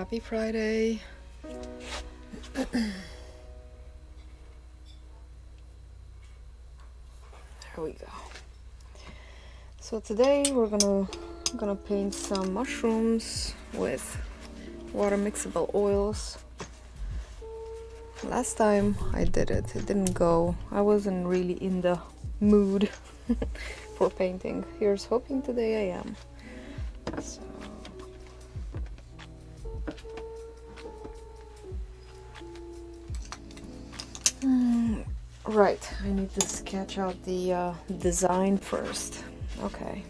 Happy Friday. There we go. So today we're gonna paint some mushrooms with water-mixable oils. Last time I did it didn't go. I wasn't really in the mood for painting. Here's hoping today I am. So right, I need to sketch out the design first. Okay.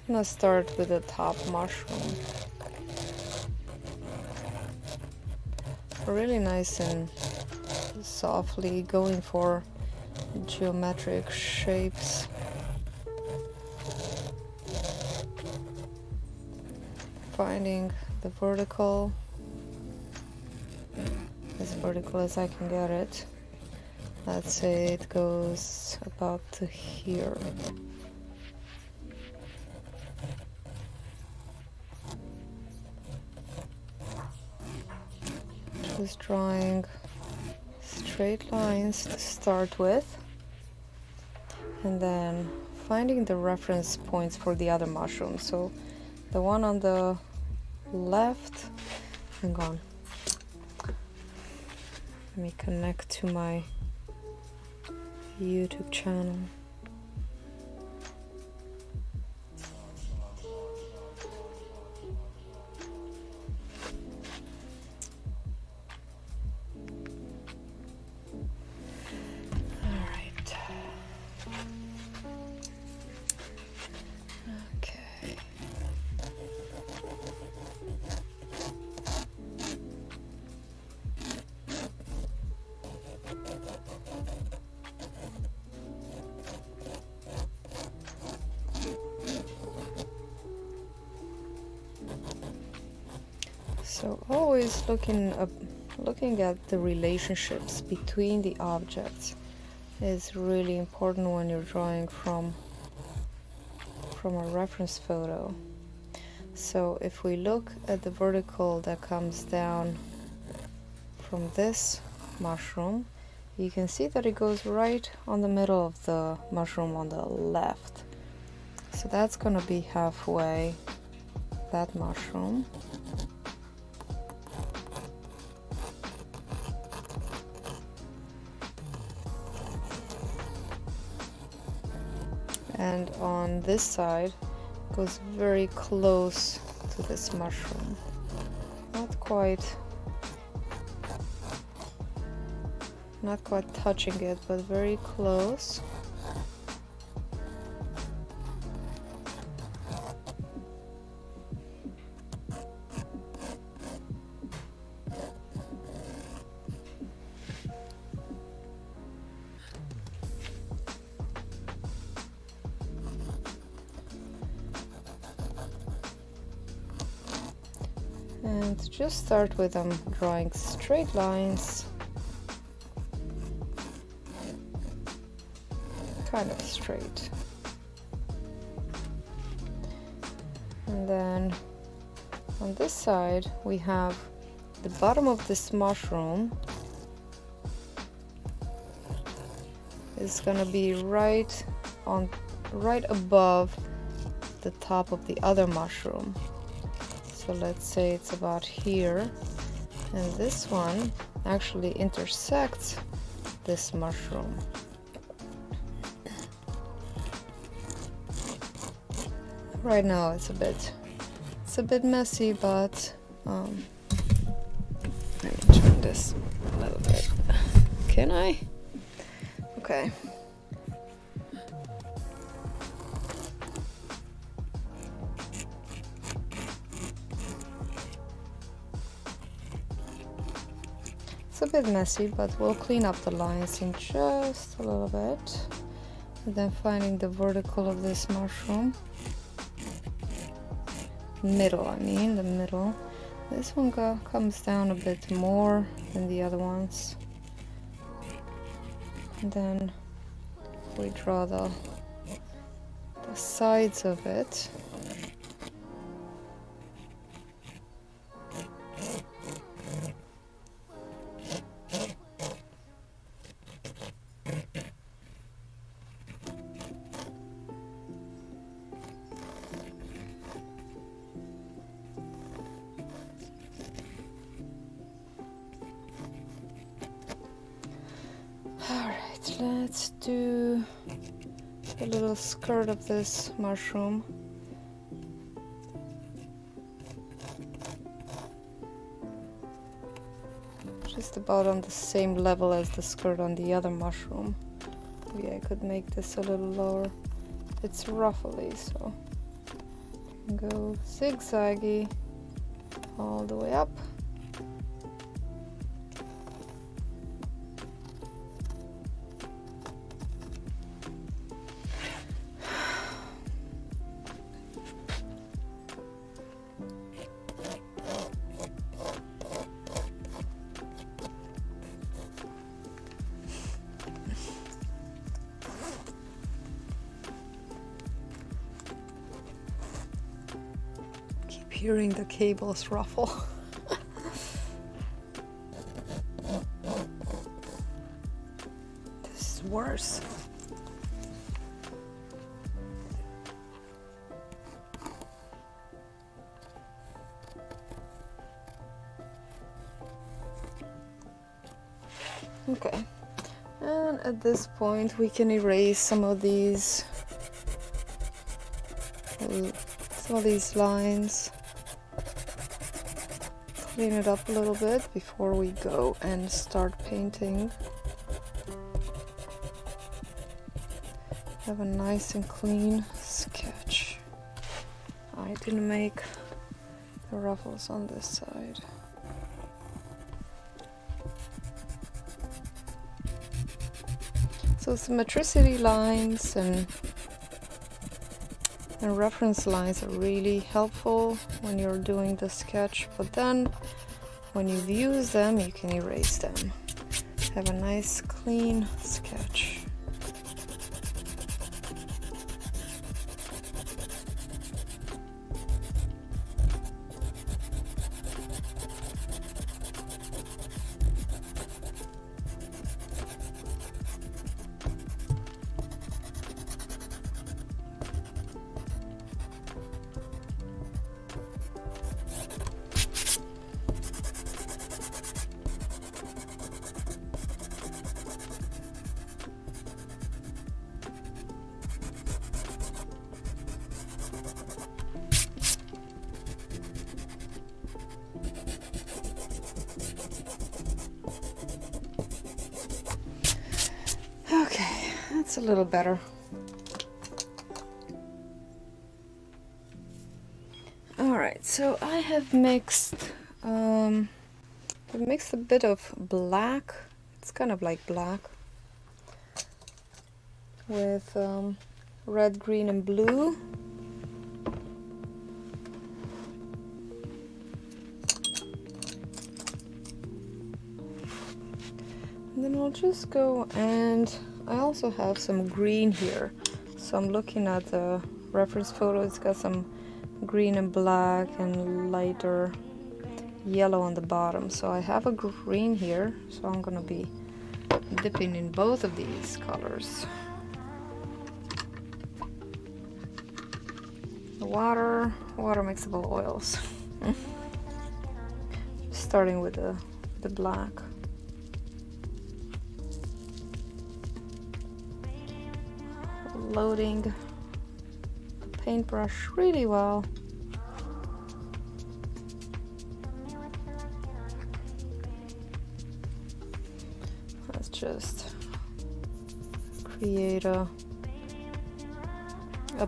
I'm gonna start with the top mushroom. Really nice and softly going for geometric shapes. Finding the vertical, as vertical as I can get it. Let's say it goes about to here. Just drawing straight lines to start with, and then finding the reference points for the other mushroom. So the one on the left, hang on, let me connect to my YouTube channel. So always looking at the relationships between the objects is really important when you're drawing from a reference photo. So if we look at the vertical that comes down from this mushroom, you can see that it goes right on the middle of the mushroom on the left. So that's gonna be halfway, that mushroom. And on this side goes very close to this mushroom. Not quite touching it, but very close. And just start with drawing straight lines, kind of straight. And then on this side we have the bottom of this mushroom is gonna be right above the top of the other mushroom. So let's say it's about here, and this one actually intersects this mushroom. Right now it's a bit messy, but let me turn this a little bit. Can I? Okay. It's a bit messy, but we'll clean up the lines in just a little bit. And then finding the vertical of this mushroom. Middle, I mean, the middle. This one comes down a bit more than the other ones. And then we draw the the sides of it. Alright, let's do a little skirt of this mushroom. Just about on the same level as the skirt on the other mushroom. Maybe I could make this a little lower. It's ruffly, so I can go zigzaggy all the way up. Hearing the cables ruffle. This is worse. Okay, and at this point we can erase some of these lines. Clean it up a little bit before we go and start painting. Have a nice and clean sketch. I didn't make the ruffles on this side. So symmetricity lines and reference lines are really helpful when you're doing the sketch, but then when you've used them, you can erase them. Have a nice clean sketch. Okay, that's a little better. Alright, so I have mixed a bit of black, it's kind of like black, with red, green and blue. And then I'll just go, and I also have some green here. So I'm looking at the reference photo, it's got some green and black and lighter yellow on the bottom. So I have a green here, so I'm gonna be dipping in both of these colors. The water-mixable oils. Starting with the black. Loading the paintbrush really well. Let's just create a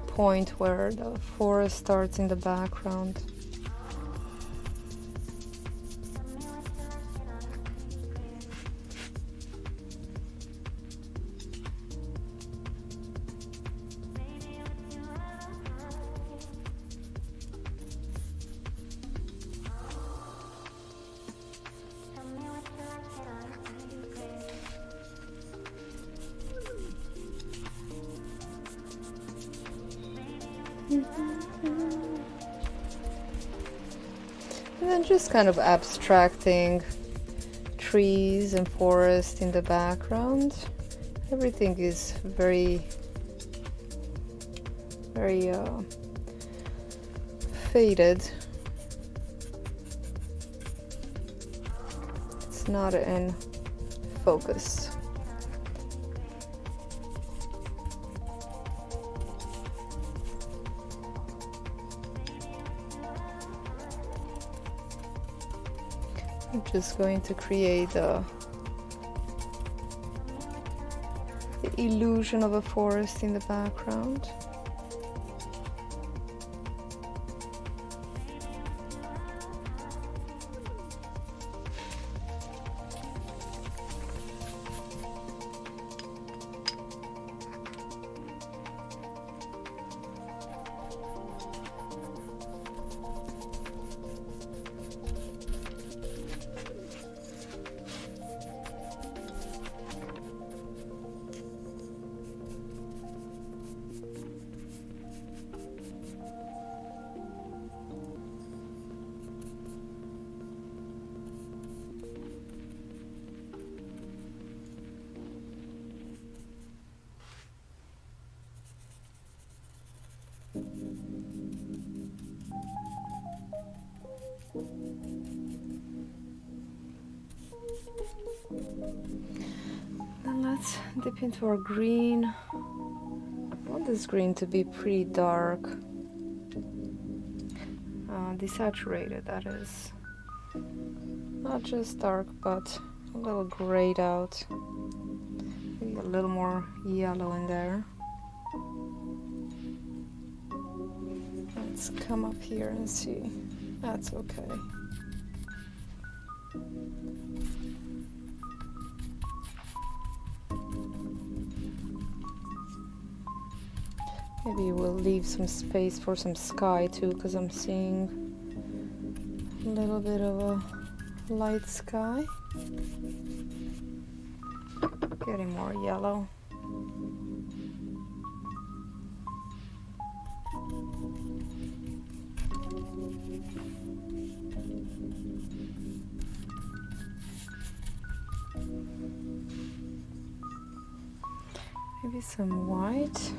point where the forest starts in the background. And then just kind of abstracting trees and forest in the background. Everything is very faded. It's not in focus. I'm just going to create the illusion of a forest in the background. Then let's dip into our green. I want this green to be pretty dark, desaturated, that is. Not just dark, but a little grayed out. Maybe a little more yellow in there. Let's come up here and see. That's okay. Maybe we'll leave some space for some sky too, because I'm seeing a little bit of a light sky. Getting more yellow. Maybe some white.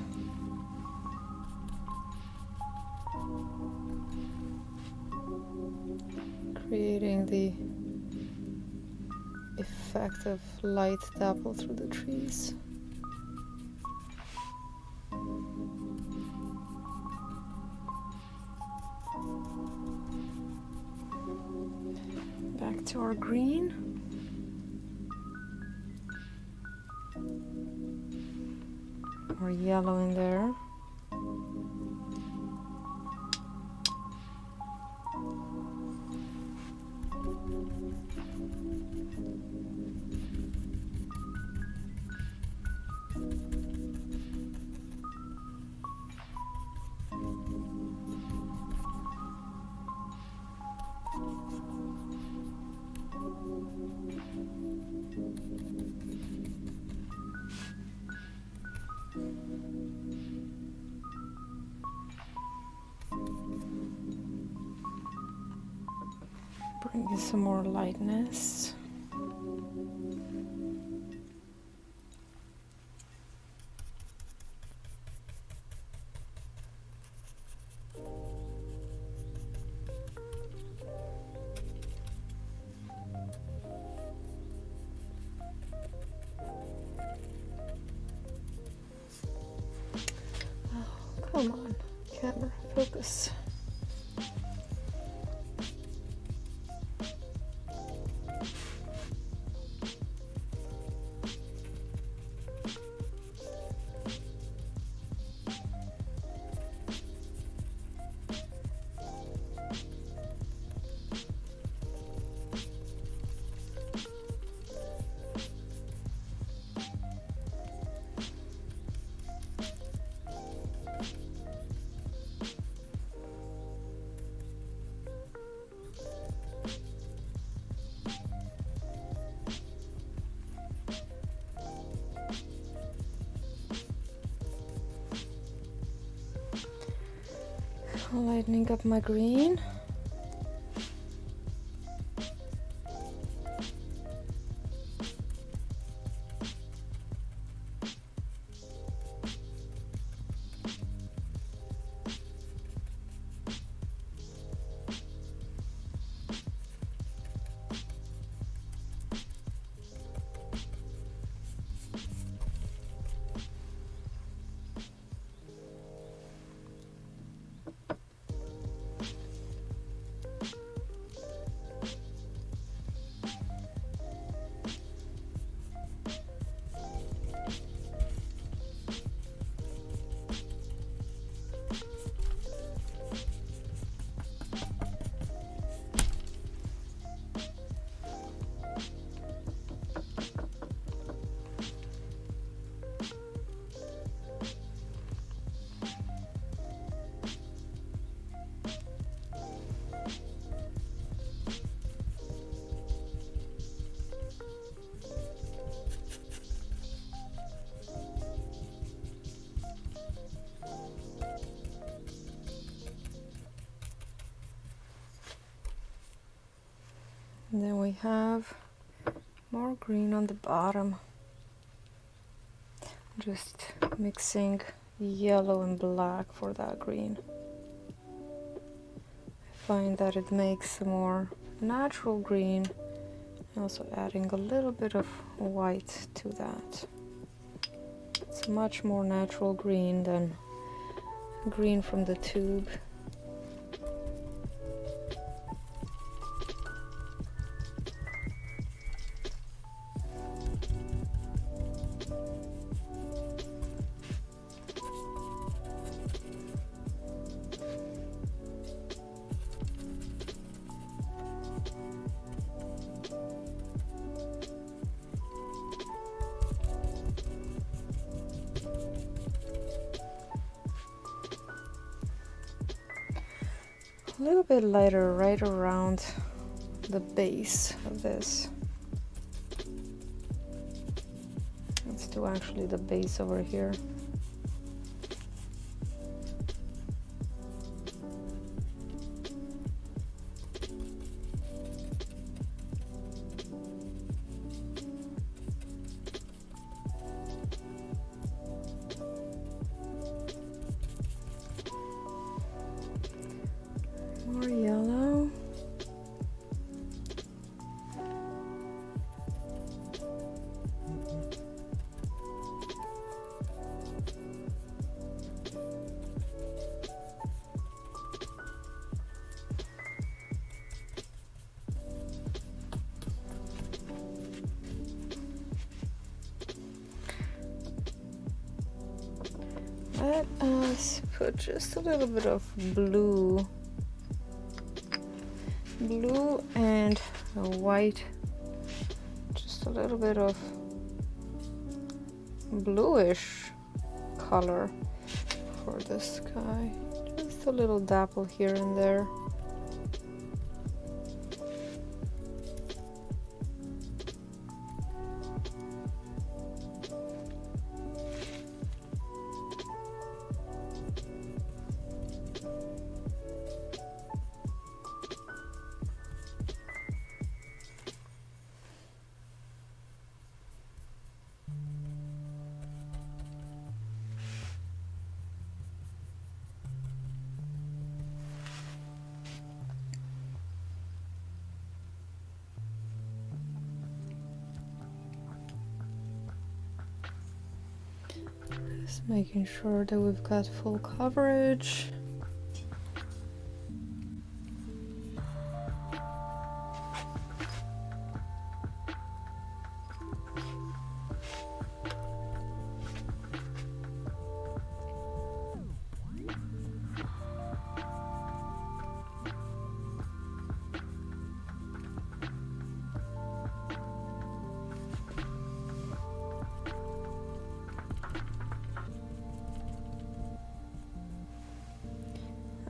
Creating the effect of light dapple through the trees. Back to our green. More yellow in there. Bring in some more lightness. Oh, come on, camera, focus. Lightening up my green. And then we have more green on the bottom. Just mixing yellow and black for that green. I find that it makes a more natural green, and also adding a little bit of white to that. It's much more natural green than green from the tube. A little bit lighter right around the base of this. Let's do actually the base over here. More yellow. Let us put just a little bit of blue and white, just a little bit of bluish color for the sky, just a little dapple here and there. Just making sure that we've got full coverage.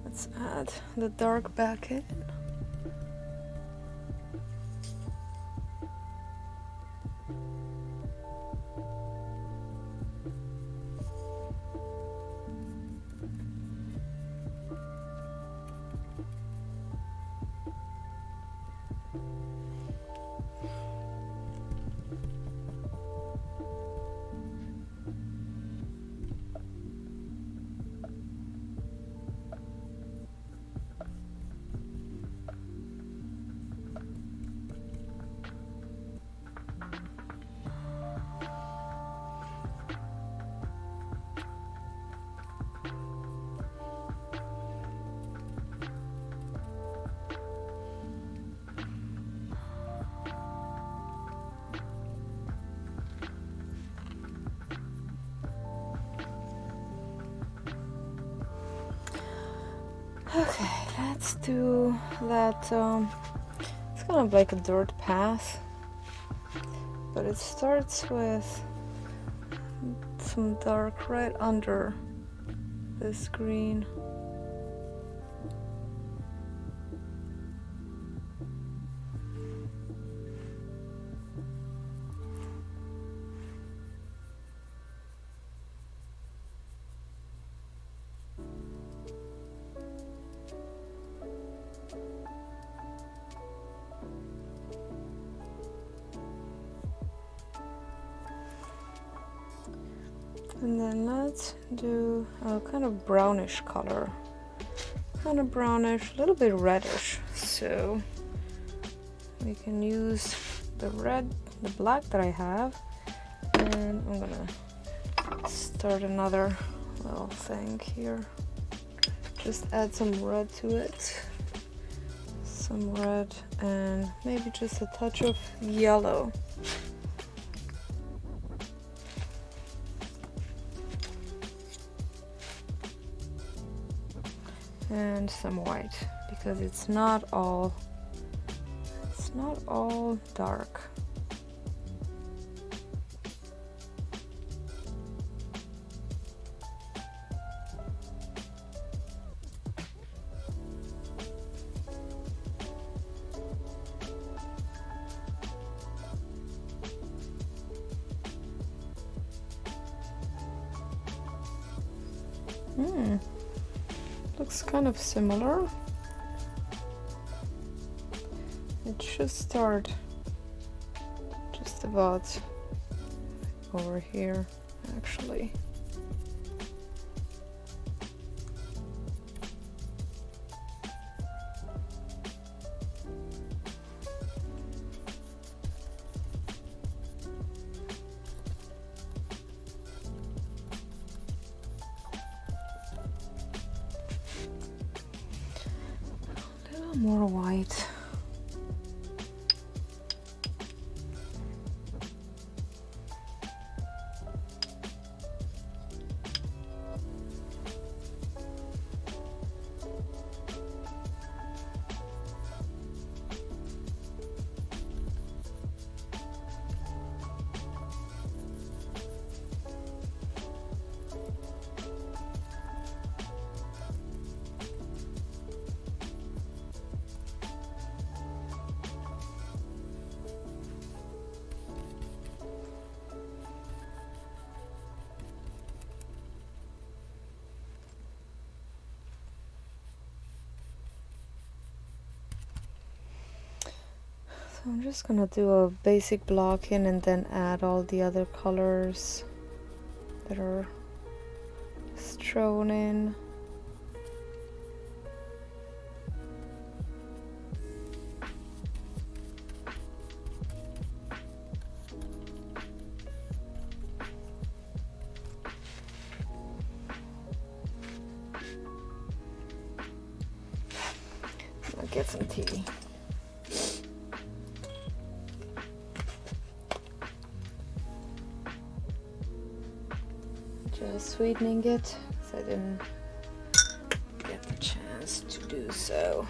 Let's add the dark back in. Okay, let's do that. It's kind of like a dirt path, but it starts with some dark right under this green. And then let's do a kind of brownish color. Kind of brownish, a little bit reddish. So we can use the black that I have. And I'm gonna start another little thing here. Just add some red to it. Some red and maybe just a touch of yellow. And some white, because it's not all dark. Looks kind of similar. It should start just about over here, actually. More white. So I'm just gonna do a basic block in and then add all the other colors that are strewn in. I'll get some tea. Just sweetening it because I didn't get the chance to do so.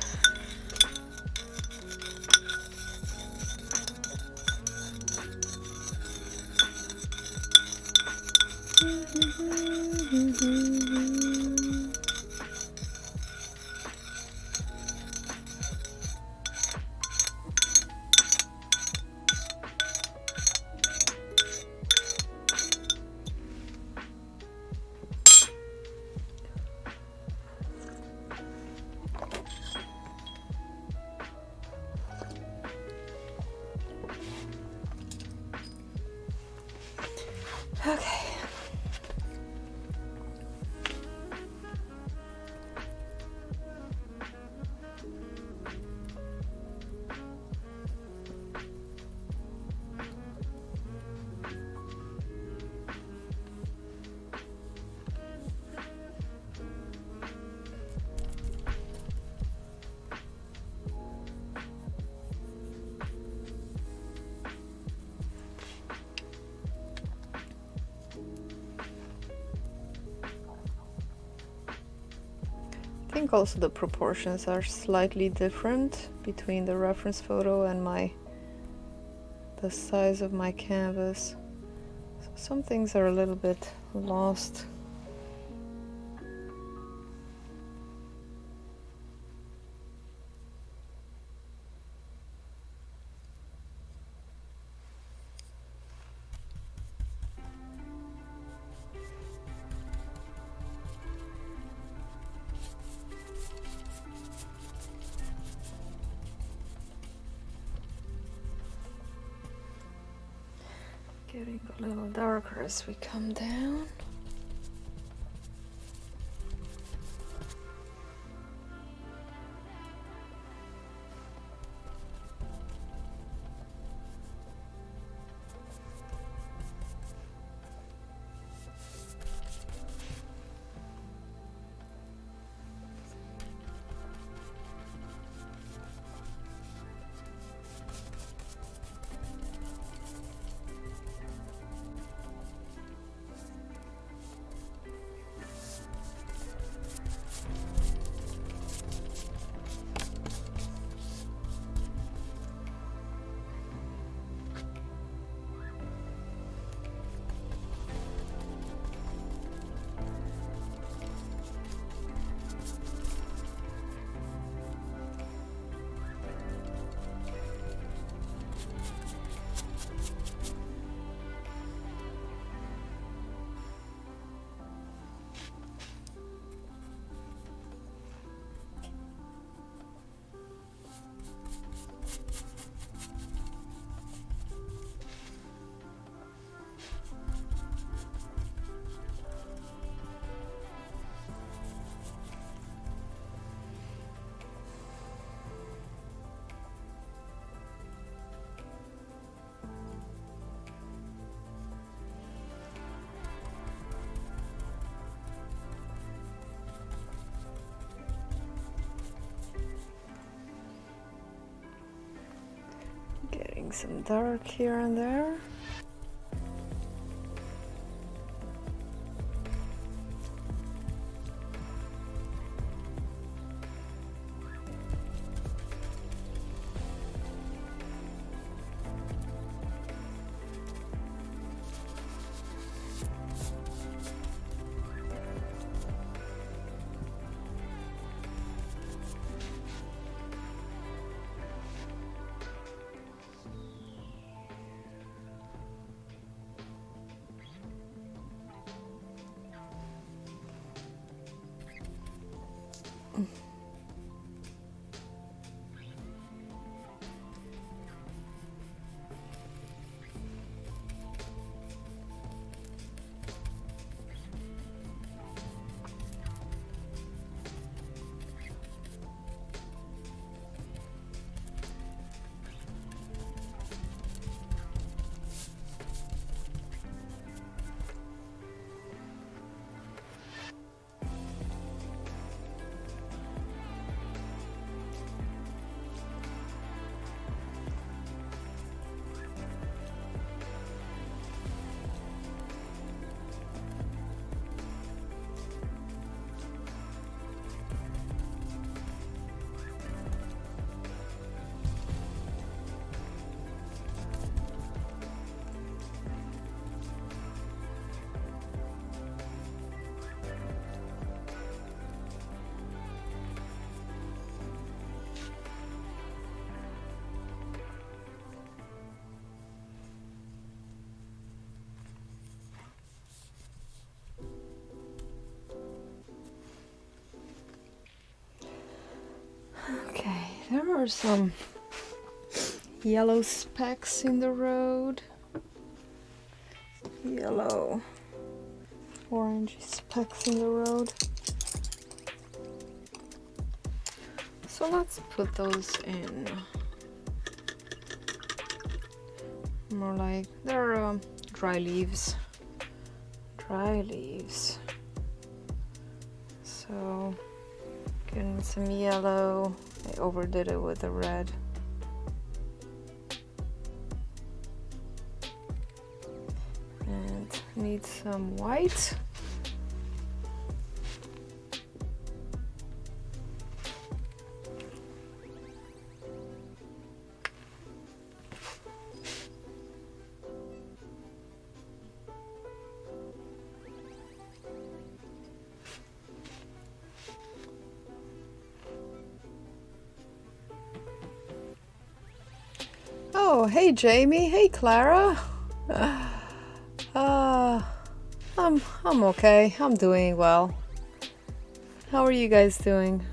Okay. I think also the proportions are slightly different between the reference photo and the size of my canvas. So some things are a little bit lost. Getting a little darker as we come down. Adding some dark here and there. Okay, there are some yellow specks in the road. Yellow, orangey specks in the road. So let's put those in. More like they're dry leaves. Dry leaves. So getting some yellow. I overdid it with the red. And need some white. Oh, hey Jamie, hey Clara. I'm okay. I'm doing well. How are you guys doing?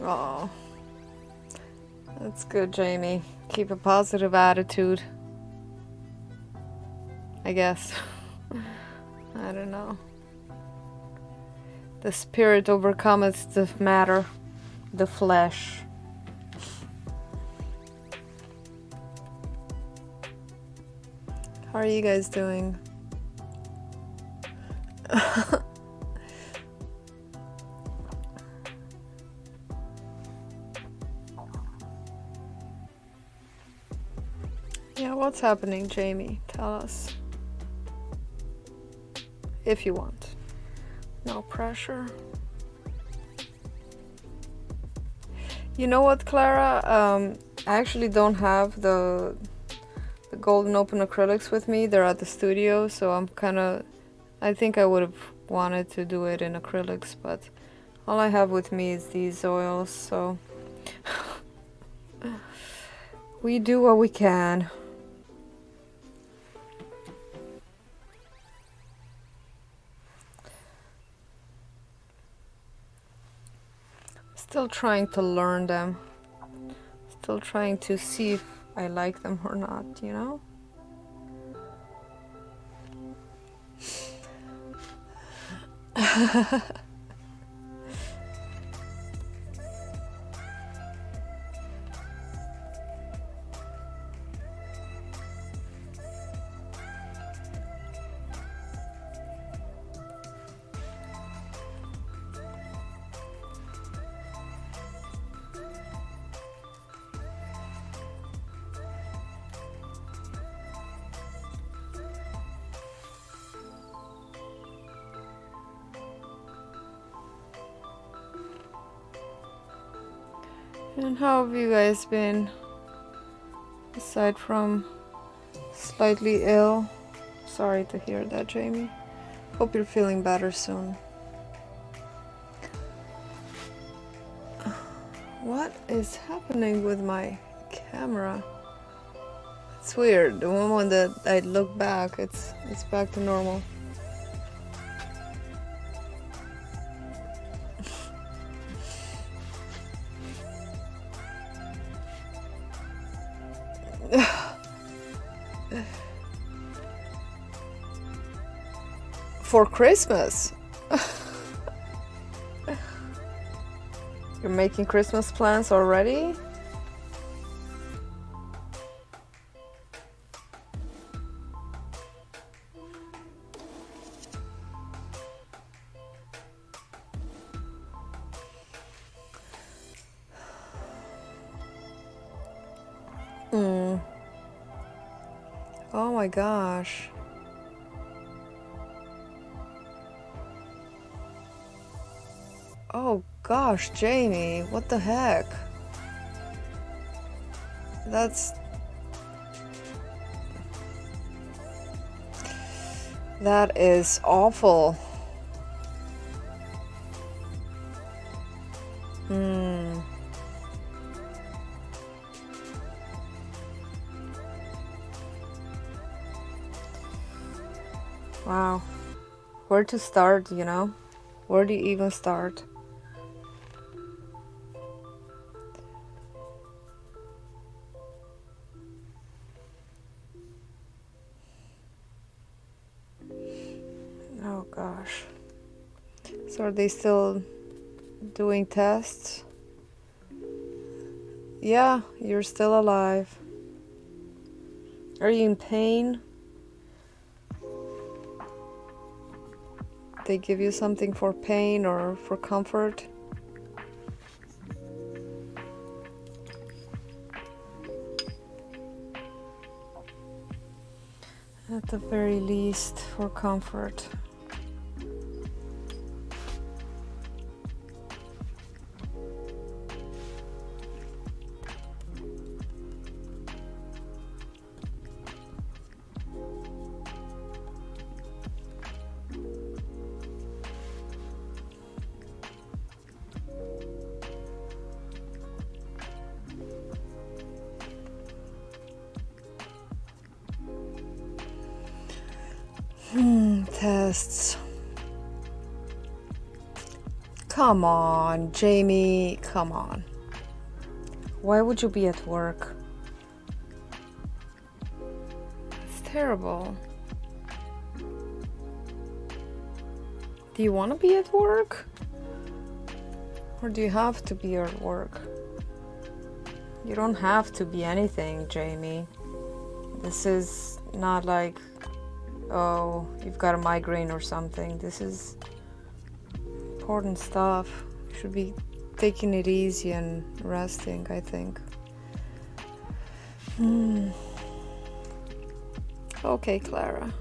Oh, that's good, Jamie. Keep a positive attitude, I guess. I don't know. The spirit overcometh the matter, the flesh. How are you guys doing? Yeah, what's happening, Jamie? Tell us. If you want. No pressure. You know what, Clara? I actually don't have the golden open acrylics with me. They're at the studio, so I think I would have wanted to do it in acrylics, but all I have with me is these oils, so we do what we can. Still trying to learn them. Still trying to see if I like them or not, you know? And how have you guys been? Aside from slightly ill. Sorry to hear that, Jamie. Hope you're feeling better soon. What is happening with my camera? It's weird. The moment that I look back, it's back to normal. For Christmas. You're making Christmas plans already? Oh my gosh. Oh gosh, Jamie, what the heck? That is awful. Wow. Where to start, you know? Where do you even start? Oh gosh. So are they still doing tests? Yeah, you're still alive. Are you in pain? They give you something for pain or for comfort? At the very least, for comfort. Tests. Come on, Jamie, come on. Why would you be at work? It's terrible. Do you want to be at work? Or do you have to be at work? You don't have to be anything, Jamie. This is not like, oh, you've got a migraine or something. This is important stuff. You should be taking it easy and resting, I think. Okay, Clara.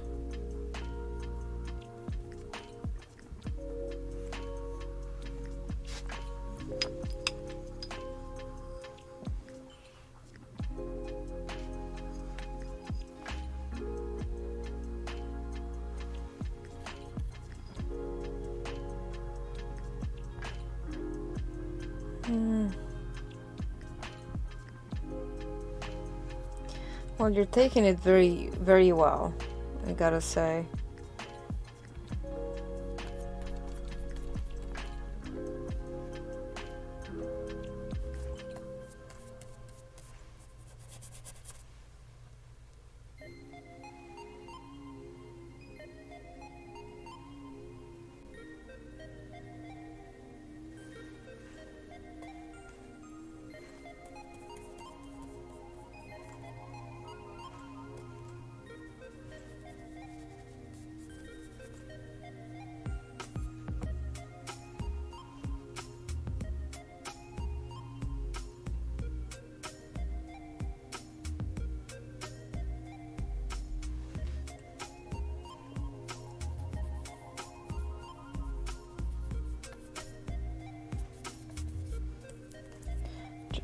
Well, you're taking it very, very well, I gotta say.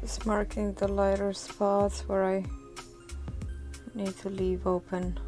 Just marking the lighter spots where I need to leave open.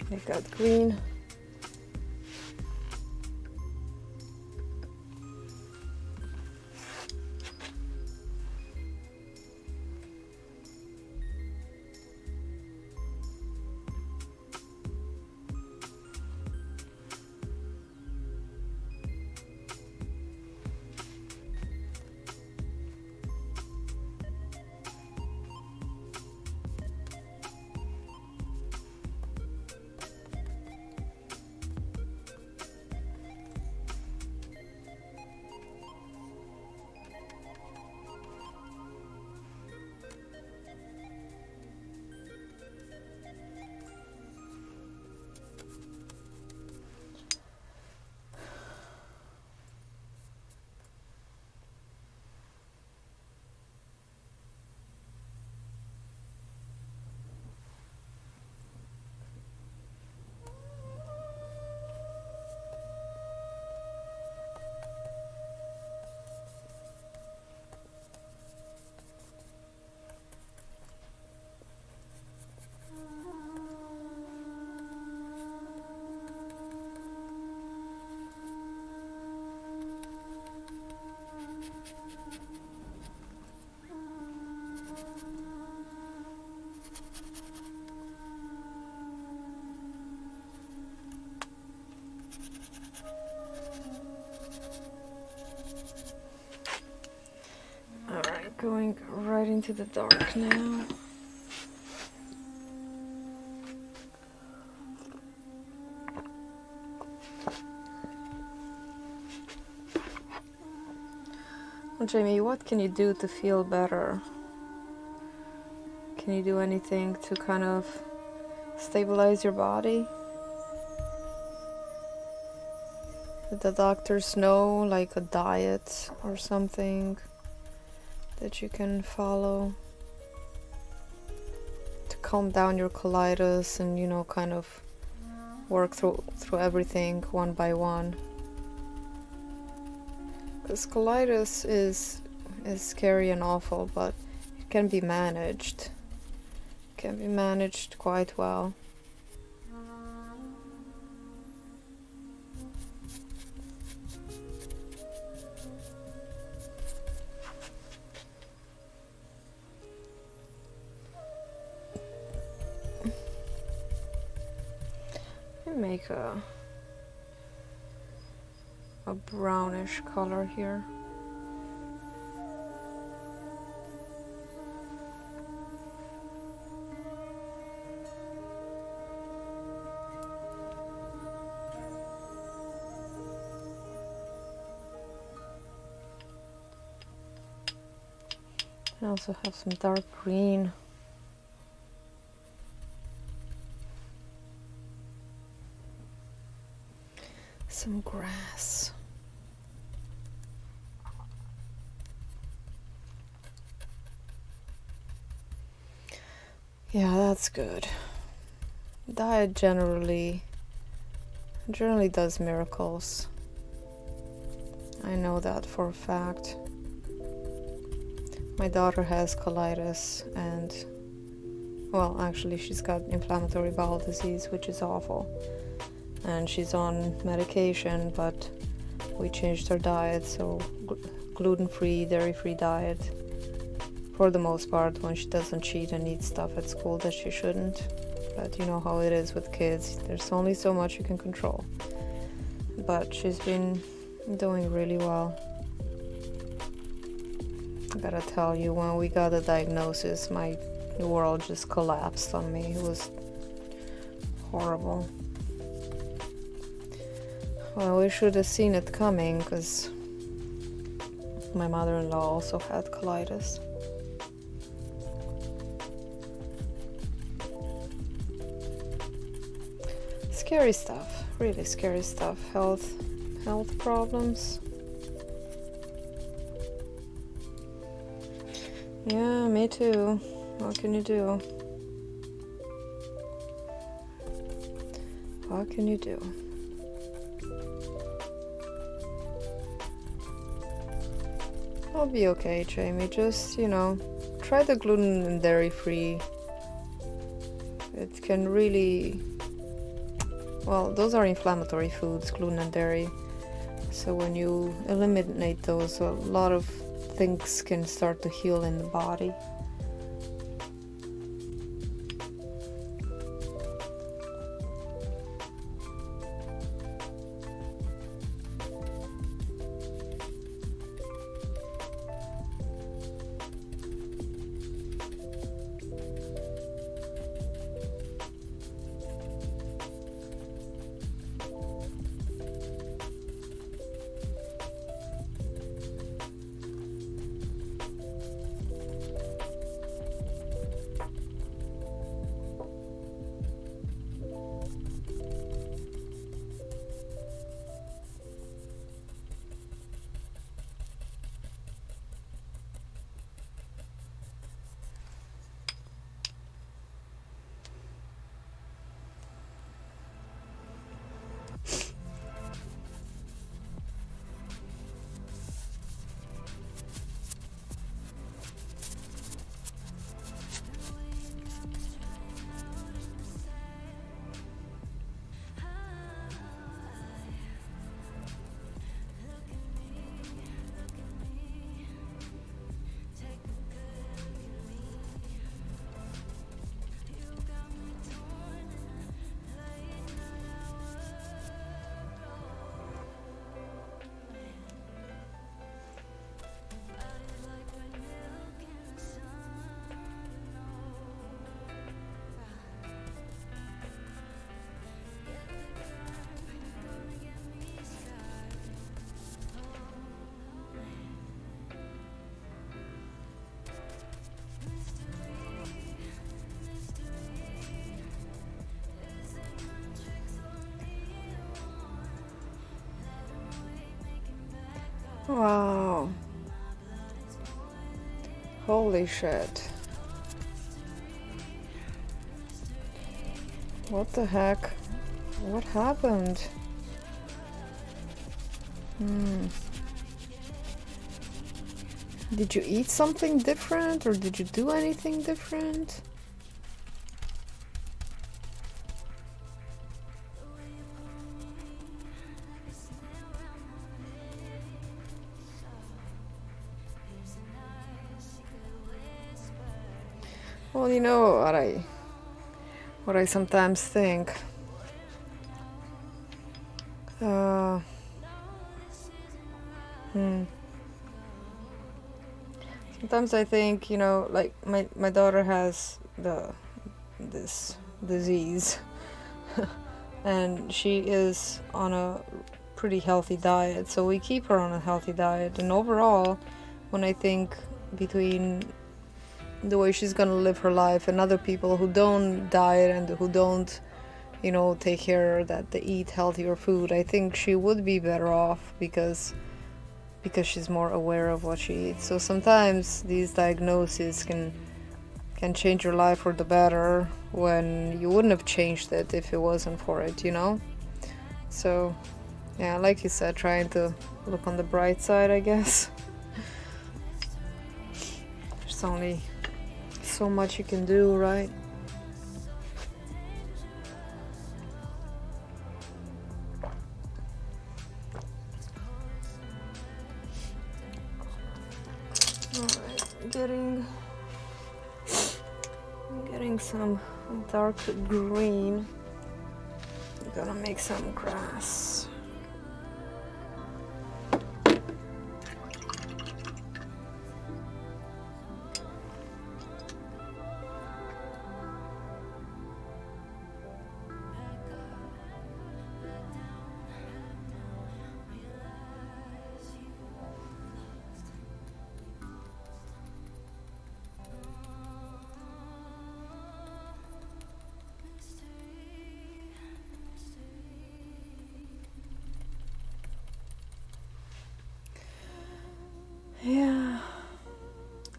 I got green. Going right into the dark now. Well, Jamie, what can you do to feel better? Can you do anything to kind of stabilize your body? Did the doctors know, like a diet or something that you can follow to calm down your colitis and, you know, kind of work through everything one by one? Because colitis is scary and awful, but it can be managed. It can be managed quite well. Make a brownish color here. I also have some dark green. Some grass. Yeah, that's good. Diet generally does miracles. I know that for a fact. My daughter has colitis and, well, actually she's got inflammatory bowel disease, which is awful. And she's on medication, but we changed her diet, so gluten-free, dairy-free diet for the most part, when she doesn't cheat and eat stuff at school that she shouldn't. But you know how it is with kids. There's only so much you can control. But she's been doing really well. I gotta tell you, when we got the diagnosis, my world just collapsed on me. It was horrible. Well, we should have seen it coming, because my mother-in-law also had colitis. Scary stuff, really scary stuff. Health problems. Yeah, me too. What can you do? What can you do? I'll be okay, Jamie. Just, try the gluten and dairy free. It can really... Well, those are inflammatory foods, gluten and dairy. So when you eliminate those, a lot of things can start to heal in the body. Wow. Holy shit. What the heck? What happened? Did you eat something different, or did you do anything different? Well, you know what I sometimes think. Sometimes I think, like my daughter has this disease, and she is on a pretty healthy diet, so we keep her on a healthy diet. And overall, when I think between the way she's gonna live her life and other people who don't diet and who don't, take care that they eat healthier food, I think she would be better off because she's more aware of what she eats. So sometimes these diagnoses can change your life for the better when you wouldn't have changed it if it wasn't for it, So yeah, like you said, trying to look on the bright side, I guess. There's only so much you can do, right? Alright, getting some dark green. I'm gonna make some grass. Yeah,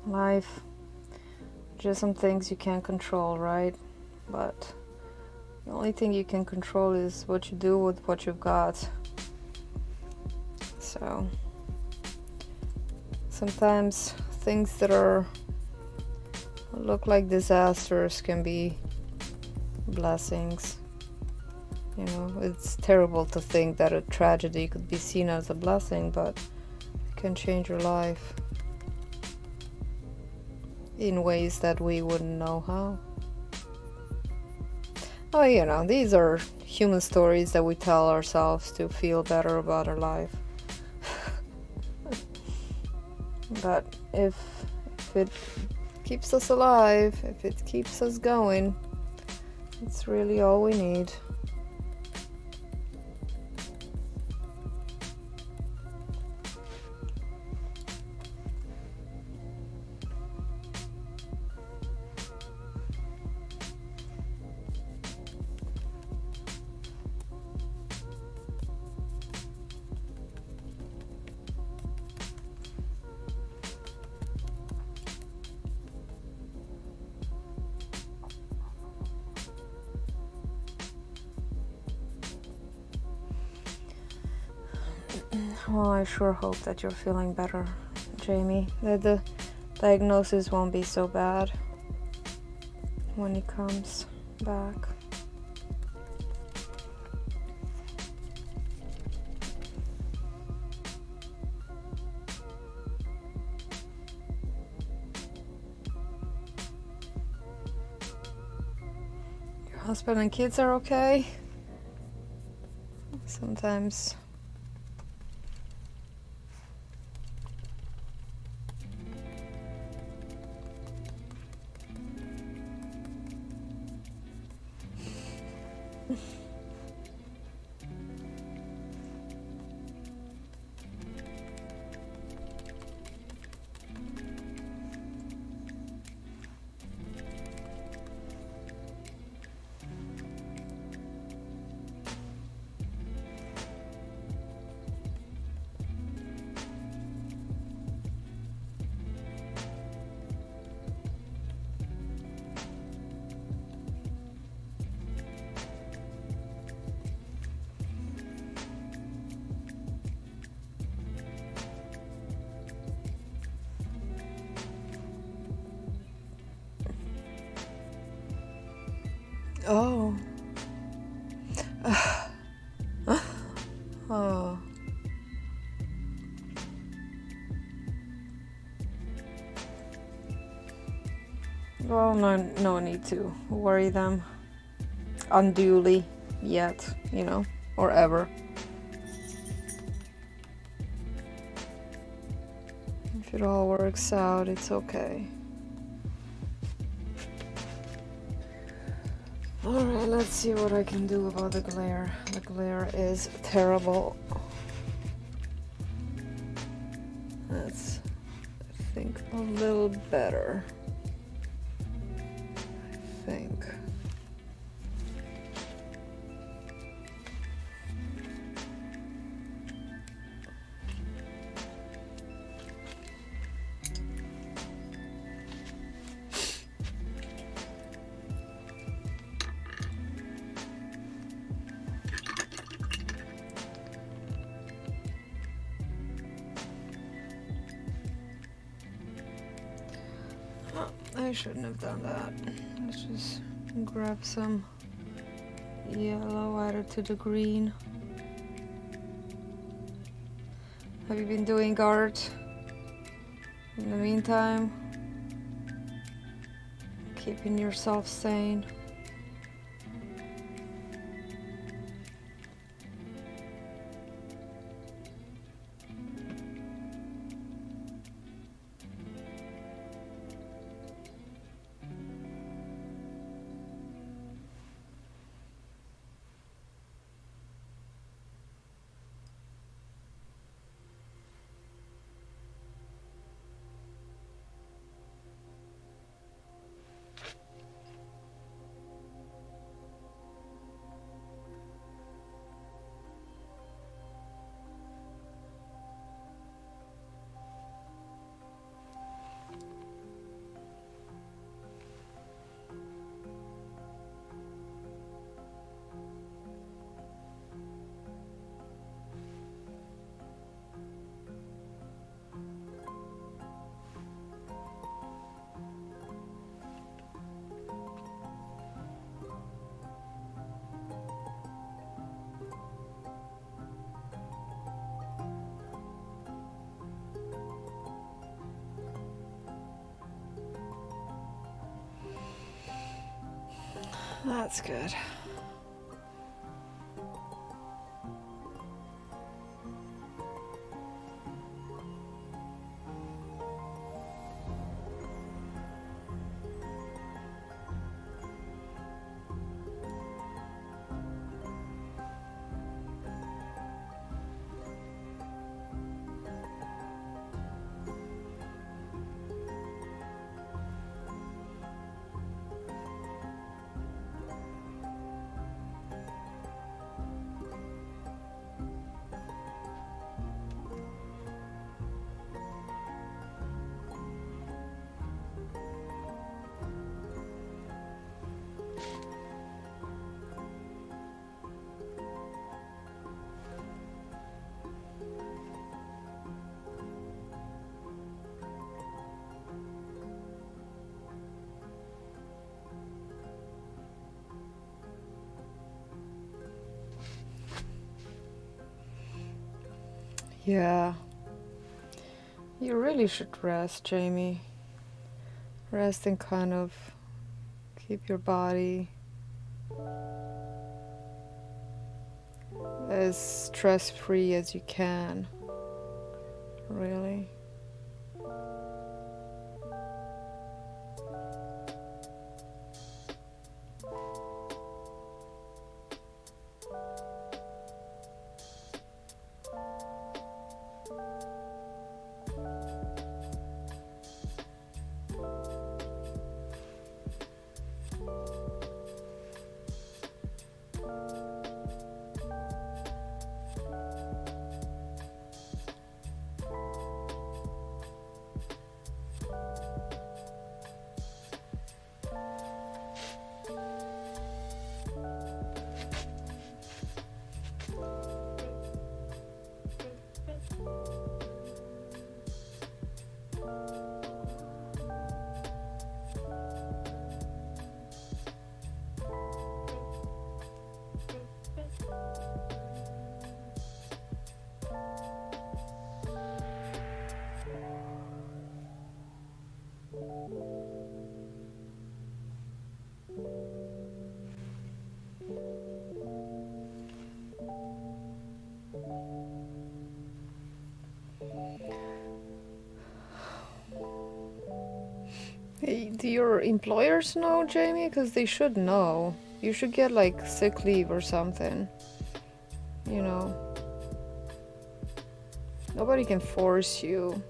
life, just some things you can't control, right? But the only thing you can control is what you do with what you've got. So sometimes things that look like disasters can be blessings. You know, it's terrible to think that a tragedy could be seen as a blessing, but it can change your life in ways that we wouldn't know how. Oh, you know, these are human stories that we tell ourselves to feel better about our life. But if it keeps us alive, if it keeps us going, it's really all we need. Well, I sure hope that you're feeling better, Jamie. That the diagnosis won't be so bad when he comes back. Your husband and kids are okay? Sometimes oh. Oh. Well, no need to worry them unduly yet, you know, or ever. If it all works out, it's okay. Alright, let's see what I can do about the glare. The glare is terrible. That's, I think, a little better. I think. I shouldn't have done that. Let's just grab some yellow, add it to the green. Have you been doing art in the meantime? Keeping yourself sane? That's good. Yeah. You really should rest, Jamie. Rest and kind of keep your body as stress-free as you can. Really. Hey, do your employers know, Jamie? Because they should know. You should get like sick leave or something. You know. Nobody can force you.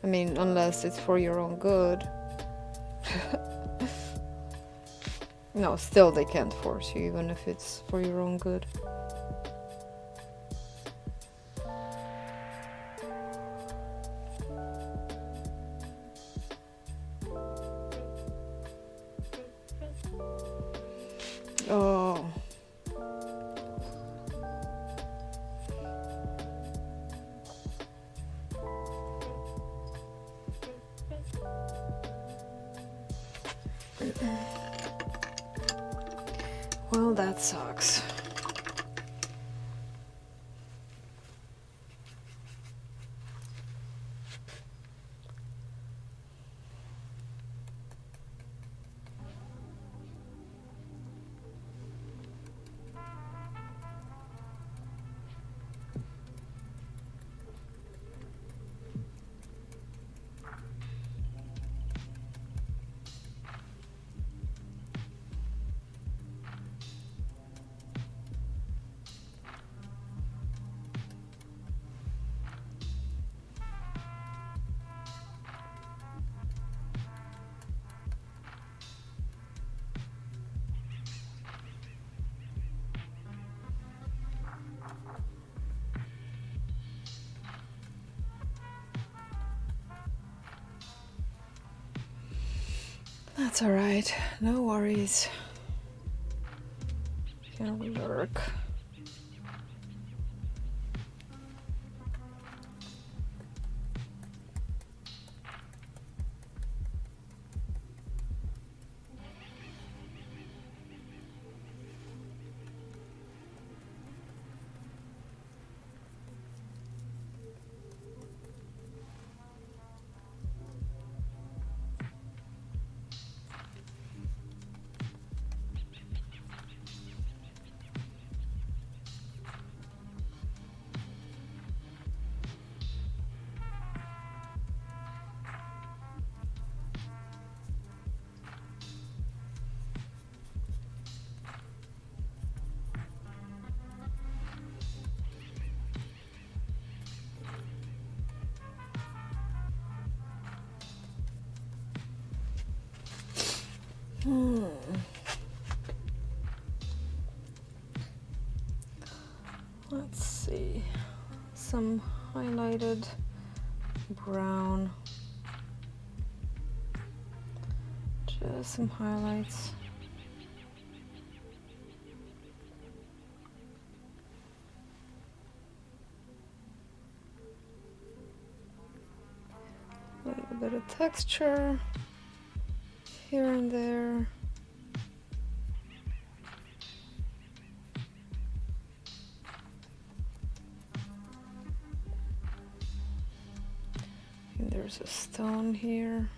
I mean, unless it's for your own good. No, still they can't force you, even if it's for your own good. Oh. Well, that sucks. That's alright, no worries. Can work. Let's see, some highlighted brown, just some highlights. A little bit of texture here and there. And there's a stone here.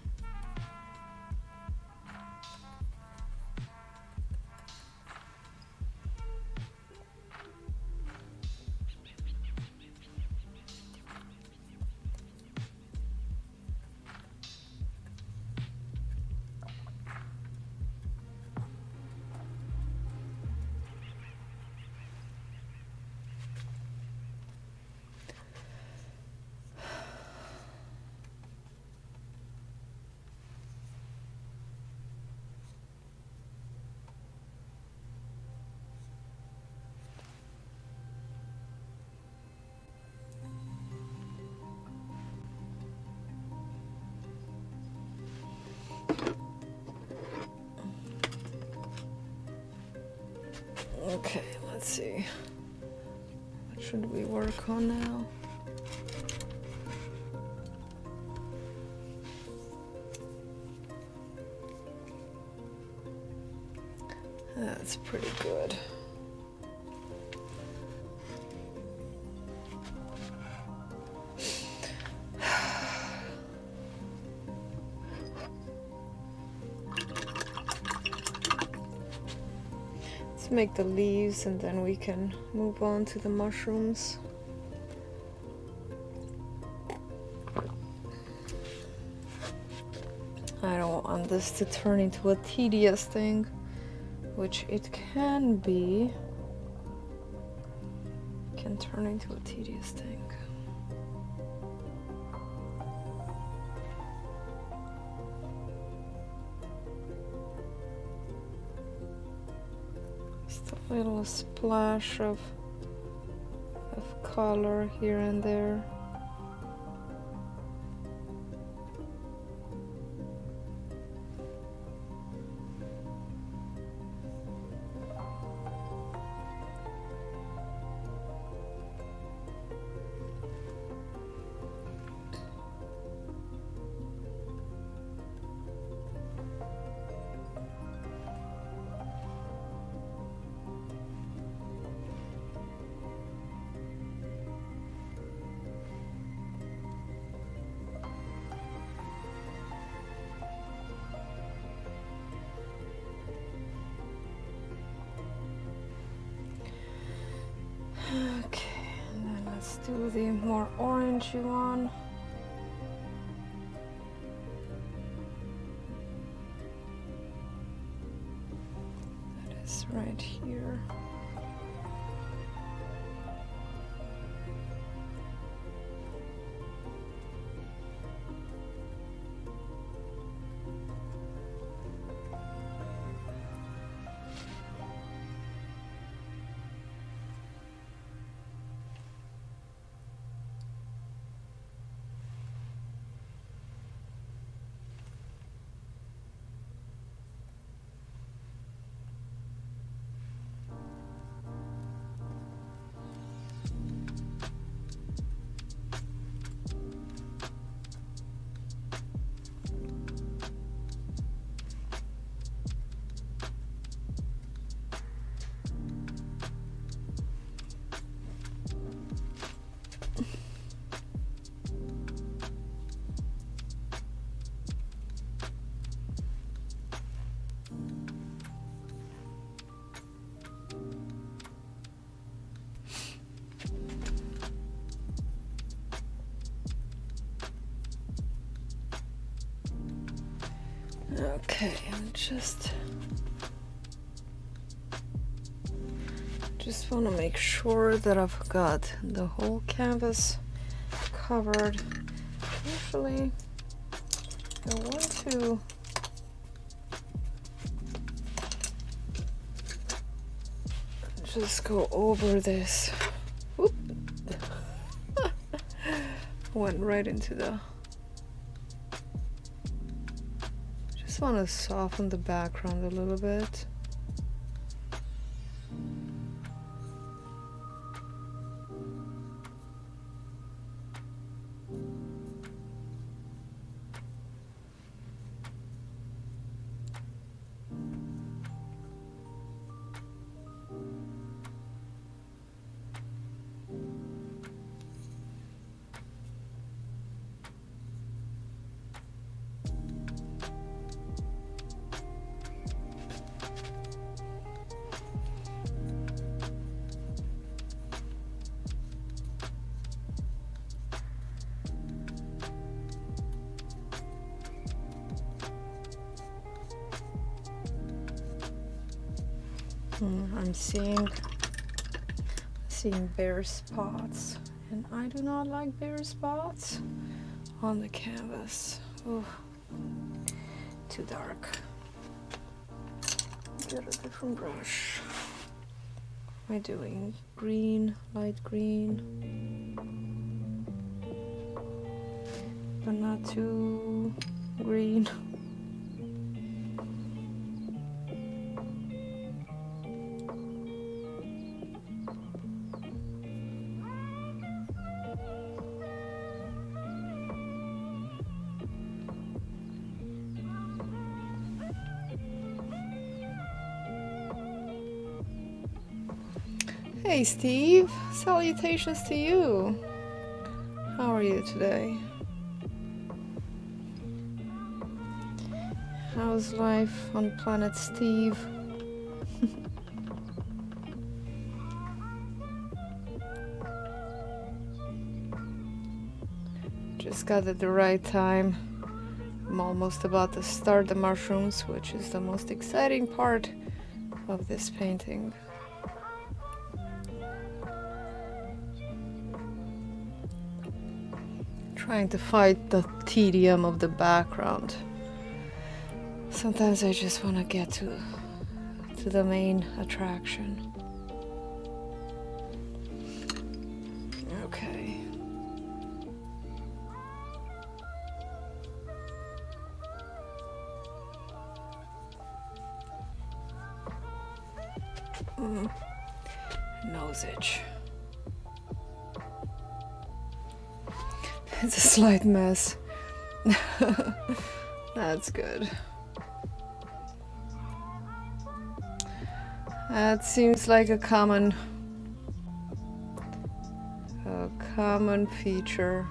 Okay, let's see. What should we work on now? That's pretty good. Let's make the leaves and then we can move on to the mushrooms. I don't want this to turn into a tedious thing, which it can be. Can turn into a tedious thing. Just a little splash of color here and there. Okay, and then let's do the more orangey one. That is right here. Okay, I'm just want to make sure that I've got the whole canvas covered. Actually, I want to just go over this went right into the... Just want to soften the background a little bit. I'm seeing bare spots, and I do not like bare spots on the canvas. Oh, too dark. Get a different brush. What am I doing? Green, light green, but not too green. Hey Steve, salutations to you. How are you today? How's life on planet Steve? Just got at the right time. I'm almost about to start the mushrooms, which is the most exciting part of this painting. Trying to fight the tedium of the background. Sometimes I just want to get to the main attraction. Okay. Nose itch. It's a slight mess. That's good. That seems like a common feature.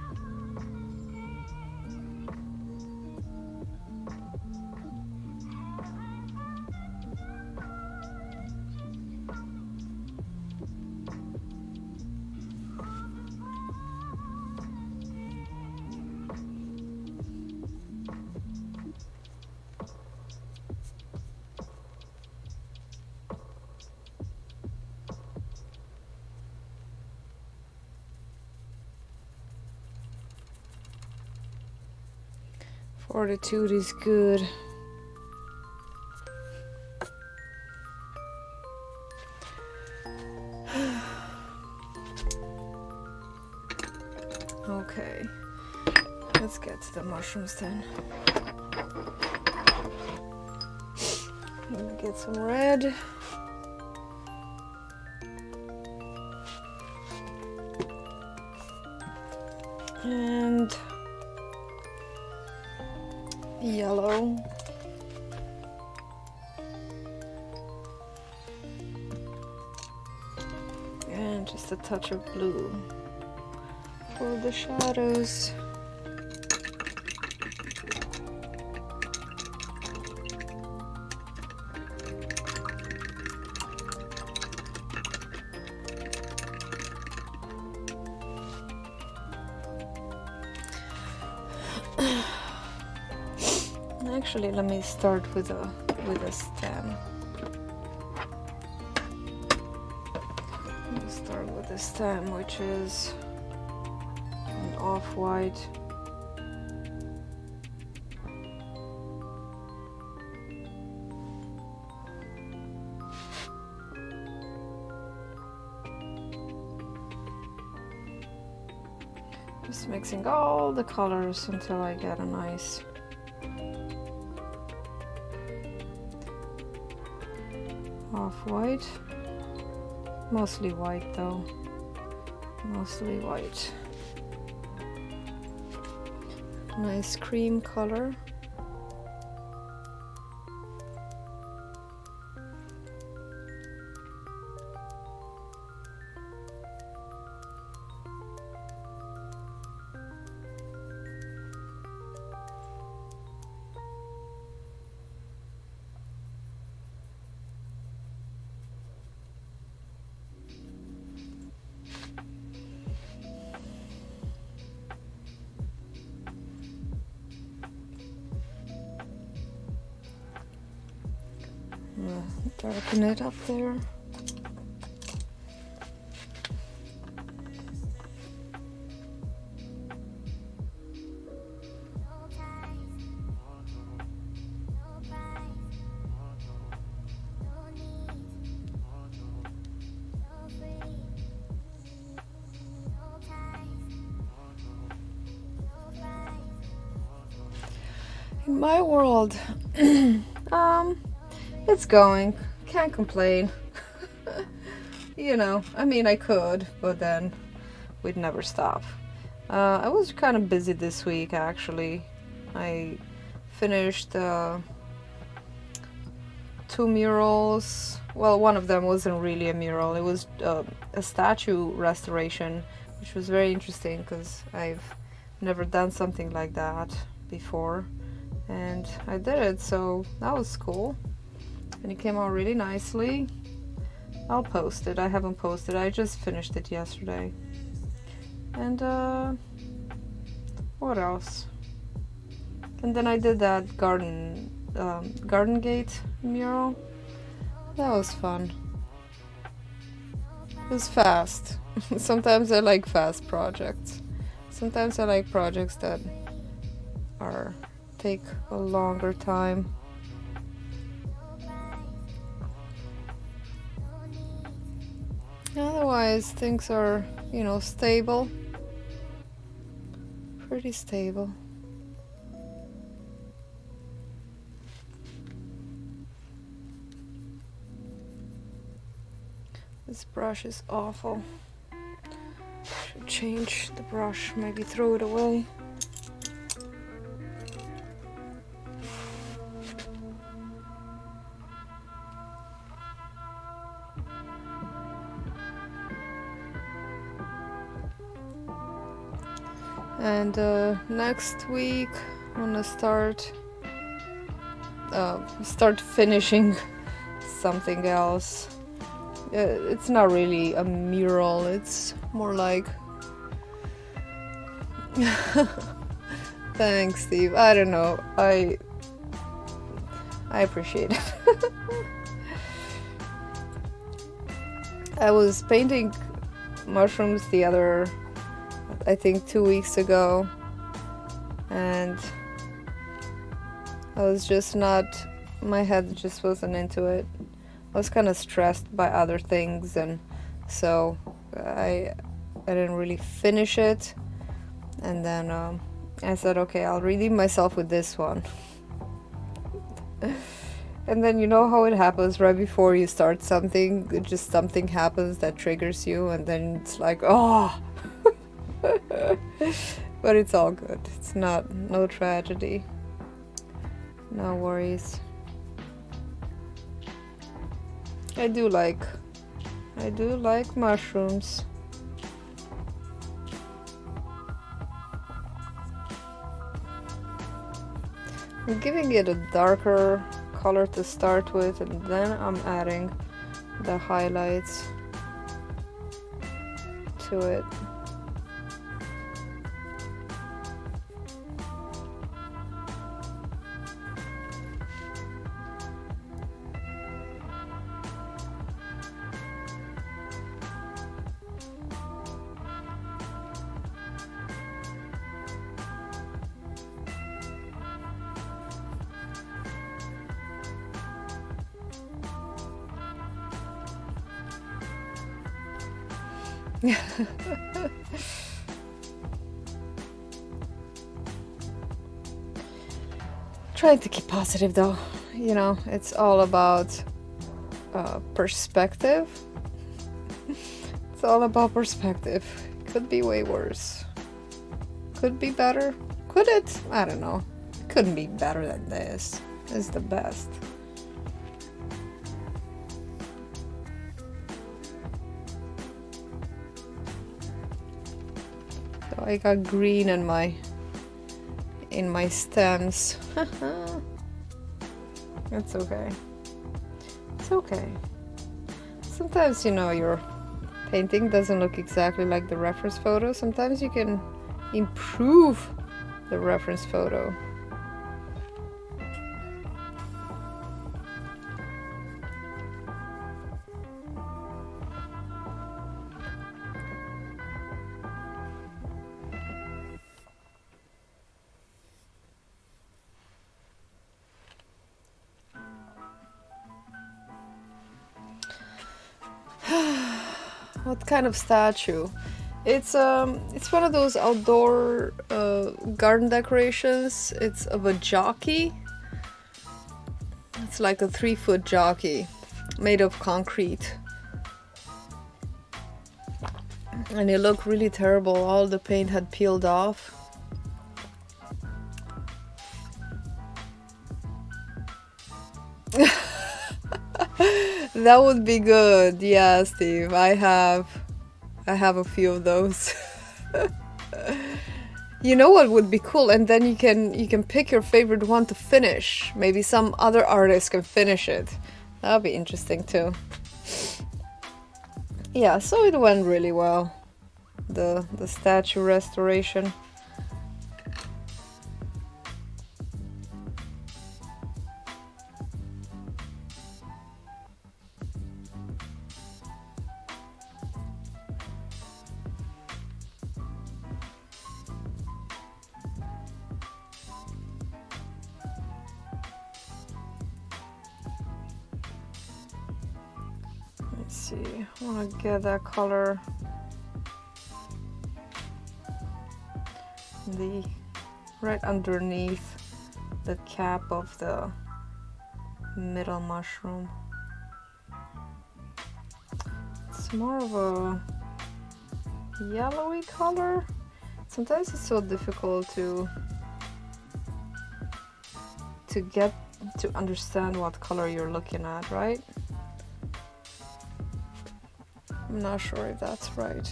Fortitude is good. Okay, let's get to the mushrooms then. Let me get some red. And yellow. And just a touch of blue for the shadows. Actually, let me start with a stem. Let's start with the stem, which is an off-white. Just mixing all the colors until I get a nice off-white. Mostly white though. Mostly white. Nice cream color. Darken it up there. In my world, it's going. Can't complain. You know, I mean, I could, but then we'd never stop. I was kind of busy this week, actually. I finished 2 murals. Well, one of them wasn't really a mural. It was a statue restoration, which was very interesting because I've never done something like that before. And I did it, so that was cool. And it came out really nicely. I'll post it. I haven't posted. I just finished it yesterday. And what else? And then I did that garden gate mural. That was fun. It was fast. Sometimes I like fast projects. Sometimes I like projects that take a longer time. Otherwise, things are, you know, stable. Pretty stable. This brush is awful. Should change the brush, maybe throw it away. And next week I'm gonna start finishing something else. It's not really a mural, it's more like thanks, Steve. I don't know, I appreciate it. I was painting mushrooms I think 2 weeks ago, and I was just my head just wasn't into it. I was kind of stressed by other things, and so I didn't really finish it. And then I said, okay, I'll redeem myself with this one. And then you know how it happens right before you start something, just something happens that triggers you, and then it's like, oh. But it's all good. It's no tragedy. No worries. I do like mushrooms. I'm giving it a darker color to start with, and then I'm adding the highlights to it. Trying to keep positive though. You know, it's all about perspective. It's all about perspective. Could be way worse. Could be better. Could it? I don't know. Couldn't be better than this. It's the best. So I got green in my stems. It's okay. It's okay. Sometimes, you know, your painting doesn't look exactly like the reference photo. Sometimes you can improve the reference photo. What kind of statue? It's one of those outdoor garden decorations. It's of a jockey. It's like a 3-foot jockey made of concrete. And it looked really terrible. All the paint had peeled off. That would be good. Yeah, Steve. I have a few of those. You know what would be cool? And then you can pick your favorite one to finish. Maybe some other artist can finish it. That would be interesting too. Yeah, so it went really well. The statue restoration. Let's see, I want to get that color. Right underneath the cap of the middle mushroom. It's more of a yellowy color. Sometimes it's so difficult to get to understand what color you're looking at, right? I'm not sure if that's right.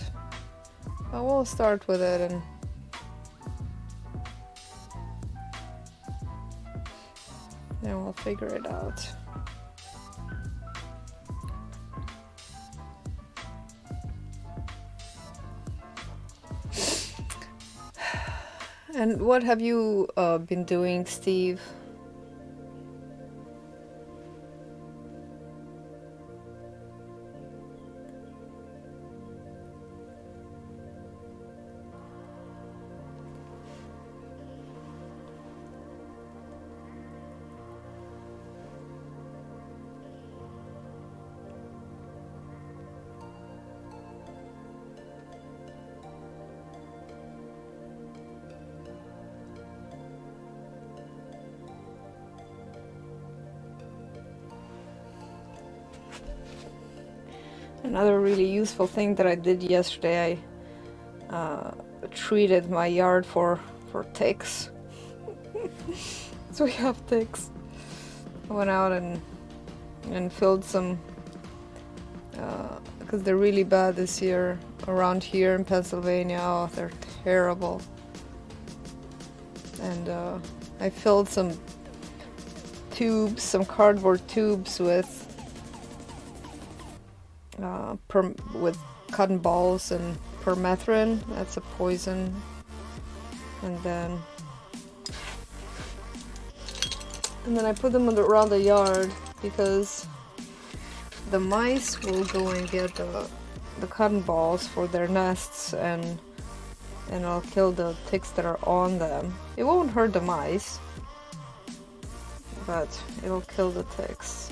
I will start with it and then we'll figure it out. And what have you been doing, Steve? Another really useful thing that I did yesterday, I treated my yard for ticks. So we have ticks. I went out and filled some, because they're really bad this year around here in Pennsylvania. Oh, they're terrible. And I filled some tubes, some cardboard tubes with cotton balls and permethrin. That's a poison. And then I put them around the yard because the mice will go and get the cotton balls for their nests, and I'll kill the ticks that are on them. It won't hurt the mice, but it'll kill the ticks.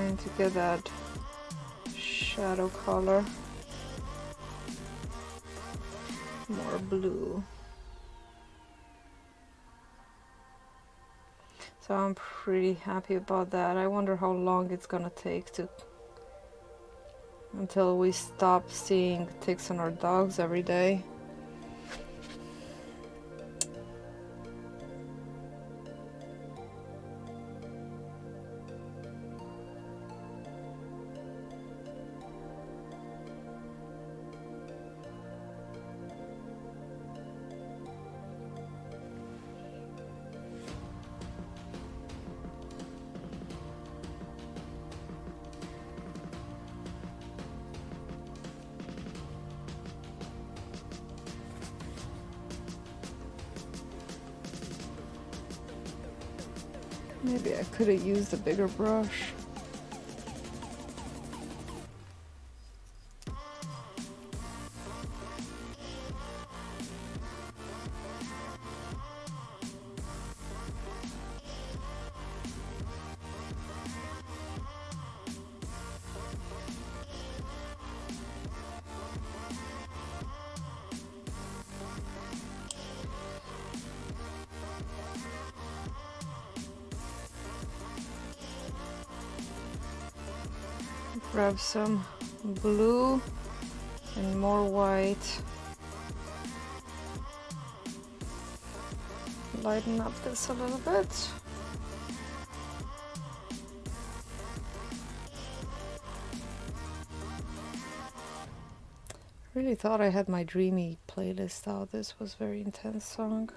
Trying to get that shadow color. More blue. So I'm pretty happy about that. I wonder how long it's gonna take until we stop seeing ticks on our dogs every day. Maybe I could have used a bigger brush. Grab some blue and more white. Lighten up this a little bit. Really thought I had my dreamy playlist out. This was a very intense song.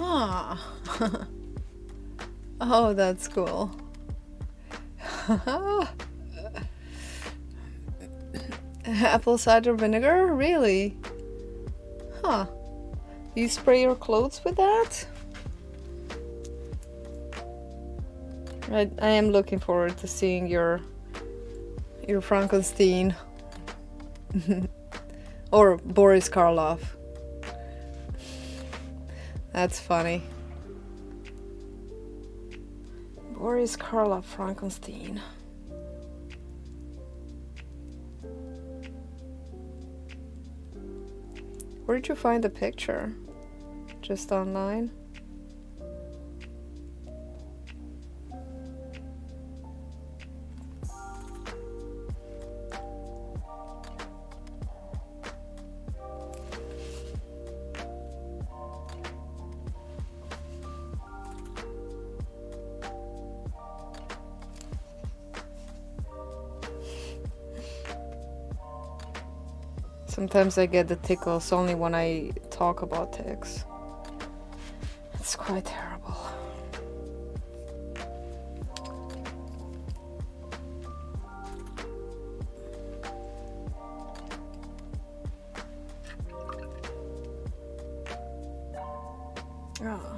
Ah. Oh, that's cool. Apple cider vinegar? Really? Huh. Do you spray your clothes with that? I am looking forward to seeing your Frankenstein. Or Boris Karloff. That's funny. Boris Karloff Frankenstein. Where did you find the picture? Just online? Sometimes I get the tickles only when I talk about ticks. It's quite terrible. Ah.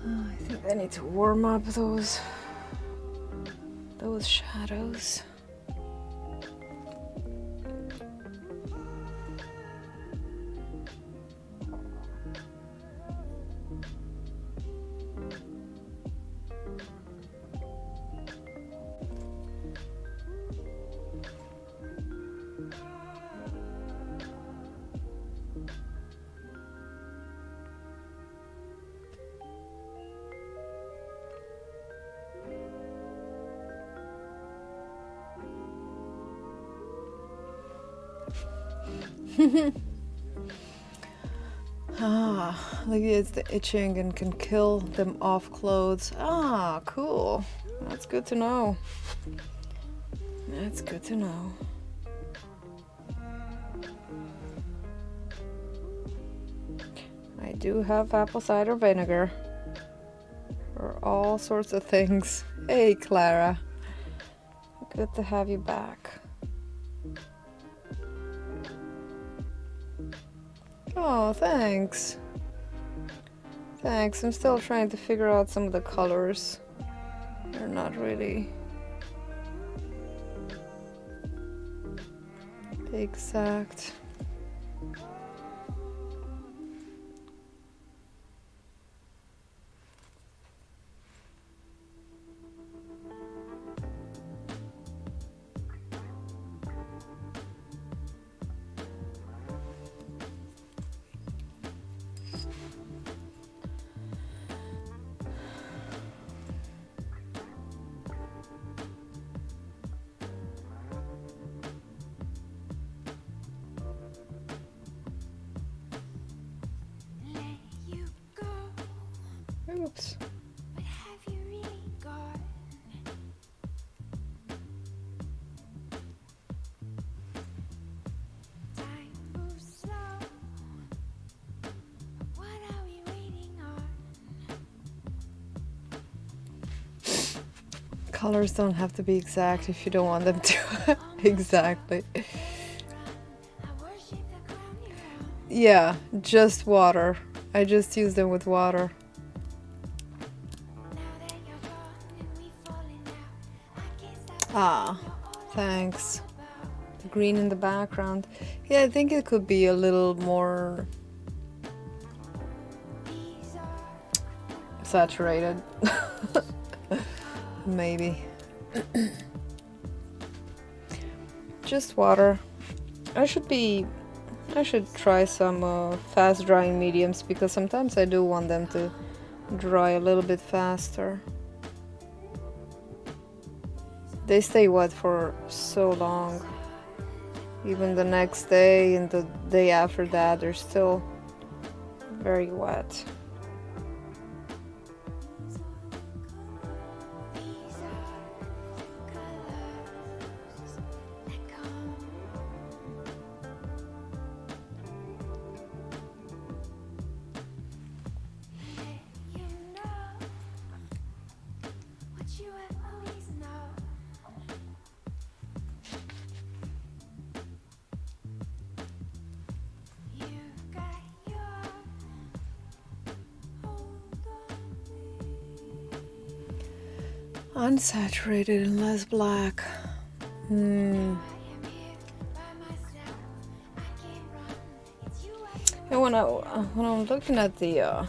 I think I need to warm up those shadows. Ah, look, it's the itching and can kill them off clothes. Ah, cool. That's good to know. That's good to know. I do have apple cider vinegar for all sorts of things. Hey, Clara. Good to have you back. Oh, thanks. Thanks. I'm still trying to figure out some of the colors. They're not really exact. Oops. But have you really gone? Time moves slow. What are we waiting on? Colors don't have to be exact if you don't want them to. Exactly. I worship the ground you're on. Yeah, just water. I just use them with water. Now that you're gone and we've fallen out, I guess Ah, thanks. The green in the background. Yeah, I think it could be a little more these are saturated. Maybe. Just water. I should try some fast drying mediums because sometimes I do want them to dry a little bit faster. They stay wet for so long. Even the next day and the day after that, they're still very wet. Unsaturated and less black. And when I'm looking at the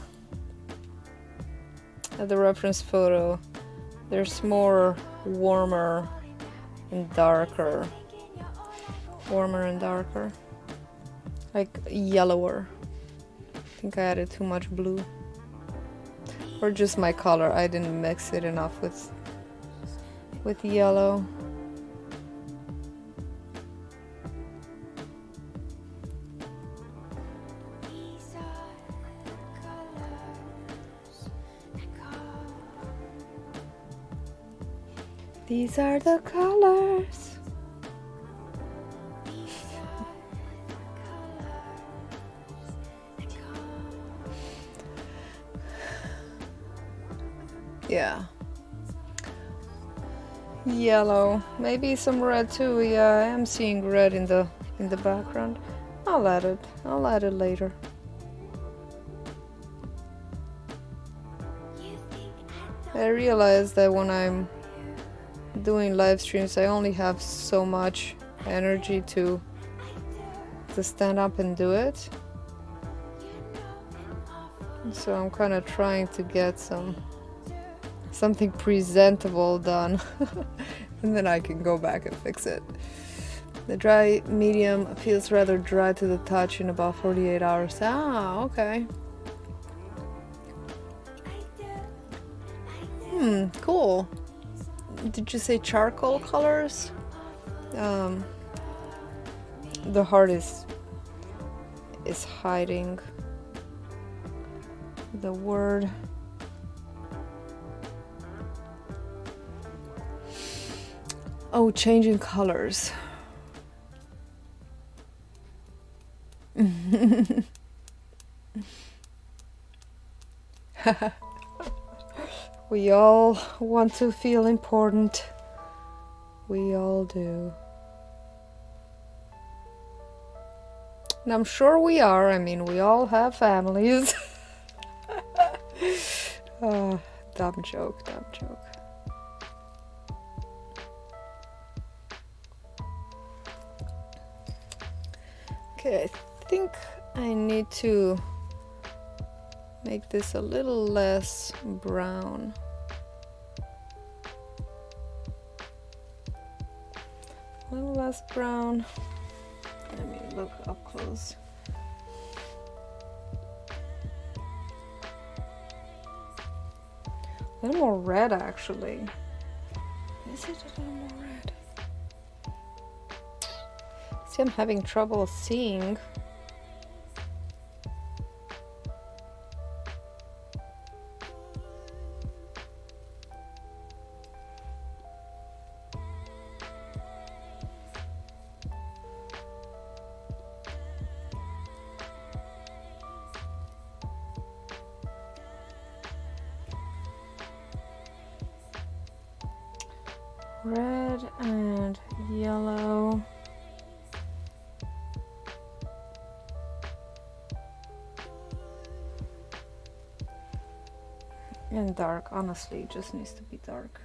reference photo, there's more warmer and darker, like yellower. I think I added too much blue, or just my color. I didn't mix it enough with yellow. These are the colors. Yeah. Yellow. Maybe some red too. Yeah, I am seeing red in the background. I'll add it later. I realize that when I'm doing live streams, I only have so much energy to stand up and do it. So I'm kind of trying to get something presentable done and then I can go back and fix it. The dry medium feels rather dry to the touch in about 48 hours. Ah, okay. Cool. Did you say charcoal colors? The heart is hiding the word. Oh, changing colors. We all want to feel important. We all do. And I'm sure we are. I mean, we all have families. Dumb joke. Okay, I think I need to make this a little less brown. A little less brown. Let me look up close. A little more red, actually. Is it a little more red? See, I'm having trouble seeing. Red and yellow. And dark, honestly, it just needs to be dark.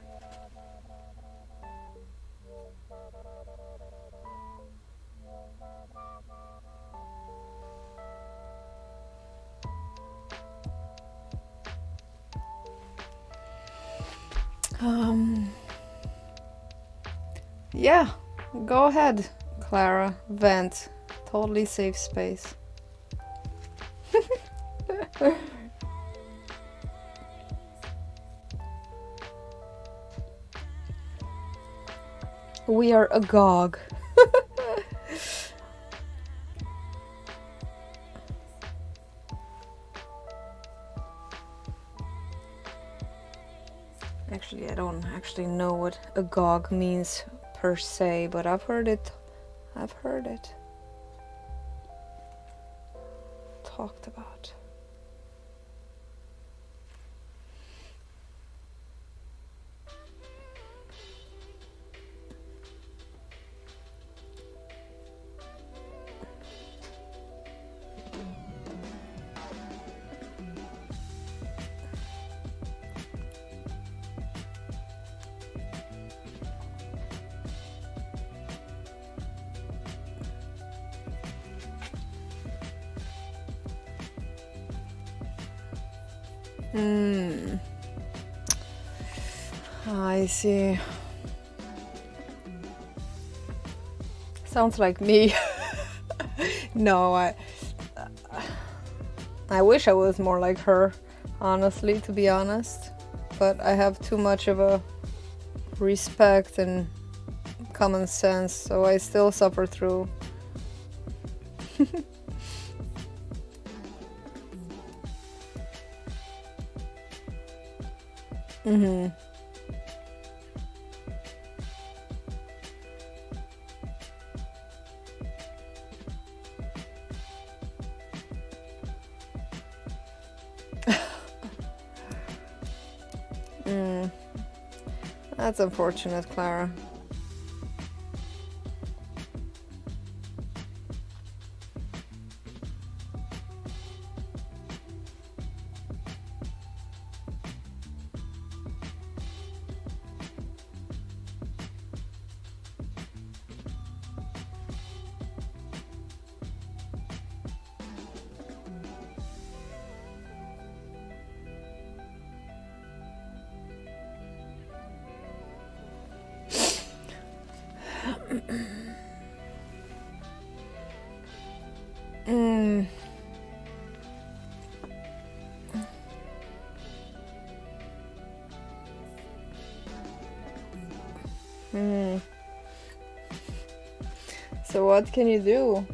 Yeah, go ahead, Clara. Vent. Totally safe space. We are agog. Actually, I don't actually know what agog means per se, but I've heard it talked about. Hmm. I see. Sounds like me. No, I wish I was more like her, honestly, to be honest. But I have too much of a respect and common sense, so I still suffer through. Mm-hmm. Mm. That's unfortunate, Clara. Mm. Mm. So what can you do?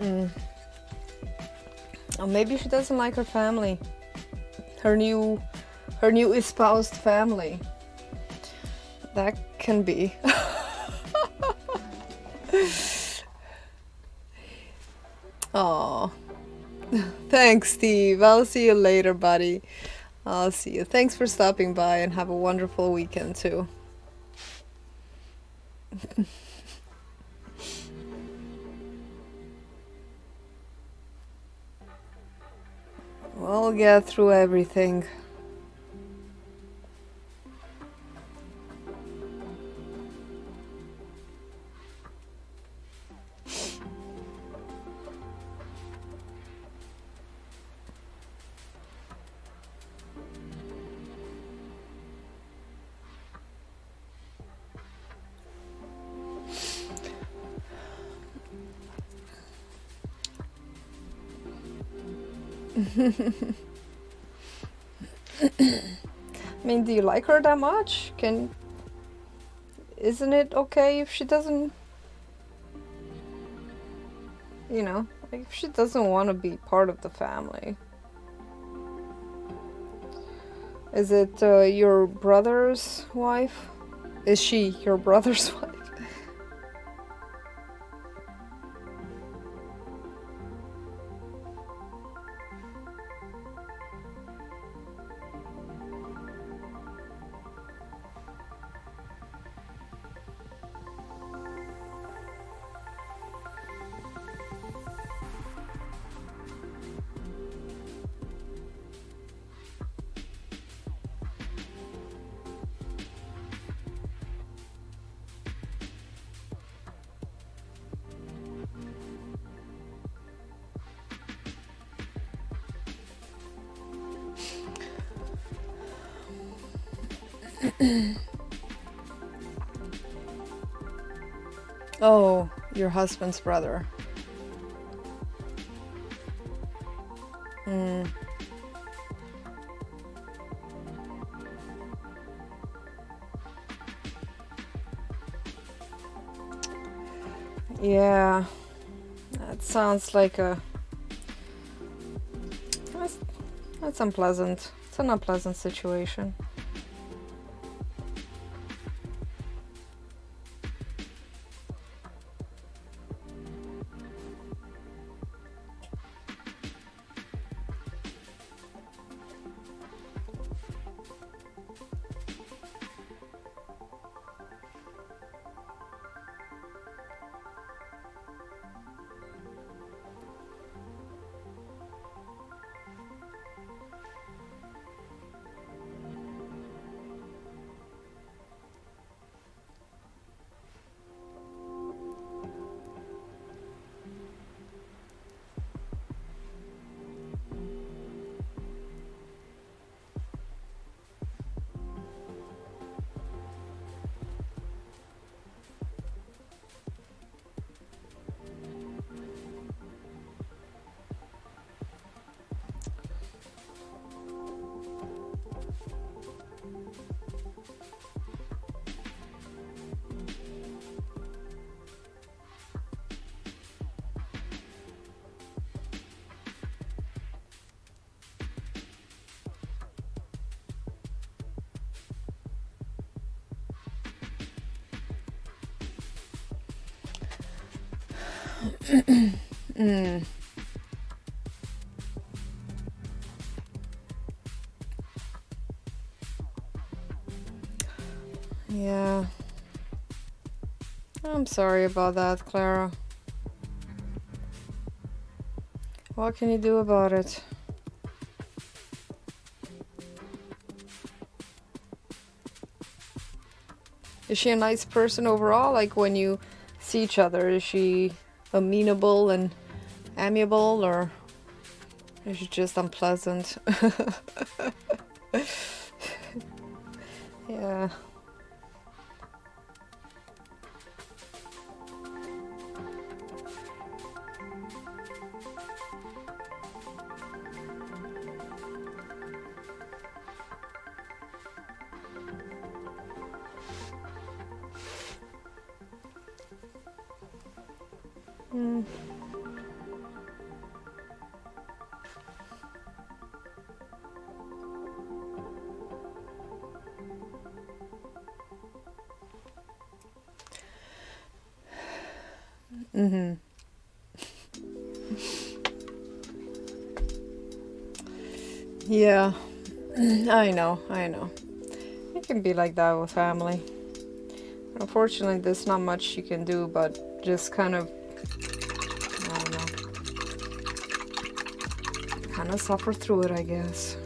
Mm. Or maybe she doesn't like her family. Her new espoused family. That can be. Oh, thanks, Steve. I'll see you later, buddy. I'll see you. Thanks for stopping by and have a wonderful weekend, too. We'll get through everything. I mean, do you like her that much? Isn't it okay if she doesn't, like if she doesn't want to be part of the family? Is it your brother's wife? Is she your brother's wife? Oh, your husband's brother. Mm. Yeah, that sounds like that's unpleasant. It's an unpleasant situation. Mm. Yeah. I'm sorry about that, Clara. What can you do about it? Is she a nice person overall? Like when you see each other, is she amenable and amiable, or is she just unpleasant? Yeah. Mm. Mm-hmm. Yeah. I know, I know. It can be like that with family. Unfortunately, there's not much you can do but just kind of, I don't know, kind of suffer through it, I guess.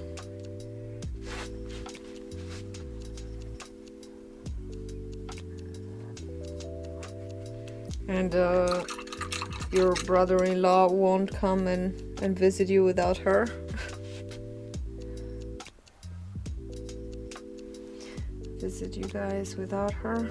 And your brother-in-law won't come and visit you without her? Visit you guys without her?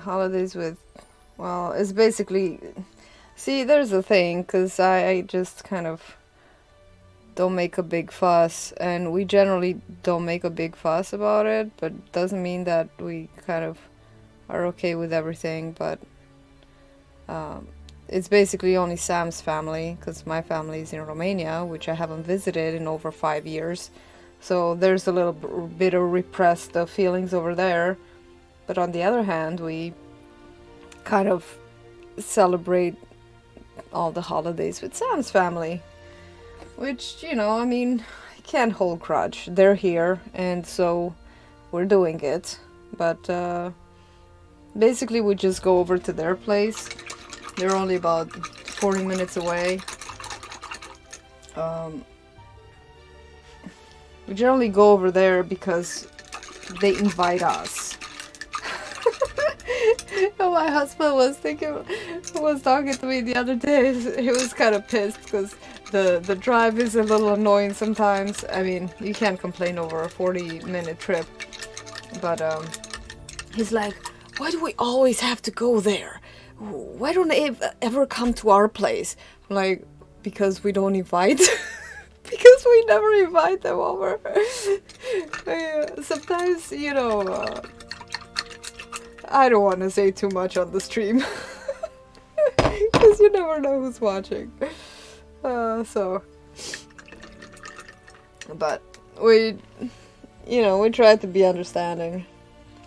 Holidays with, well, it's basically, see, there's a thing, because I just kind of don't make a big fuss, and we generally don't make a big fuss about it, but doesn't mean that we kind of are okay with everything, but it's basically only Sam's family, because my family is in Romania, which I haven't visited in over 5 years. So there's a little bit of repressed feelings over there. But on the other hand, we kind of celebrate all the holidays with Sam's family. Which, you know, I mean, I can't hold grudge. They're here, and so we're doing it. But basically, we just go over to their place. They're only about 40 minutes away. We generally go over there because they invite us. My husband was talking to me the other day. He was kind of pissed because the drive is a little annoying sometimes. I mean, you can't complain over a 40-minute trip. But he's like, why do we always have to go there? Why don't they ever come to our place? I'm like, because we don't invite. Because we never invite them over. Sometimes, you know, I don't want to say too much on the stream. Because you never know who's watching. But we, you know, we try to be understanding.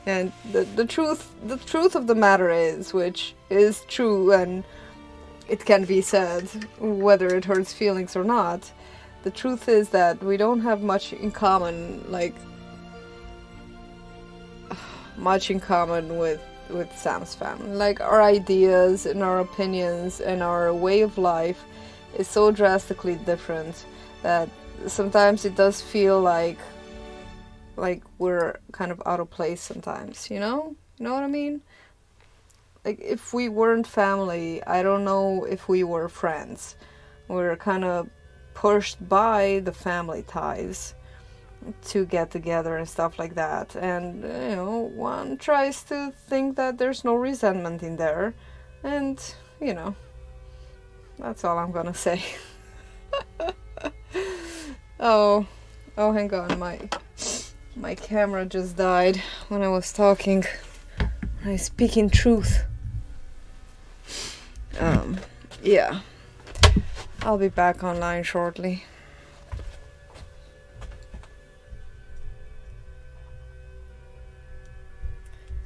And the truth of the matter is, which is true, and it can be said whether it hurts feelings or not. The truth is that we don't have much in common, like much in common with Sam's family. Like, our ideas and our opinions and our way of life is so drastically different that sometimes it does feel like we're kind of out of place sometimes, you know? You know what I mean? Like, if we weren't family, I don't know if we were friends. We're kind of pushed by the family ties to get together and stuff like that. And, you know, one tries to think that there's no resentment in there. And, you know, that's all I'm gonna say. Oh, hang on, my camera just died when I was talking. I speak in truth. Yeah. I'll be back online shortly.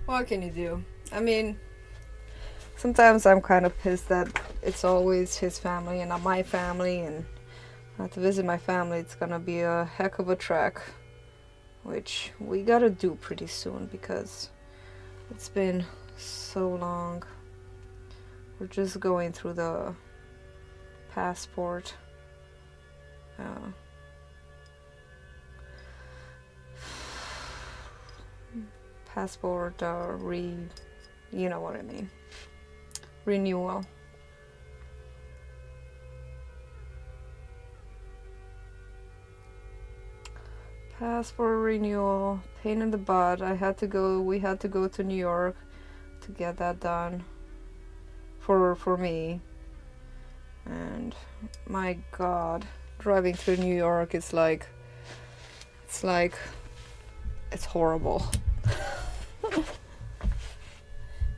What can you do? I mean, sometimes I'm kind of pissed that it's always his family and not my family, and to visit my family, it's gonna be a heck of a trek, which we gotta do pretty soon because it's been so long. We're just going through the passport. Passport you know what I mean. Renewal. Passport renewal, pain in the butt. We had to go to New York to get that done for me. And my God, driving through New York, it's horrible.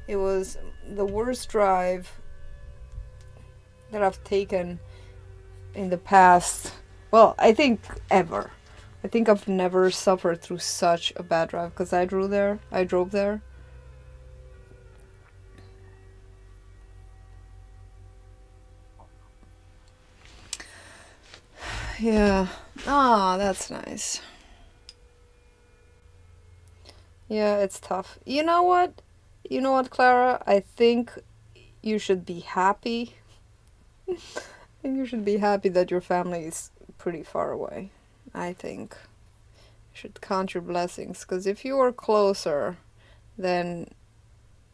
It was the worst drive that I've taken in the past. Well, I think ever. I think I've never suffered through such a bad drive because I drove there. Yeah. Ah, that's nice. Yeah, it's tough. You know what? Clara? I think you should be happy. I think you should be happy that your family is pretty far away. I think you should count your blessings, because if you were closer, then,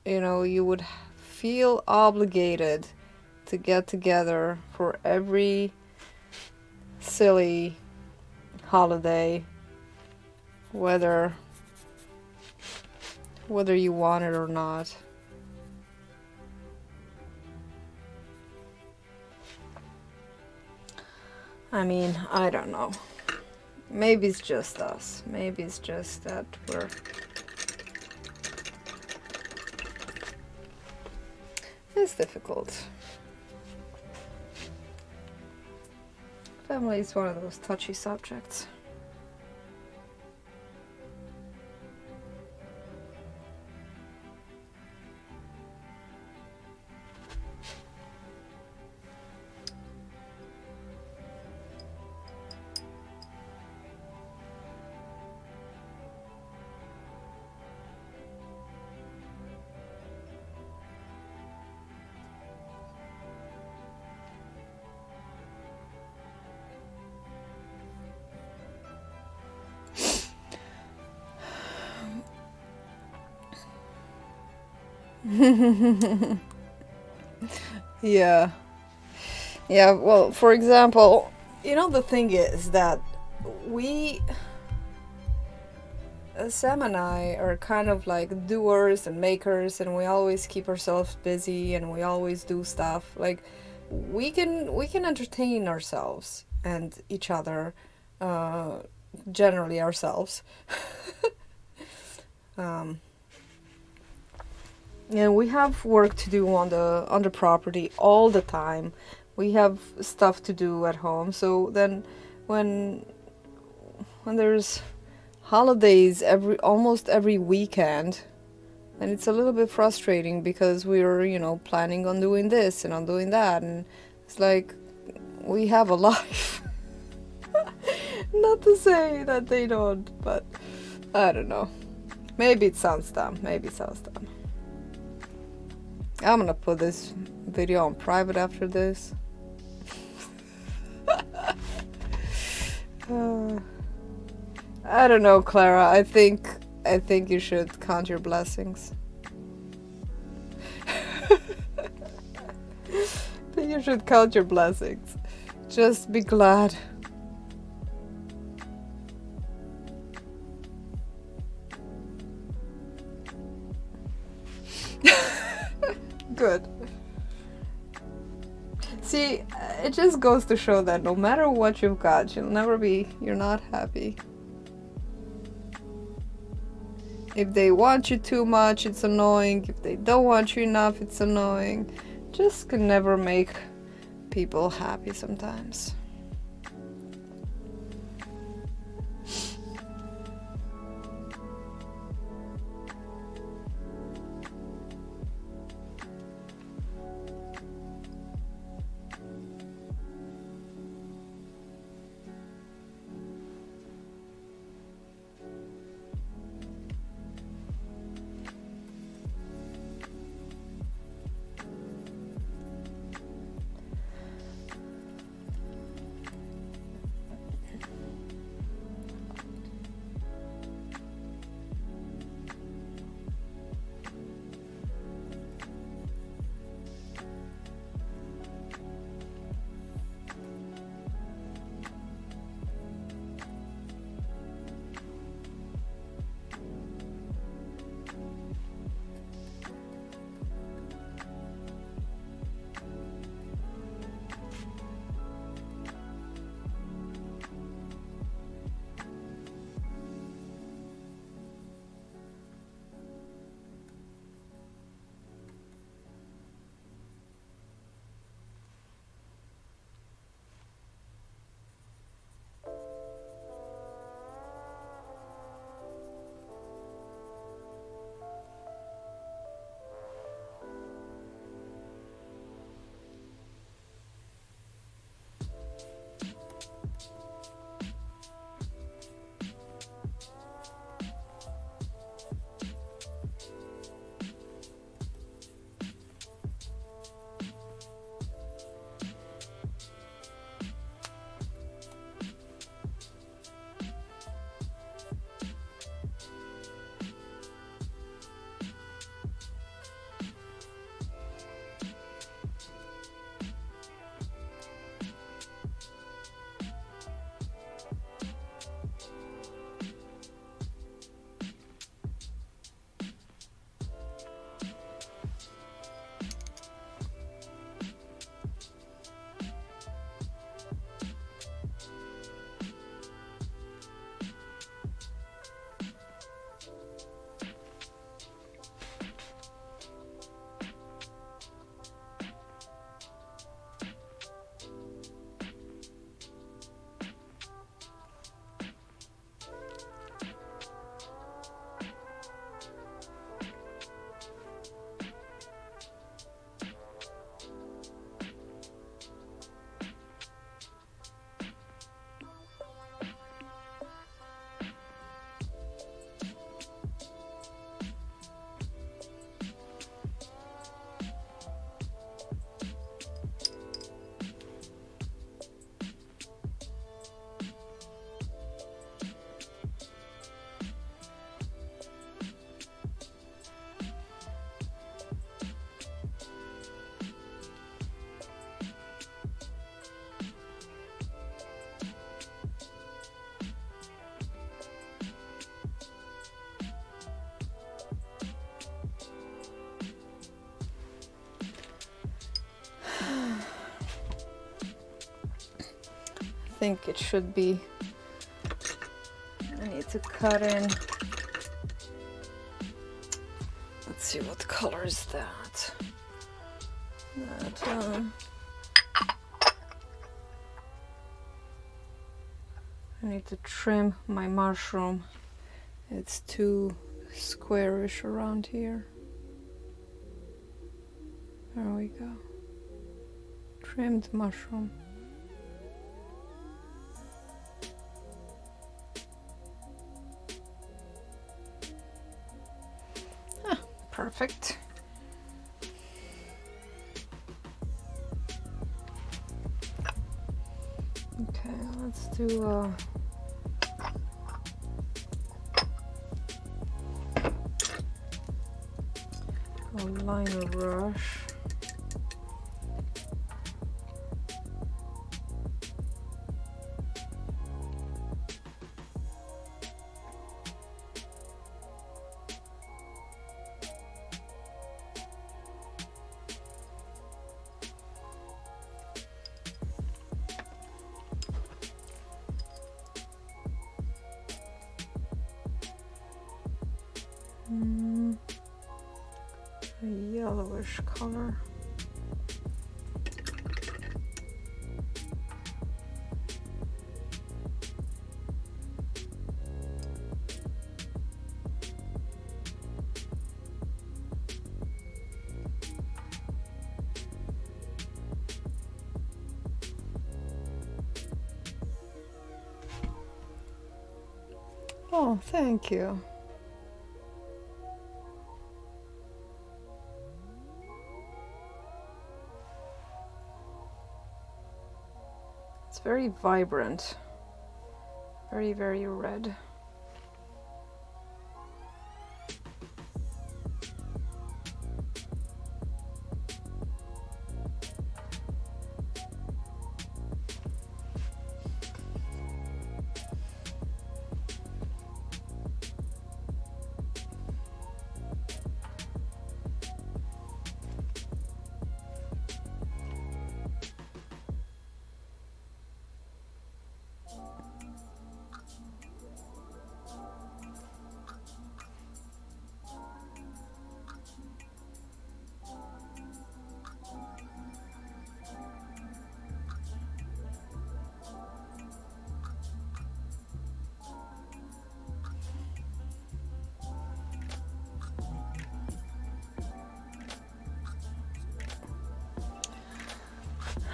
you know, you would feel obligated to get together for every silly holiday, whether you want it or not. I mean, I don't know. Maybe it's just us. Maybe it's just that it's difficult. Family is one of those touchy subjects. Yeah. Yeah, well, for example, you know, the thing is that Sam and I are kind of like doers and makers, and we always keep ourselves busy and we always do stuff. Like, we can entertain ourselves and each other, generally ourselves. And we have work to do on the property all the time. We have stuff to do at home. So then when there's holidays almost every weekend, and it's a little bit frustrating because we're, you know, planning on doing this and on doing that, and it's like we have a life. Not to say that they don't, but I don't know. Maybe it sounds dumb. Maybe it sounds dumb. I'm gonna put this video on private after this. I don't know, Clara. I think you should count your blessings. I think you should count your blessings. Just be glad. Good. See, it just goes to show that no matter what you've got, you're not happy. If they want you too much, it's annoying. If they don't want you enough, it's annoying. Just can never make people happy sometimes. Think it should be. I need to cut in. Let's see, what color is that? I need to trim my mushroom It's too squarish around here. There we go. Trimmed mushroom. Ah, perfect. Okay, let's do a liner brush. A yellowish color. Oh, thank you. It's very vibrant, very, very red.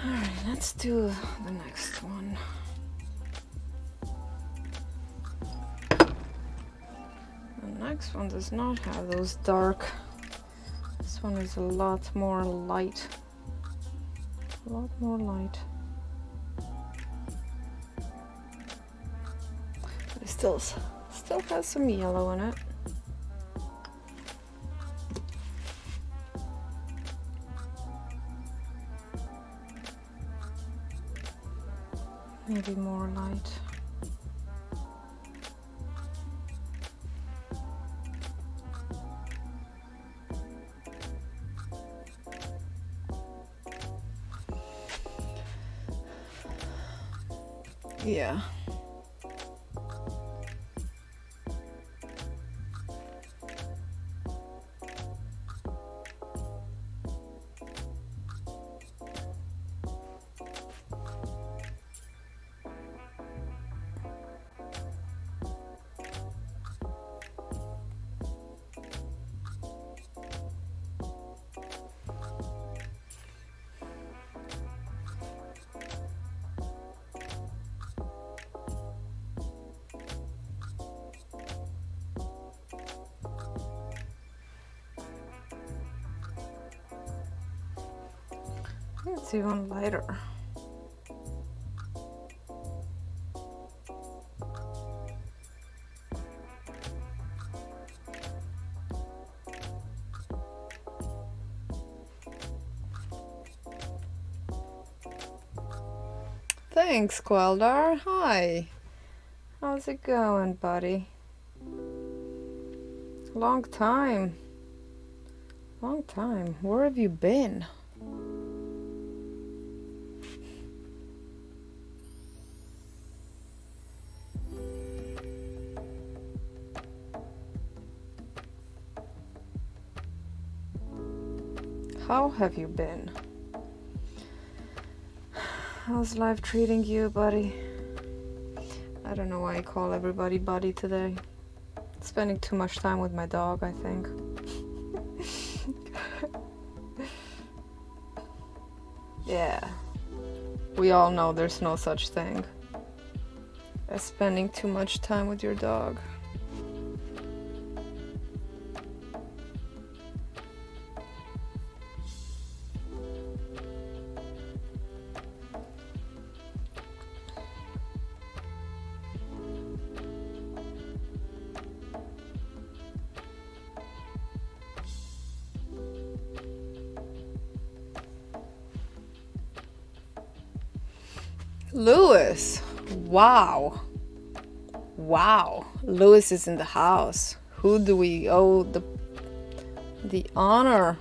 Alright, let's do the next one. The next one does not have those dark. This one is a lot more light. A lot more light. But it still has some yellow in it. Maybe more light. Yeah. It's even lighter. Thanks, Queldar. Hi. How's it going, buddy? Long time. Long time. Where have you been? How have you been? How's life treating you, buddy? I don't know why I call everybody buddy today. Spending too much time with my dog, I think. Yeah. We all know there's no such thing as spending too much time with your dog. Lewis! Wow! Wow! Lewis is in the house. Who do we owe the honor?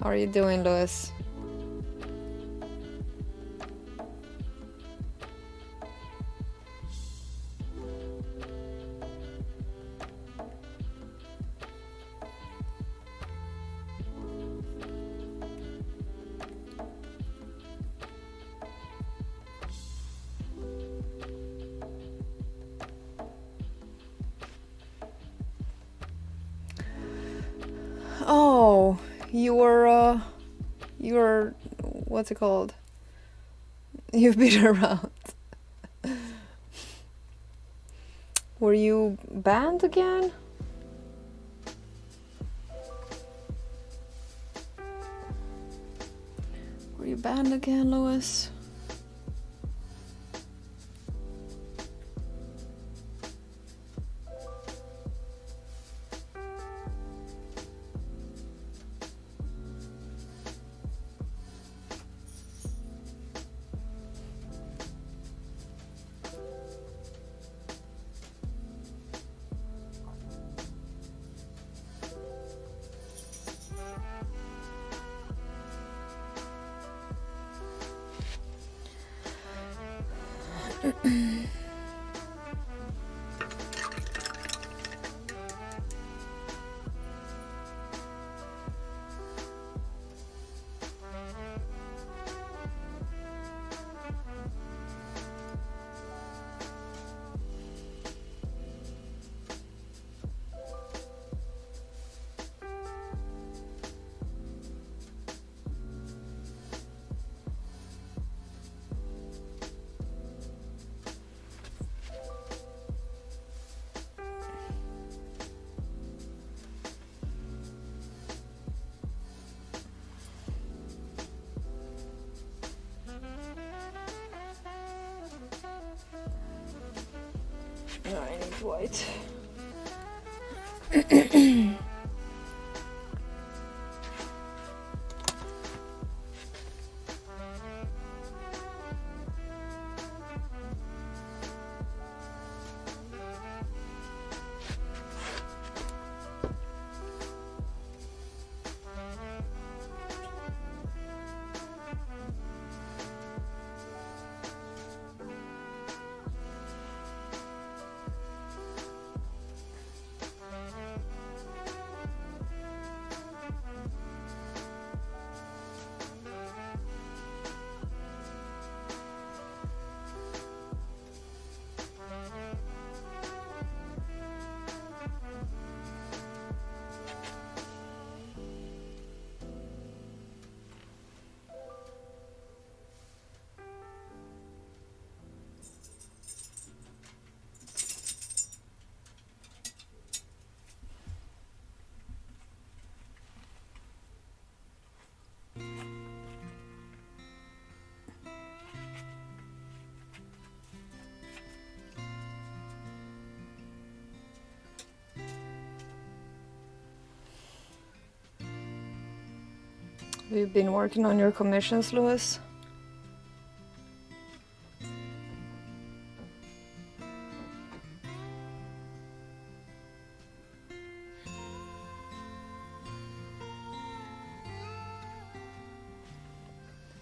How are you doing, Lewis? Oh, you were, what's it called? You've been around. Were you banned again? Were you banned again, Lewis? No, I need white. Have you been working on your commissions, Lewis?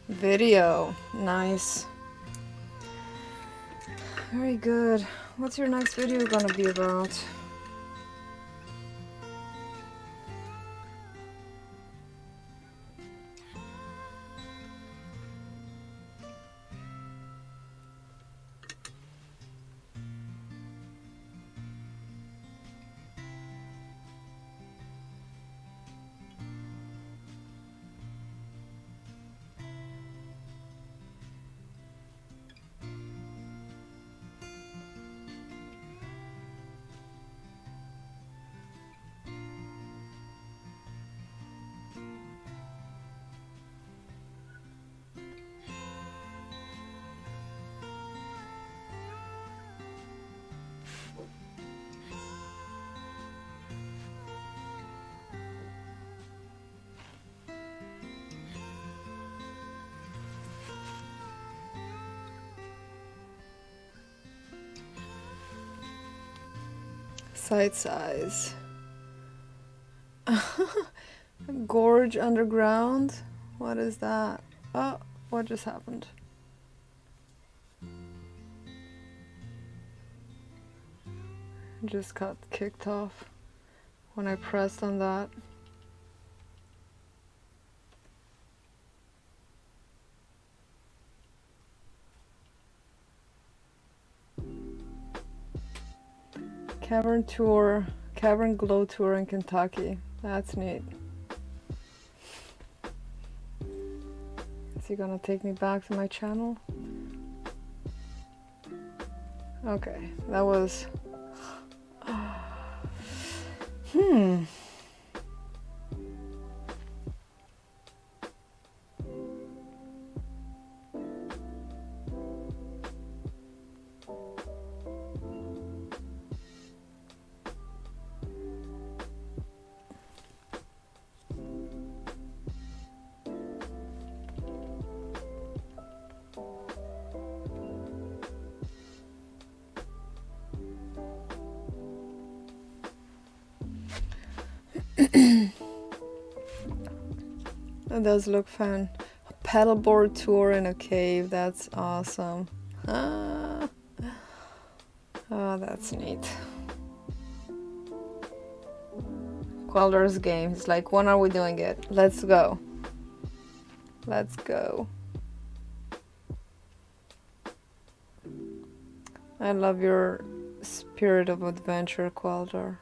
Video, nice. Very good. What's your next video gonna be about? Side size. Gorge underground? What is that? Oh, what just happened? Just got kicked off when I pressed on that. Cavern tour, Cavern Glow tour in Kentucky. That's neat. Is he gonna take me back to my channel? Okay, that was... That does look fun. A paddleboard tour in a cave, that's awesome. Ah. Oh, that's neat. Quelder's game. It's like, when are we doing it? Let's go. Let's go. I love your spirit of adventure, Quelder.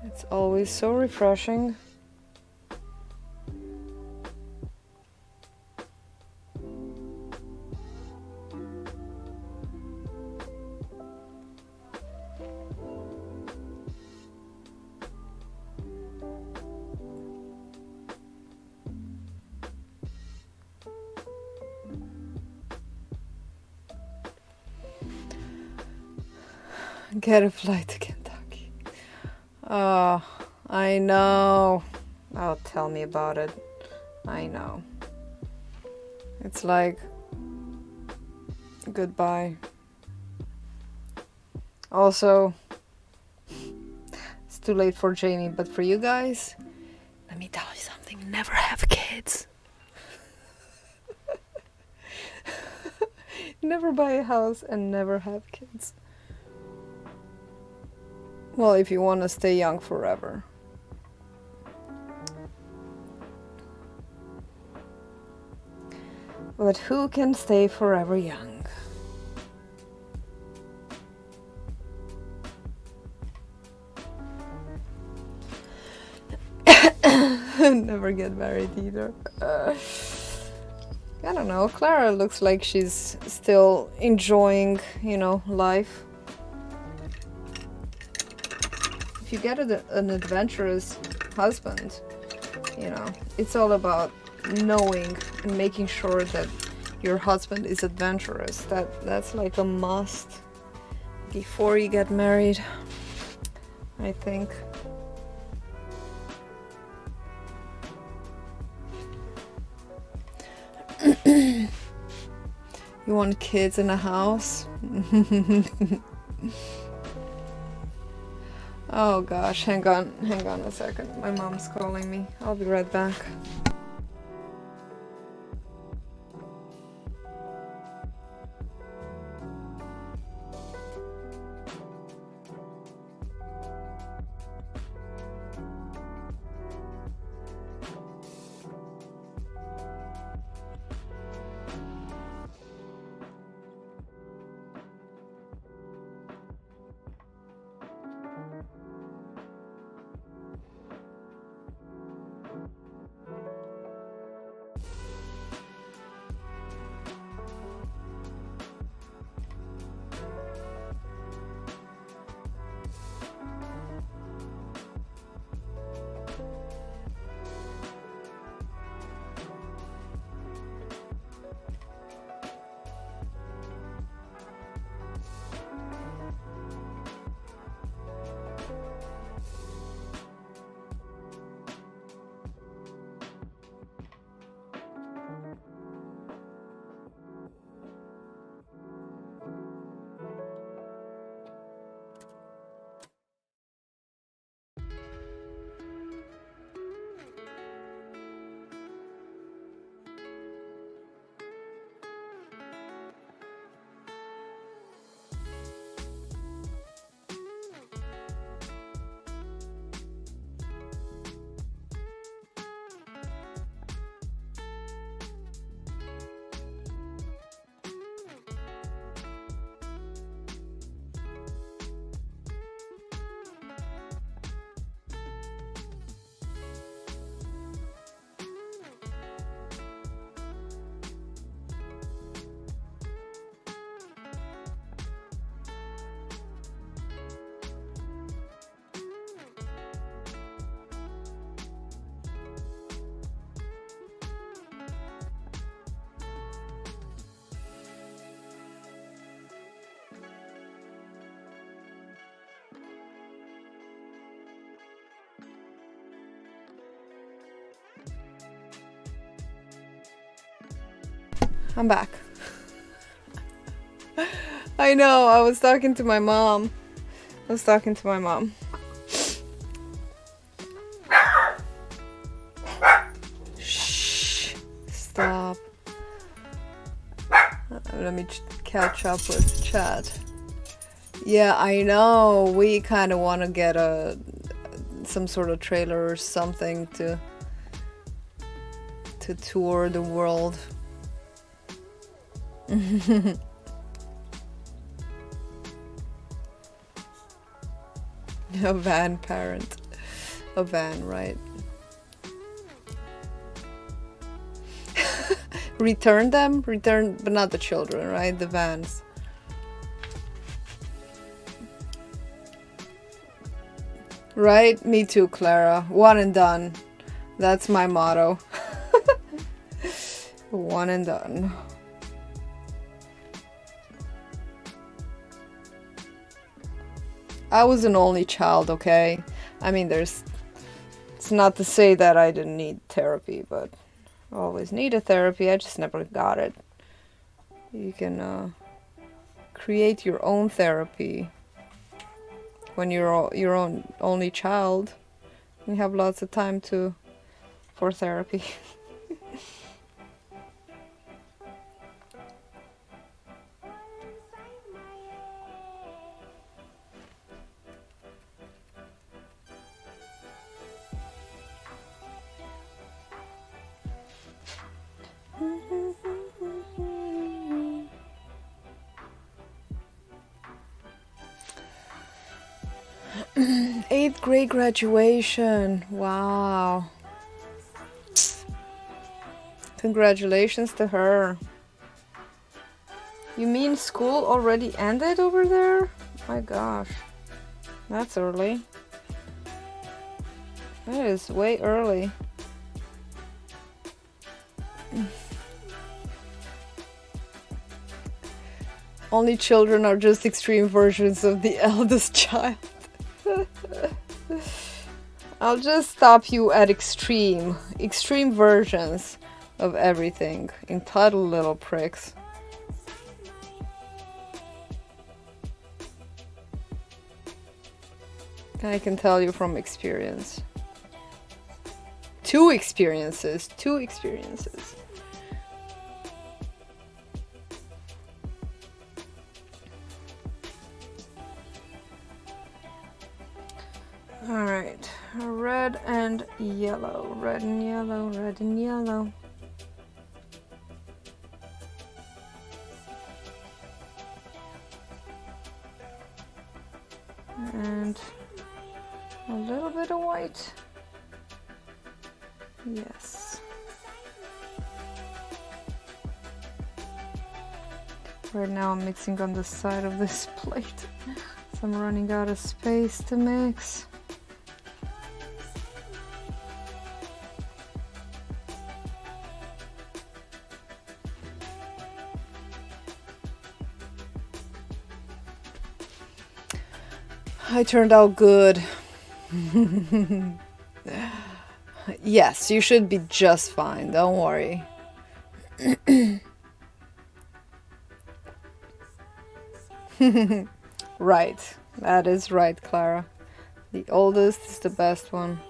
It's always so refreshing. Get a flight to Kentucky. Oh, I know. Oh, tell me about it. I know. It's like goodbye. Also, it's too late for Jamie, but for you guys, let me tell you something. Never have kids. Never buy a house and never have kids. Well, if you want to stay young forever. But who can stay forever young? Never get married either. I don't know. Clara looks like she's still enjoying, you know, life. If you get an adventurous husband, you know, it's all about knowing and making sure that your husband is adventurous. That's like a must before you get married, I think. You want kids in a house? Oh gosh, hang on a second. My mom's calling me. I'll be right back. I'm back. I know, I was talking to my mom. Shh. Stop. Let me catch up with chat. Yeah, I know. We kind of want to get some sort of trailer or something to tour the world. A van parent. A van, right? Return them? Return, but not the children, right? The vans. Right? Me too, Clara. One and done. That's my motto. One and done. I was an only child, okay? I mean, it's not to say that I didn't need therapy, but I always needed therapy. I just never got it. You can create your own therapy when you're your own only child. You have lots of time for therapy. Eighth grade graduation. Wow. Congratulations to her. You mean school already ended over there? My gosh. That's early. That is way early. Only children are just extreme versions of the eldest child. I'll just stop you at extreme versions of everything. Entitled little pricks. I can tell you from experience. Two experiences. Alright, red and yellow, red and yellow, red and yellow. And a little bit of white. Yes. Right now I'm mixing on the side of this plate, so I'm running out of space to mix. I turned out good. Yes, you should be just fine, don't worry. Right, that is right, Clara. The oldest is the best one.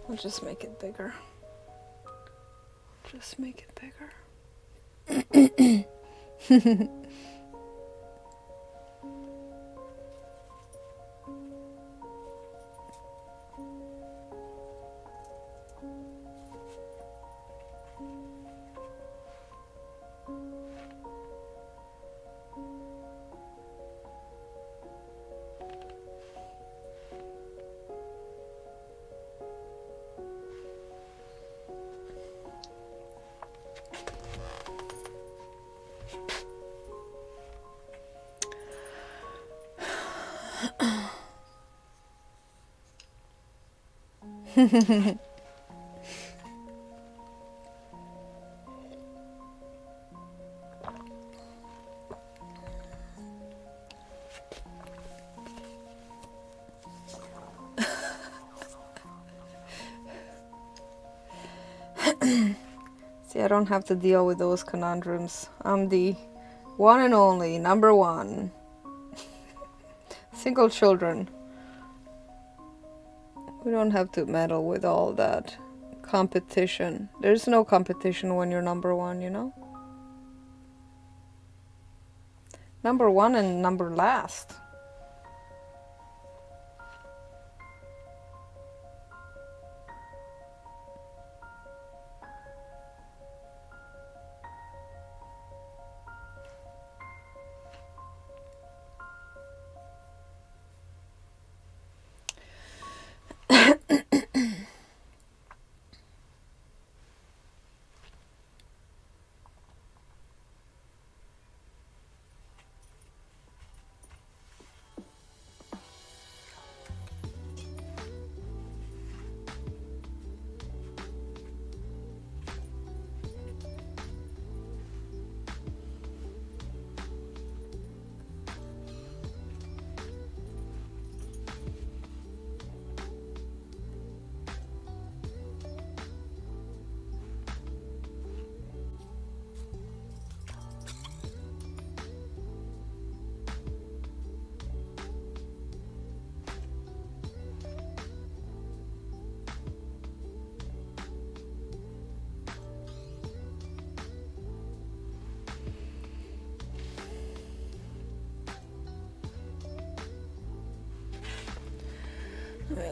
I'll just make it bigger. Just make it bigger. See, I don't have to deal with those conundrums. I'm the one and only number one. Single children. We don't have to meddle with all that competition. There's no competition when you're number one, you know? Number one and number last.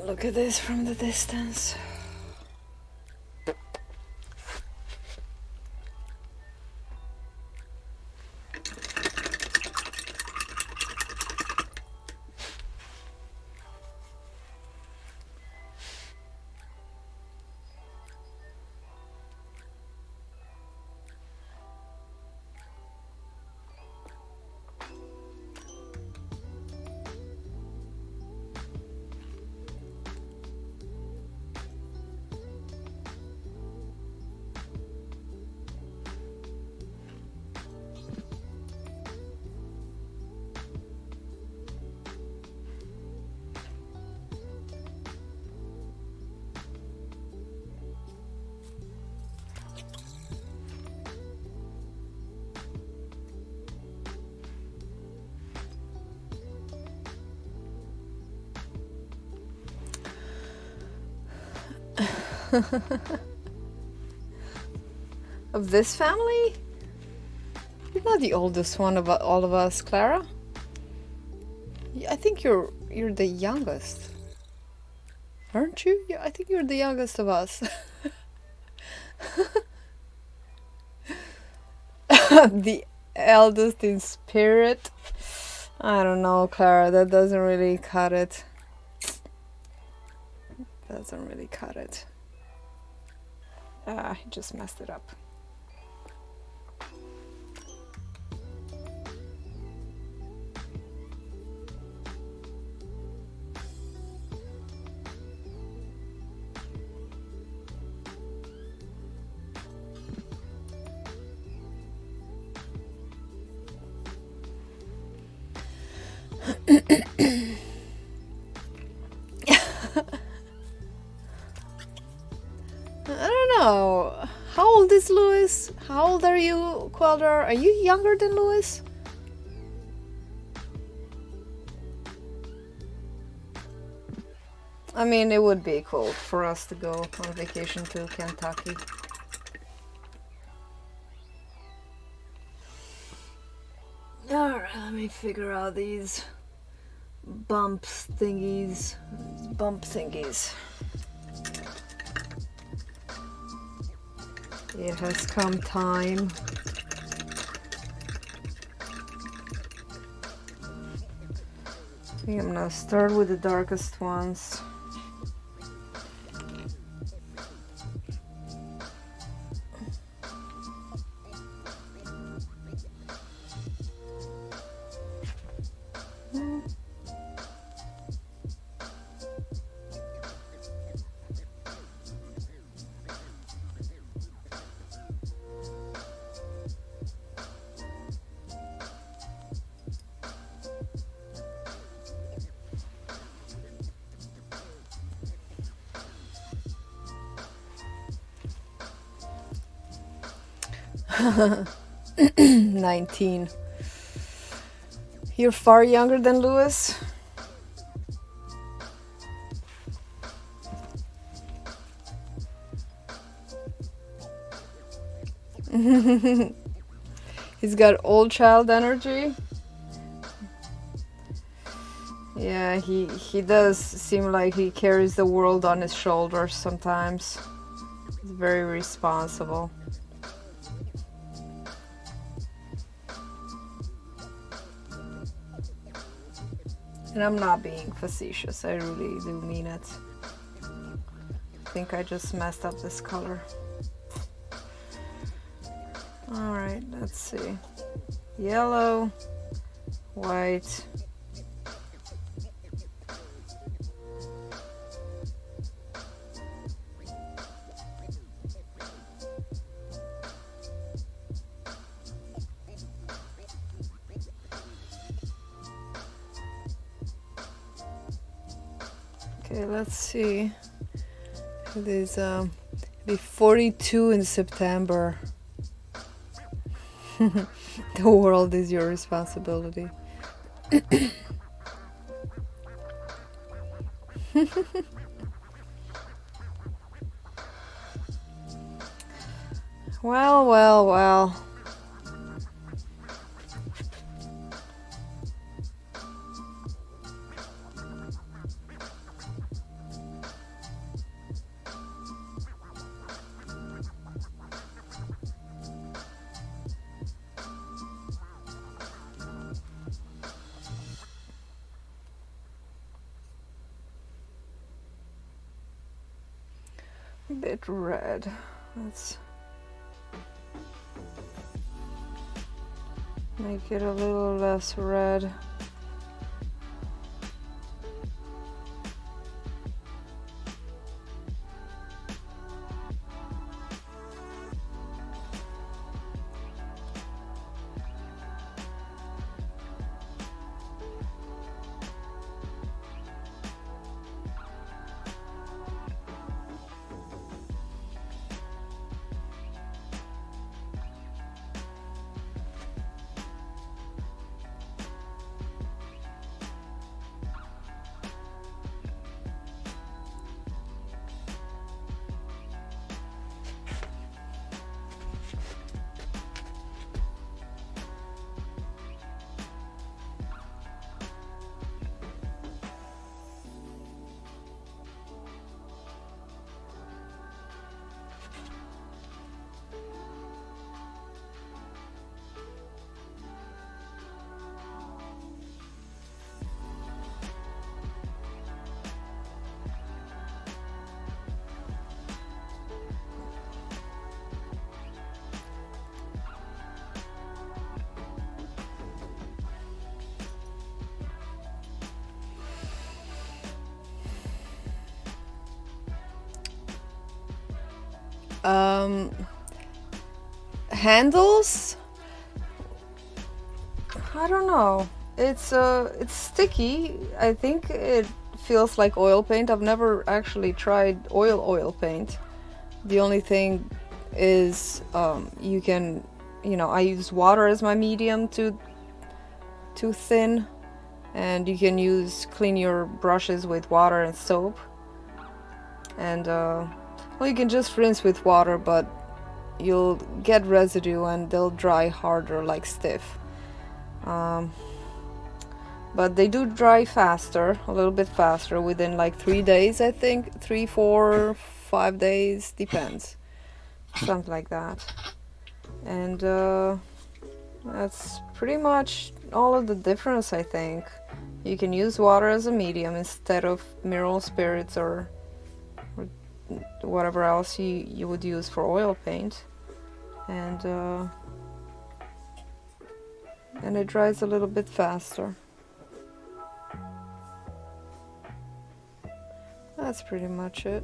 Look at this from the distance. Of this family? You're not the oldest one of all of us, Clara. I think you're the youngest. Aren't you? Yeah, I think you're the youngest of us. The eldest in spirit. I don't know, Clara. That doesn't really cut it. Doesn't really cut it. Ah, he just messed it up. I don't know. How old is Louis? How old are you, Quelder? Are you younger than Louis? I mean, it would be cool for us to go on vacation to Kentucky. Alright, let me figure out these bump thingies. It has come time. I think I'm gonna start with the darkest ones. 19. You're far younger than Lewis. He's got old child energy. Yeah, he does seem like he carries the world on his shoulders sometimes. He's very responsible. And I'm not being facetious, I really do mean it. I think I just messed up this color. Alright, let's see. Yellow, white. Okay, let's see. It is be 42 in September. The world is your responsibility. Well, well, well. A bit red. Let's make it a little less red. Handles? I don't know. It's sticky. I think it feels like oil paint. I've never actually tried oil paint. The only thing is you can, I use water as my medium to thin, and you can clean your brushes with water and soap. And well, you can just rinse with water, but you'll get residue and they'll dry harder, like stiff. But they do dry faster, a little bit faster, within like 3 days, I think. 3, 4, 5 days, depends. Something like that. And that's pretty much all of the difference, I think. You can use water as a medium instead of mineral spirits or whatever else you would use for oil paint. And it dries a little bit faster. That's pretty much it.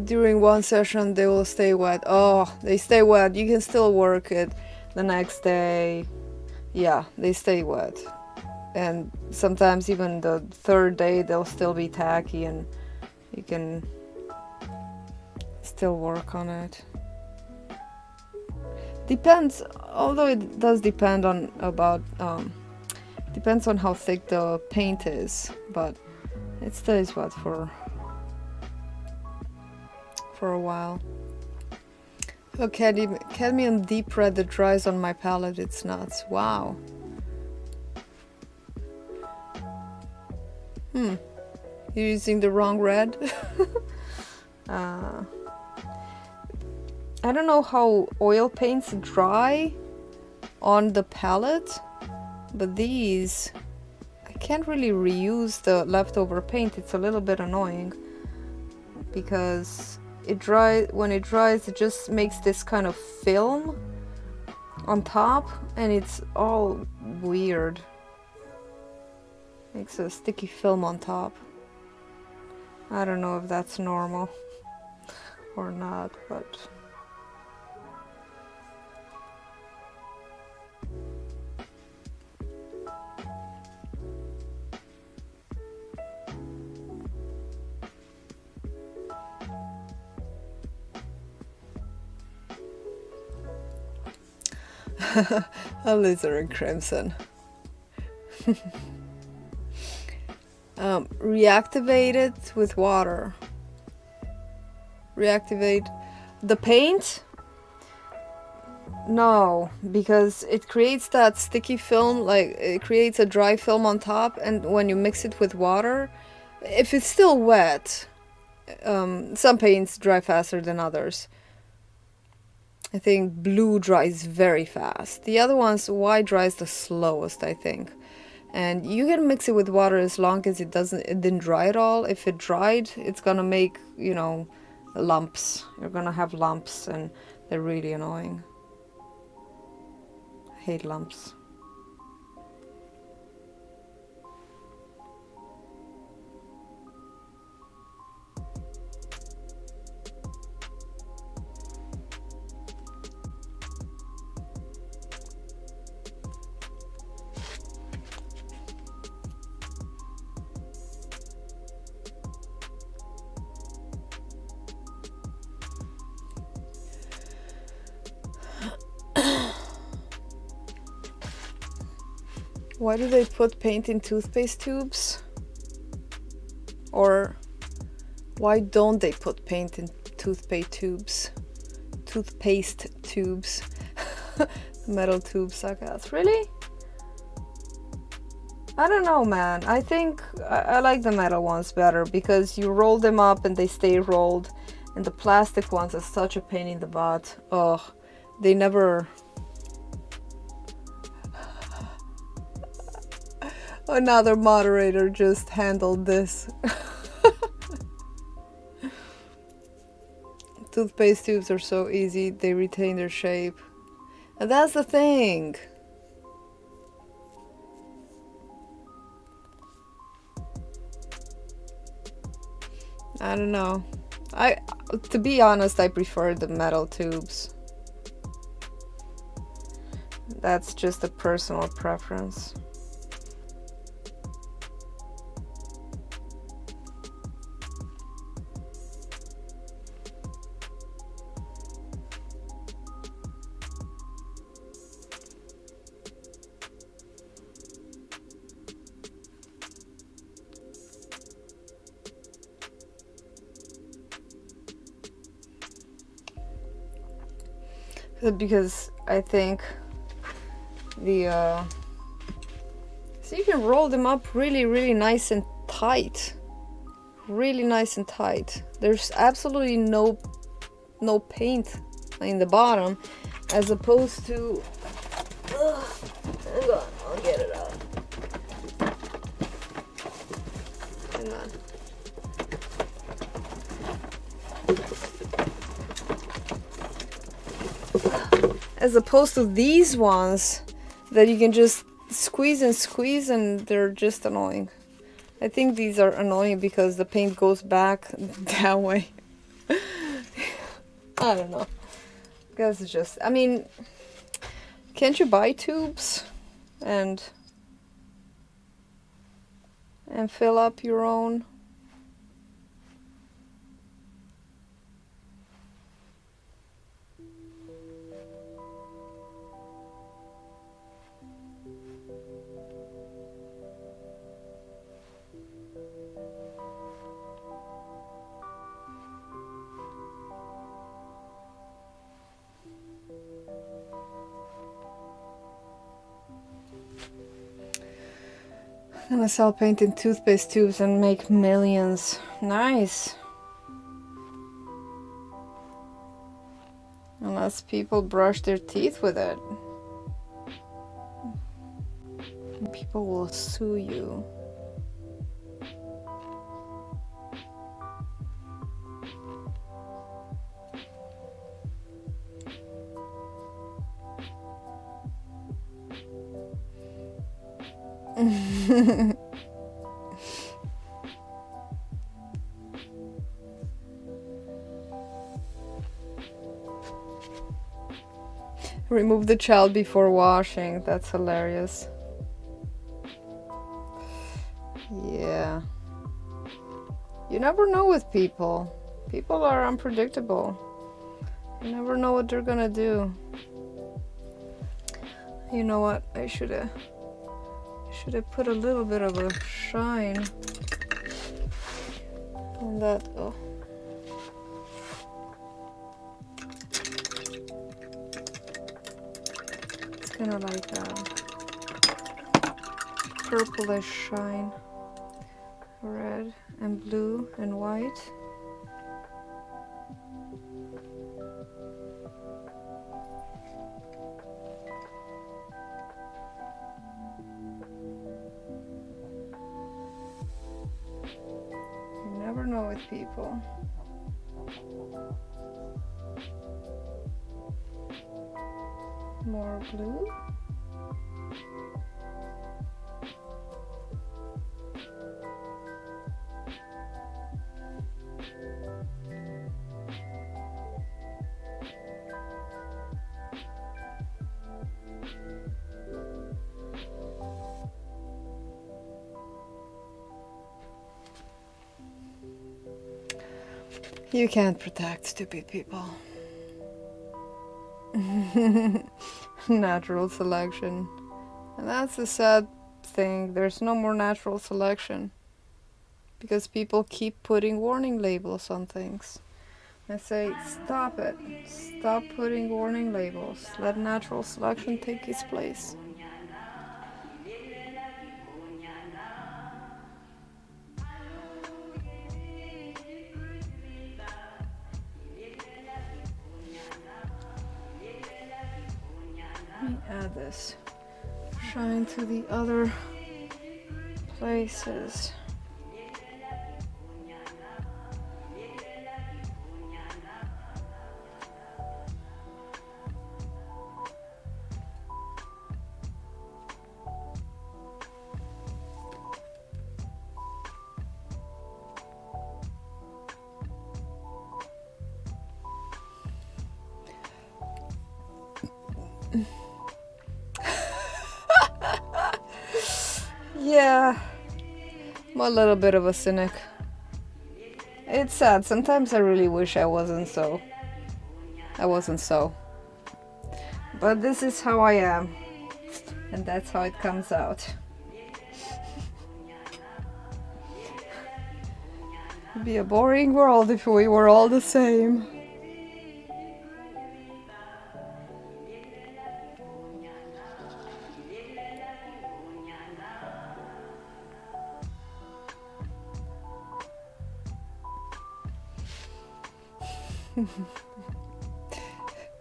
During one session they will stay wet. Oh, they stay wet. You can still work it the next day. Yeah, they stay wet. And sometimes even the third day they'll still be tacky, and you can Still work on it. Depends, although it does depend on depends on how thick the paint is, but it stays what for a while. Oh, cadmium deep red that dries on my palette, it's nuts. Wow. You're using the wrong red. I don't know how oil paints dry on the palette, but these, I can't really reuse the leftover paint. It's a little bit annoying because when it dries, it just makes this kind of film on top, and it's all weird. Makes a sticky film on top. I don't know if that's normal or not, but alizarin crimson. Reactivate it with water. Reactivate the paint? No, because it creates that sticky film, like it creates a dry film on top, and when you mix it with water, if it's still wet, some paints dry faster than others. I think blue dries very fast. The other ones, white dries the slowest, I think. And you can mix it with water as long as it didn't dry at all. If it dried, it's gonna make, you know, lumps. You're gonna have lumps, and they're really annoying. I hate lumps. Why do they put paint in toothpaste tubes? Or why don't they put paint in toothpaste tubes? Toothpaste tubes. Metal tubes, I guess. Really? I don't know, man. I think I like the metal ones better because you roll them up and they stay rolled, and the plastic ones are such a pain in the butt. Ugh, they never... Another moderator just handled this. Toothpaste tubes are so easy, they retain their shape. And that's the thing. I don't know. To be honest, I prefer the metal tubes. That's just a personal preference. Because I think the so you can roll them up really nice and tight, really nice and tight. There's absolutely no paint in the bottom, as opposed to hang on, I'll get it out. Hang on. As opposed to these ones that you can just squeeze and squeeze, and they're just annoying. I think these are annoying because the paint goes back that way. I don't know. I guess it's just, I mean, can't you buy tubes and fill up your own? I'm gonna sell painting toothpaste tubes and make millions. Nice. Unless people brush their teeth with it. People will sue you. Remove the child before washing. That's hilarious. Yeah. You never know with people. People are unpredictable. You never know what they're gonna do. You know what? I should have put a little bit of a shine on that. Oh. It's kind of like a purplish shine. Red and blue and white. You never know with people. More blue. You can't protect stupid people. Natural selection. And that's the sad thing. There's no more natural selection. Because people keep putting warning labels on things. I say, stop it. Stop putting warning labels. Let natural selection take its place. Let me add this shine to the other places. Yeah, I'm a little bit of a cynic. It's sad. Sometimes I really wish I wasn't so. But this is how I am. And that's how it comes out. It'd be a boring world if we were all the same.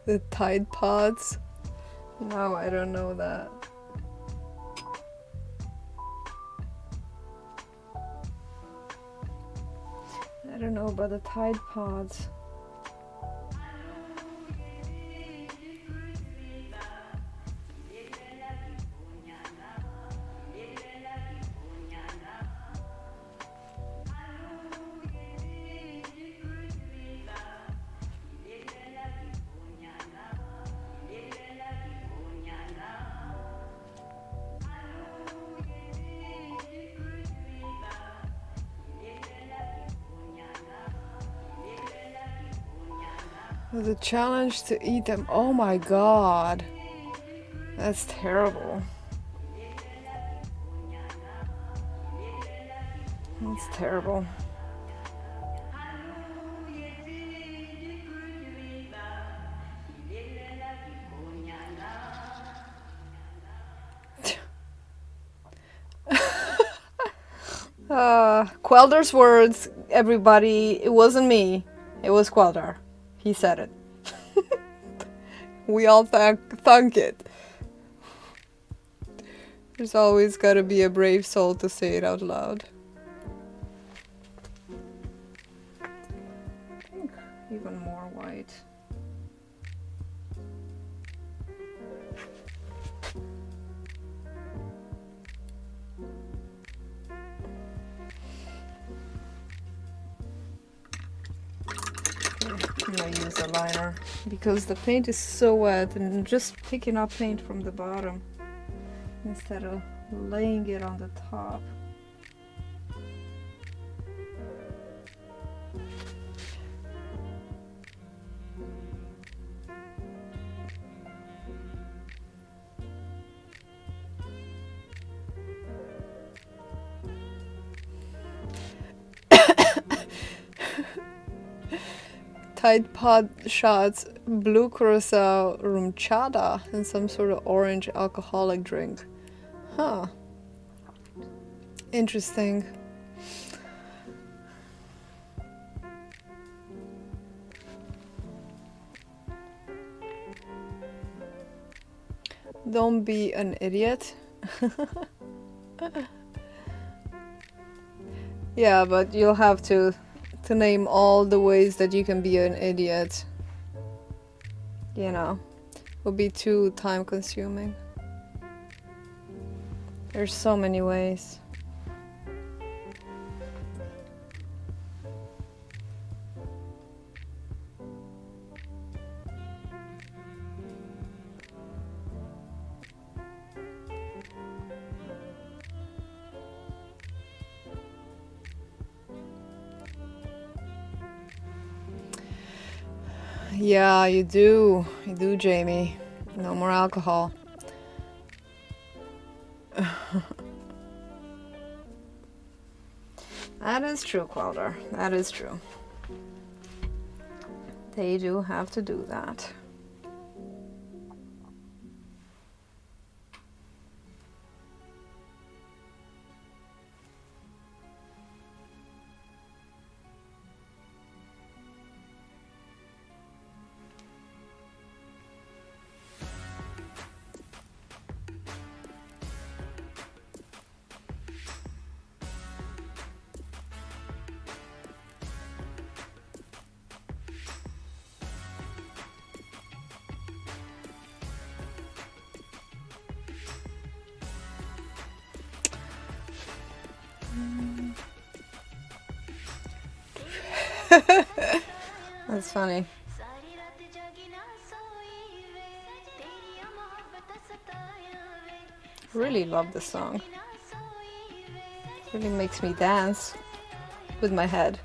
The Tide Pods? No, I don't know that. I don't know about the Tide Pods. The challenge to eat them. Oh my god. That's terrible. That's terrible. Quelder's words, everybody. It wasn't me. It was Quelder. He said it. We all thunk it. There's always gotta be a brave soul to say it out loud. I think even more white. I'm gonna use a liner because the paint is so wet, and just picking up paint from the bottom instead of laying it on the top. Tide Pod shots, blue curacao, rumchada, and some sort of orange alcoholic drink. Huh. Interesting. Don't be an idiot. Yeah, but you'll have to name all the ways that you can be an idiot. You know, it would be too time consuming. There's so many ways. Yeah, you do, Jamie. No more alcohol. That is true, Quelder. That is true. They do have to do that. That's funny. Really love this song. Really makes me dance with my head.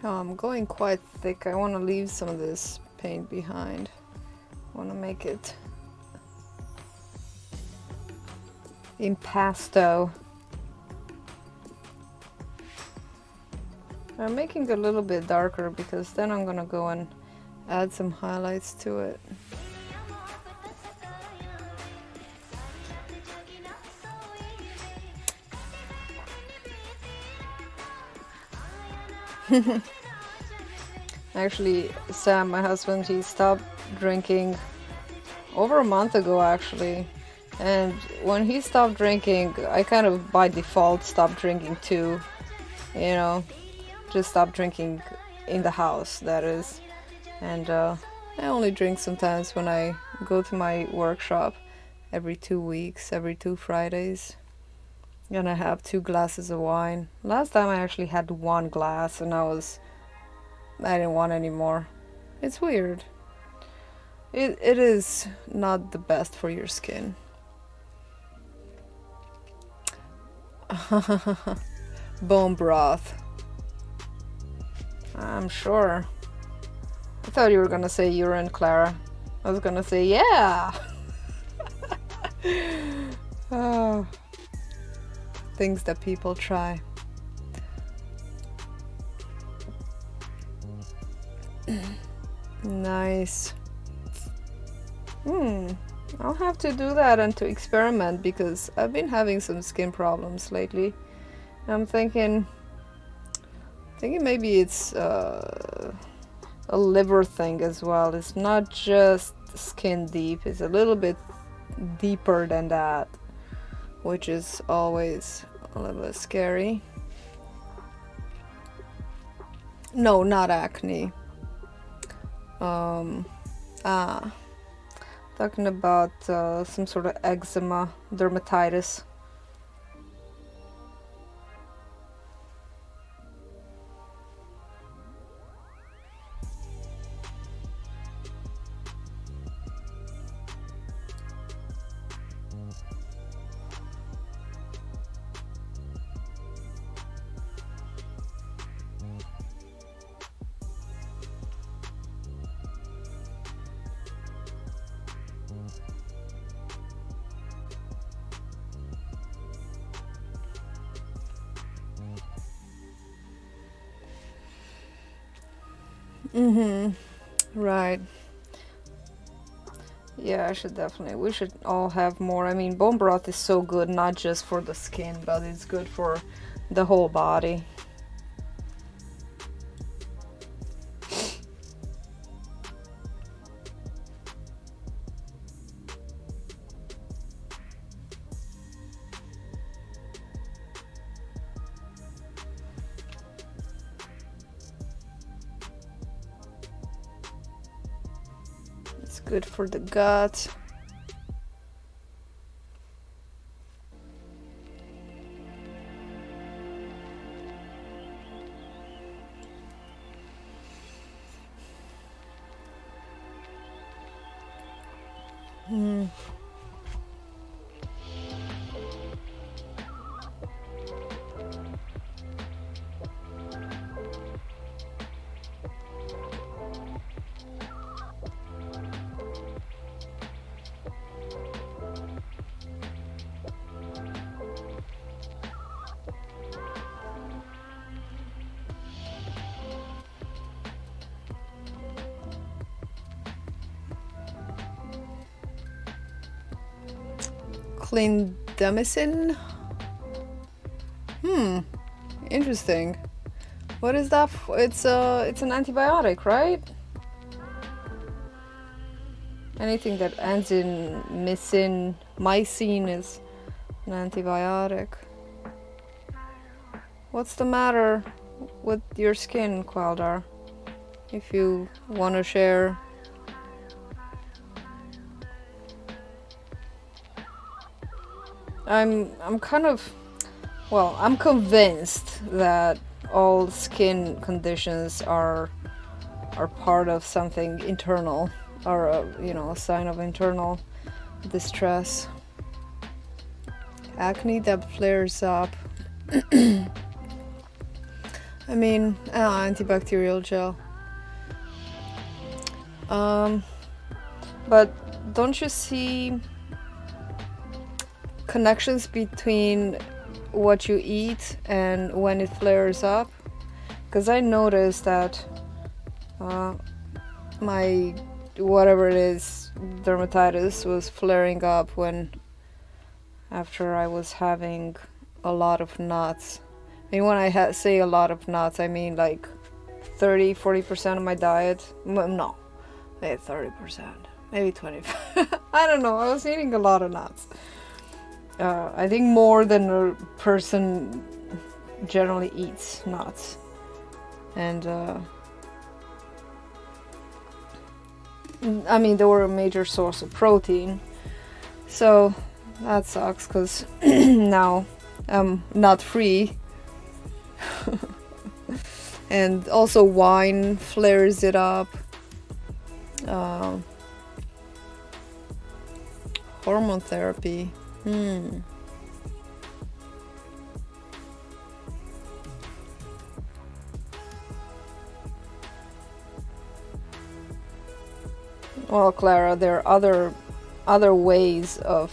Oh, I'm going quite thick. I want to leave some of this paint behind. I want to make it impasto. I'm making it a little bit darker because then I'm gonna go and add some highlights to it. Actually, Sam, my husband, he stopped drinking over a month ago actually. And when he stopped drinking, I kind of by default stopped drinking too. You know, just stopped drinking in the house, that is. And I only drink sometimes when I go to my workshop every 2 weeks, every 2 Fridays. And I have 2 glasses of wine. Last time I actually had 1 glass and I didn't want any more. It's weird. It is not the best for your skin. Bone broth. I'm sure. I thought you were gonna say urine, Clara. I was gonna say, yeah! Oh. things that people try. Nice. I'll have to do that and to experiment, because I've been having some skin problems lately. I'm thinking maybe it's a liver thing as well. It's not just skin deep, it's a little bit deeper than that, which is always a little bit scary. No, not acne. Talking about some sort of eczema, dermatitis. Right. Yeah, we should all have more. I mean, bone broth is so good, not just for the skin, but it's good for the whole body. It's good for the gut. Clindamycin? Interesting. What is that? It's an antibiotic, right? Anything that ends in mycin is an antibiotic. What's the matter with your skin, Qualdar? If you want to share. I'm kind of, well, I'm convinced that all skin conditions are part of something internal, or a sign of internal distress. Acne that flares up. I mean, antibacterial gel. But don't you see connections between what you eat and when it flares up? Because I noticed that my whatever it is, dermatitis, was flaring up after I was having a lot of nuts. I mean, when I say a lot of nuts, I mean like 30-40% of my diet. No, maybe 30%, maybe 20%. I don't know. I was eating a lot of nuts. I think more than a person generally eats nuts. And I mean, they were a major source of protein. So that sucks, because now I'm nut free. And also wine flares it up. Hormone therapy. Well, Clara, there are other ways of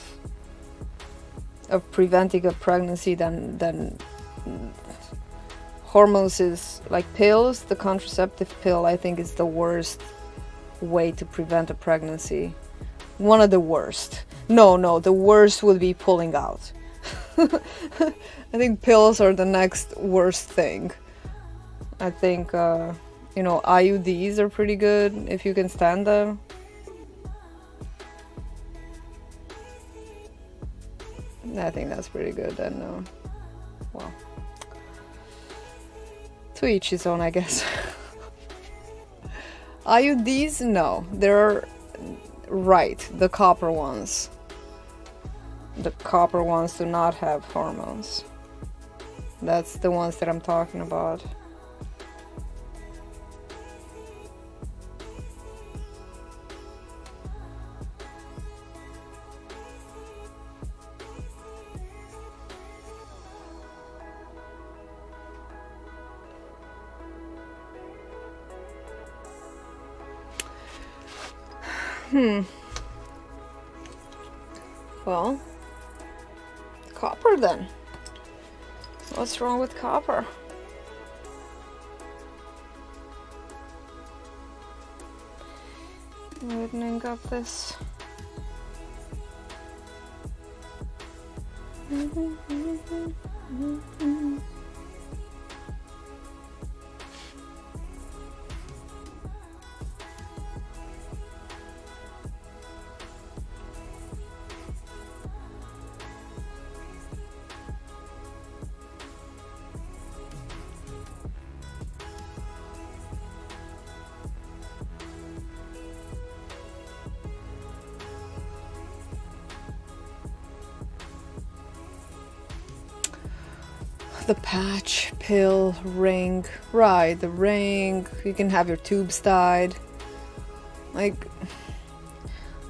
of preventing a pregnancy than hormones is like pills. The contraceptive pill, I think, is the worst way to prevent a pregnancy. One of the worst. No, the worst would be pulling out. I think pills are the next worst thing. I think, IUDs are pretty good if you can stand them. I think that's pretty good. And, well, to each his own, I guess. IUDs, no. They're right, the copper ones. The copper ones do not have hormones. That's the ones that I'm talking about. Well, copper then. What's wrong with copper? Widening up this. The patch, pill, ring. Right, the ring. You can have your tubes tied. Like,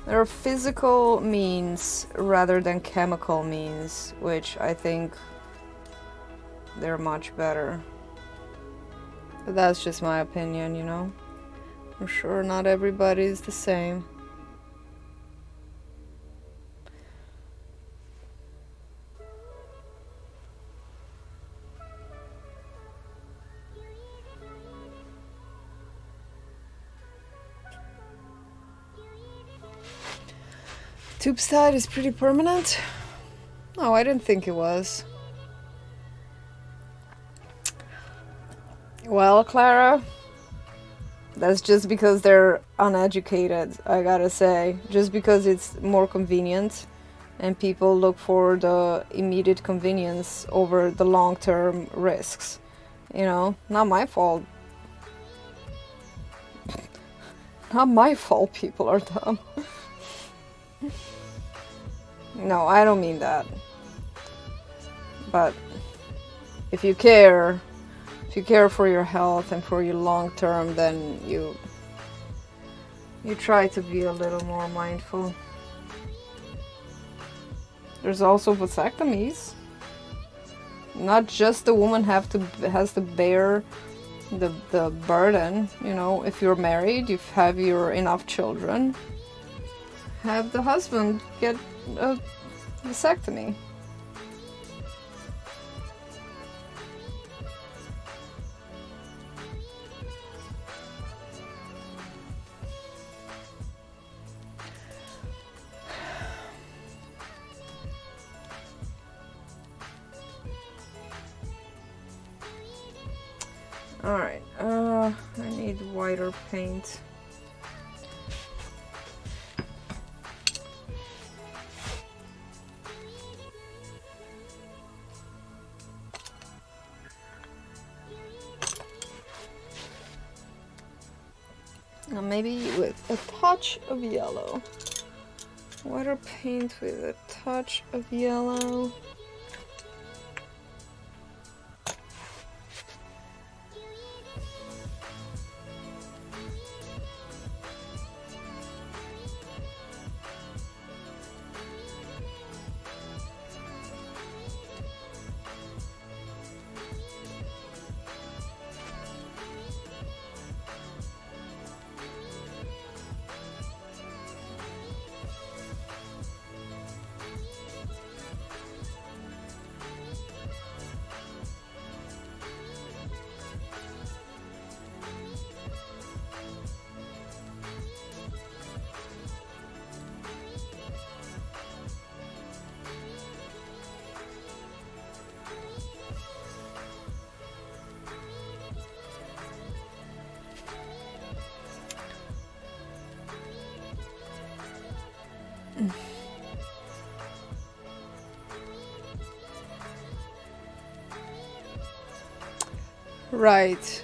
there are physical means rather than chemical means, which I think they're much better. But that's just my opinion, you know? I'm sure not everybody is the same. Tube side is pretty permanent? Oh, I didn't think it was. Well, Clara, that's just because they're uneducated, I gotta say. Just because it's more convenient and people look for the immediate convenience over the long-term risks. You know, not my fault. Not my fault people are dumb. No, I don't mean that. But if you care for your health and for your long term, then you try to be a little more mindful. There's also vasectomies. Not just the woman has to bear the burden, you know. If you're married, you have your enough children, have the husband get a vasectomy. Alright, I need whiter paint. Now maybe with a touch of yellow. Water paint with a touch of yellow. Right.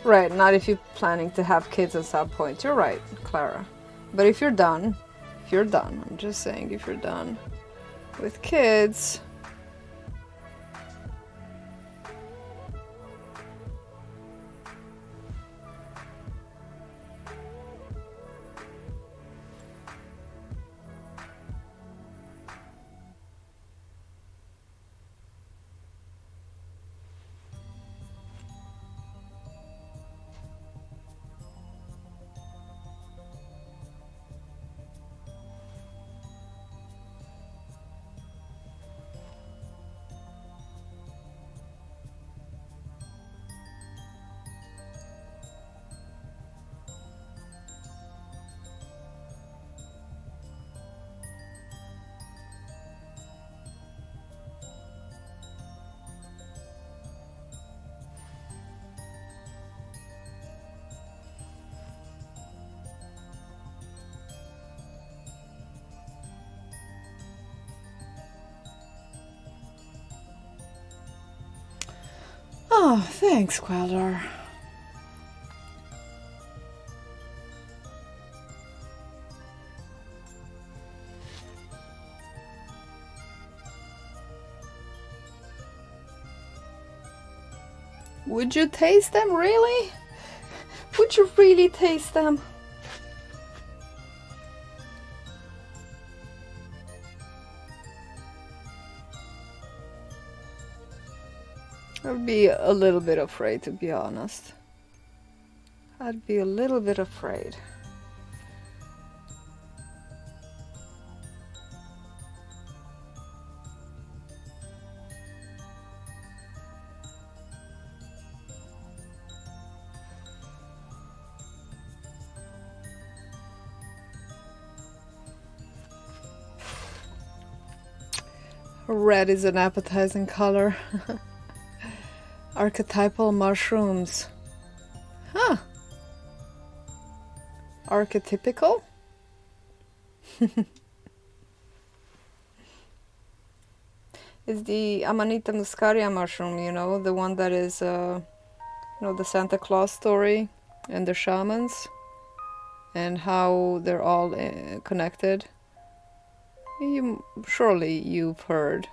Right, not if you're planning to have kids at some point. You're right, Clara. But if you're done, I'm just saying, if you're done with kids, oh, thanks, Queller. Would you taste them, really? Would you really taste them? I'd be a little bit afraid, to be honest. I'd be a little bit afraid. Red is an appetizing color. Archetypal mushrooms. Huh. Archetypical? It's the Amanita muscaria mushroom, you know, the one that is, you know, the Santa Claus story and the shamans and how they're all connected. Surely you've heard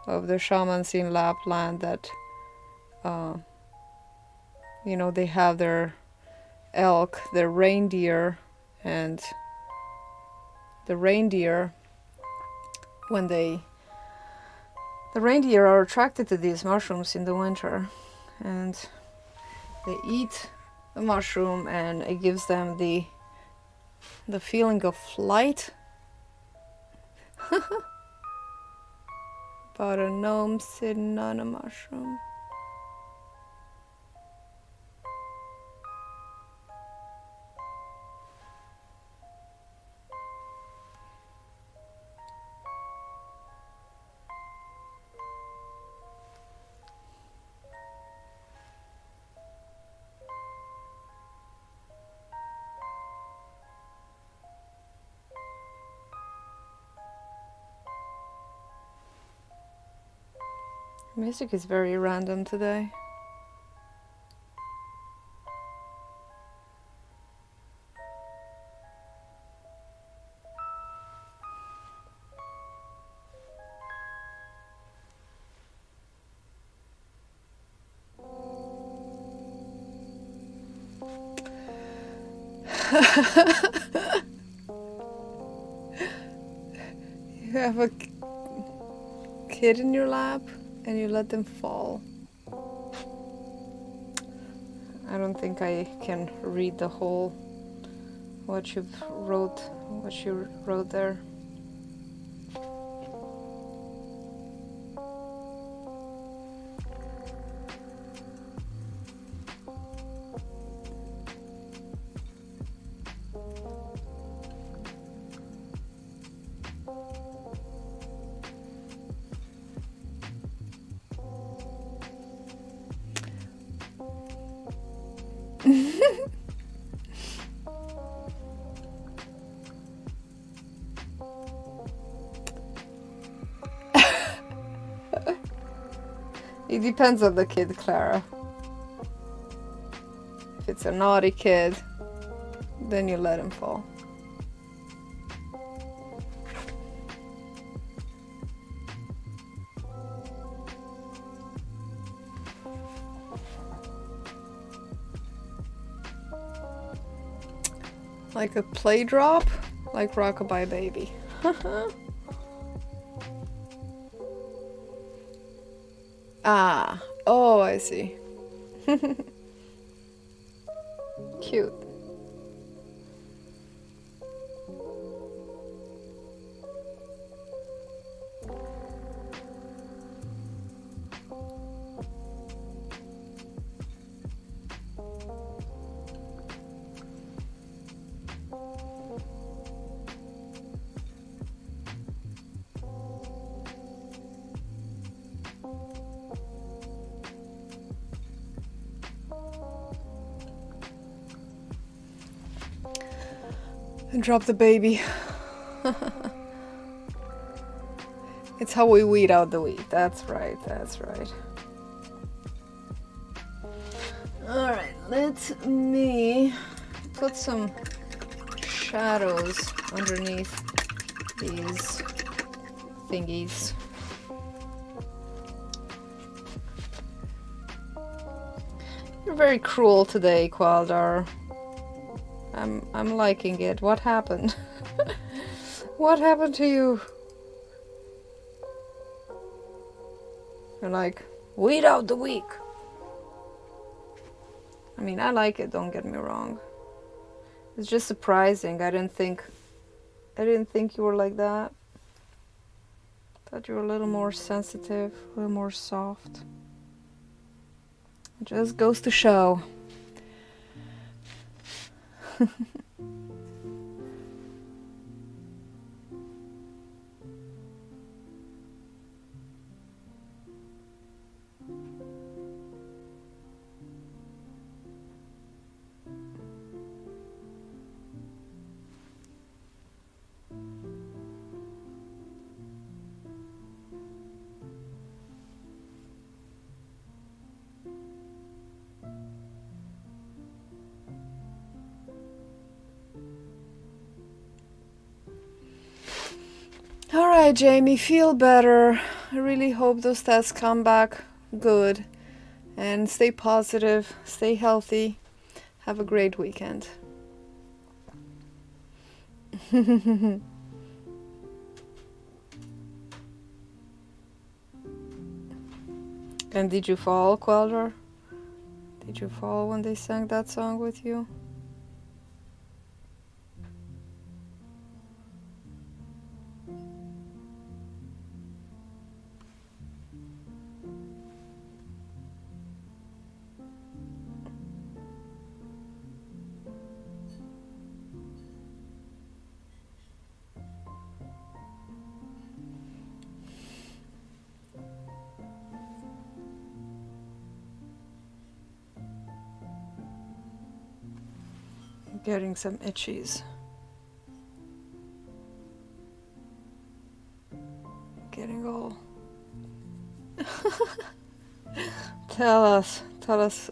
of the shamans in Lapland that, you know, they have their elk, their reindeer, and the reindeer, when the reindeer are attracted to these mushrooms in the winter, and they eat the mushroom, and it gives them the feeling of flight. About a gnome sitting on a mushroom. Music is very random today. You have a kid in your lap and you let them fall. I don't think I can read the whole what you wrote there. It depends on the kid, Clara. it's a naughty kid, then you let him fall. Like a play drop, like Rockabye Baby. Ah, oh, I see. Cute. And drop the baby. It's how we weed out the weed. That's right, that's right. Alright, let me put some shadows underneath these thingies. You're very cruel today, Qualdar. I'm liking it. What happened? What happened to you? You're like, weed out the weak. I mean, I like it, don't get me wrong. It's just surprising. I didn't think you were like that. Thought you were a little more sensitive, a little more soft. It just goes to show. Alright, Jamie, feel better. I really hope those tests come back good. And stay positive, stay healthy. Have a great weekend. And did you fall, Quelder? Did you fall when they sang that song with you? Getting some itchies. Getting all. Tell us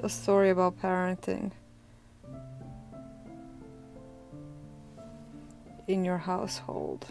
a story about parenting in your household.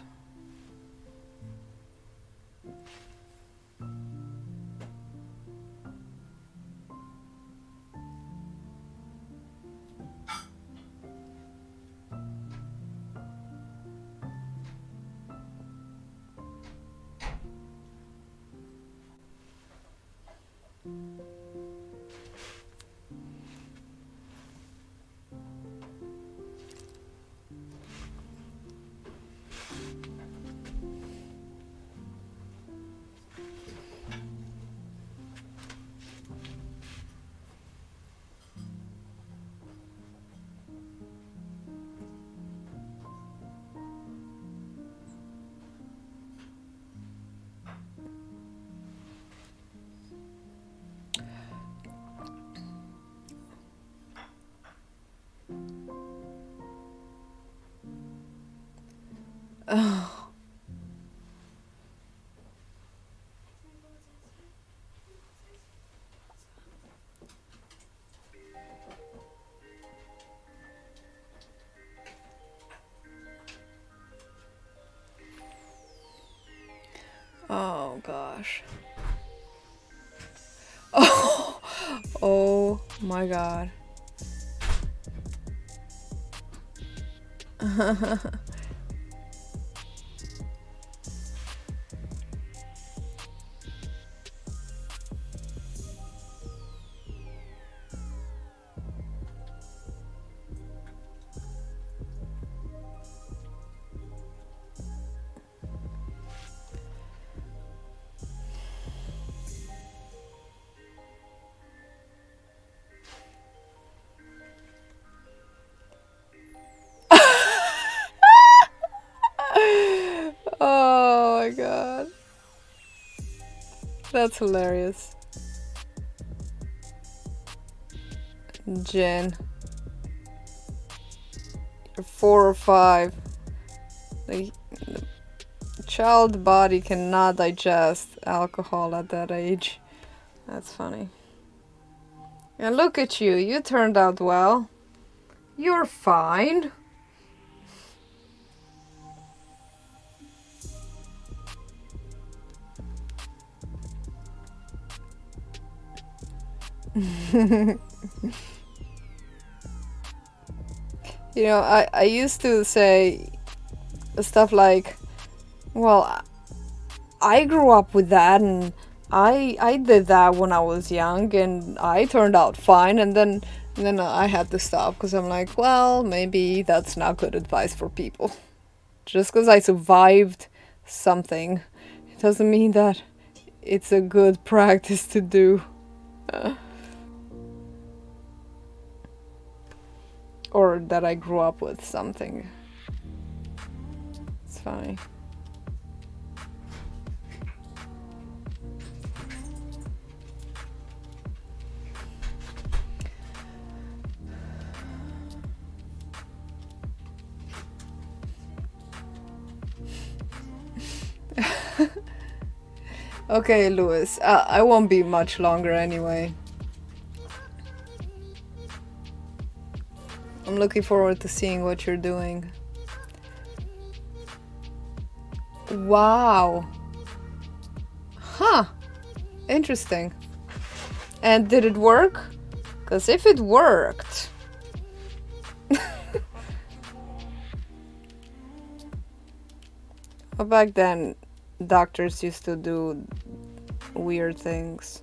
Oh gosh. Oh, oh my god. Oh my god. That's hilarious. Jen, you're 4 or 5. The child body cannot digest alcohol at that age. That's funny. And look at you, you turned out well. You're fine. You know, I used to say stuff like, well, I grew up with that and I did that when I was young and I turned out fine, and then I had to stop because I'm like, well, maybe that's not good advice for people. Just because I survived something, it doesn't mean that it's a good practice to do. Or that I grew up with something. It's funny. Okay, Lewis, I won't be much longer anyway. I'm looking forward to seeing what you're doing. Wow. Huh. Interesting. And did it work? Because if it worked... Well, back then, doctors used to do weird things.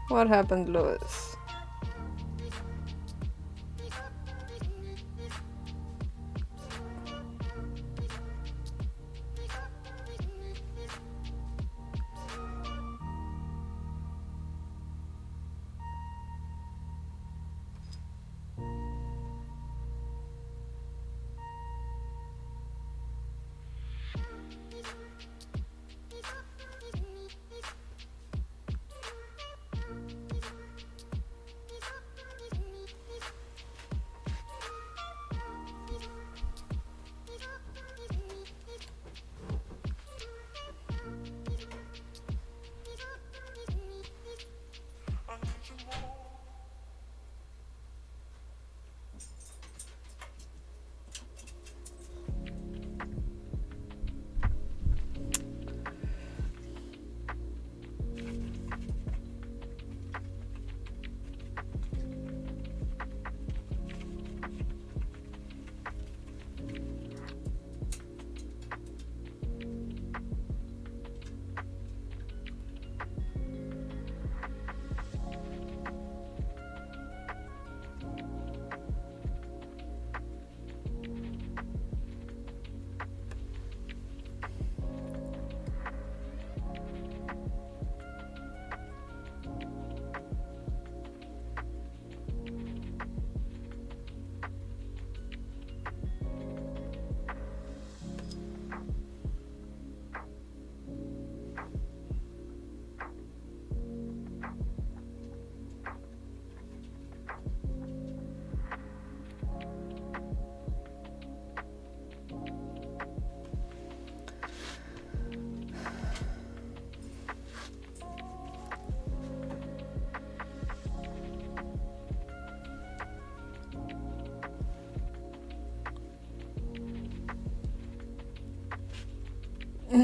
What happened, Louis?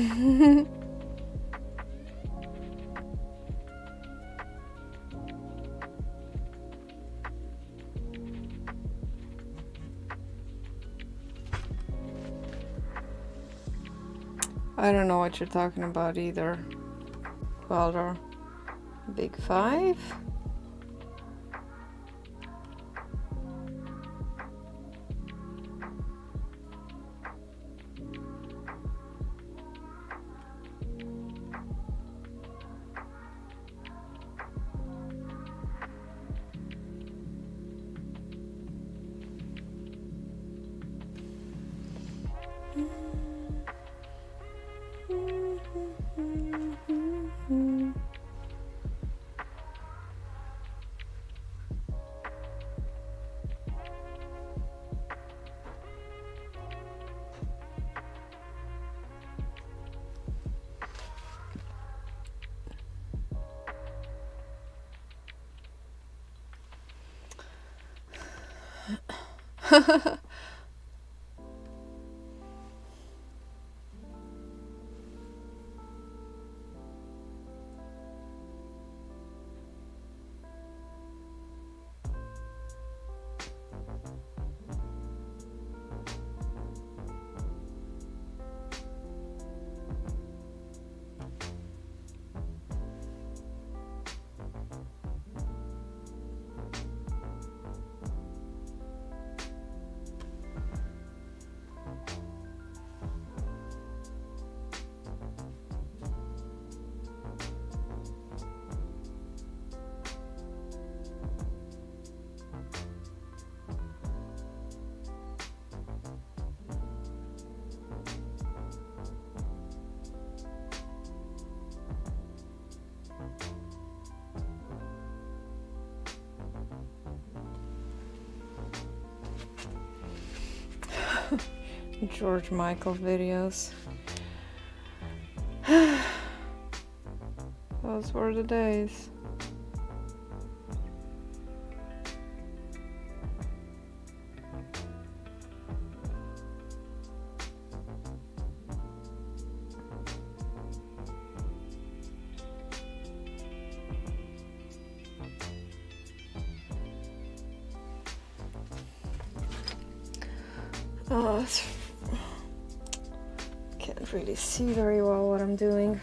I don't know what you're talking about either, Walter. Big Five? George Michael videos. Those were the days. Oh, can't really see very well what I'm doing.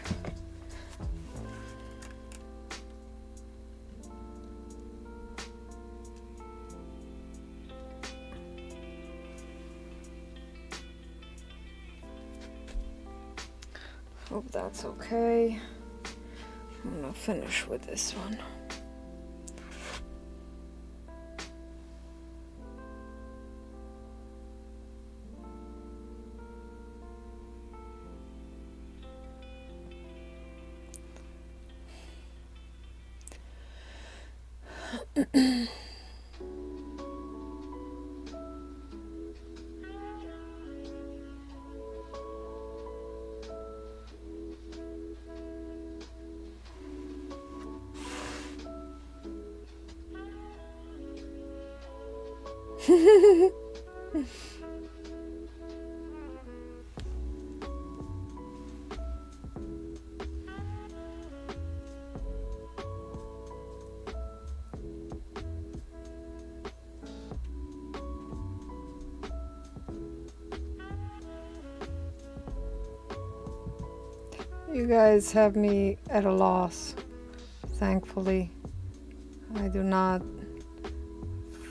Hope that's okay. I'm gonna finish with this one. You guys have me at a loss. Thankfully, I do not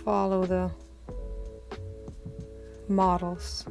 follow the models.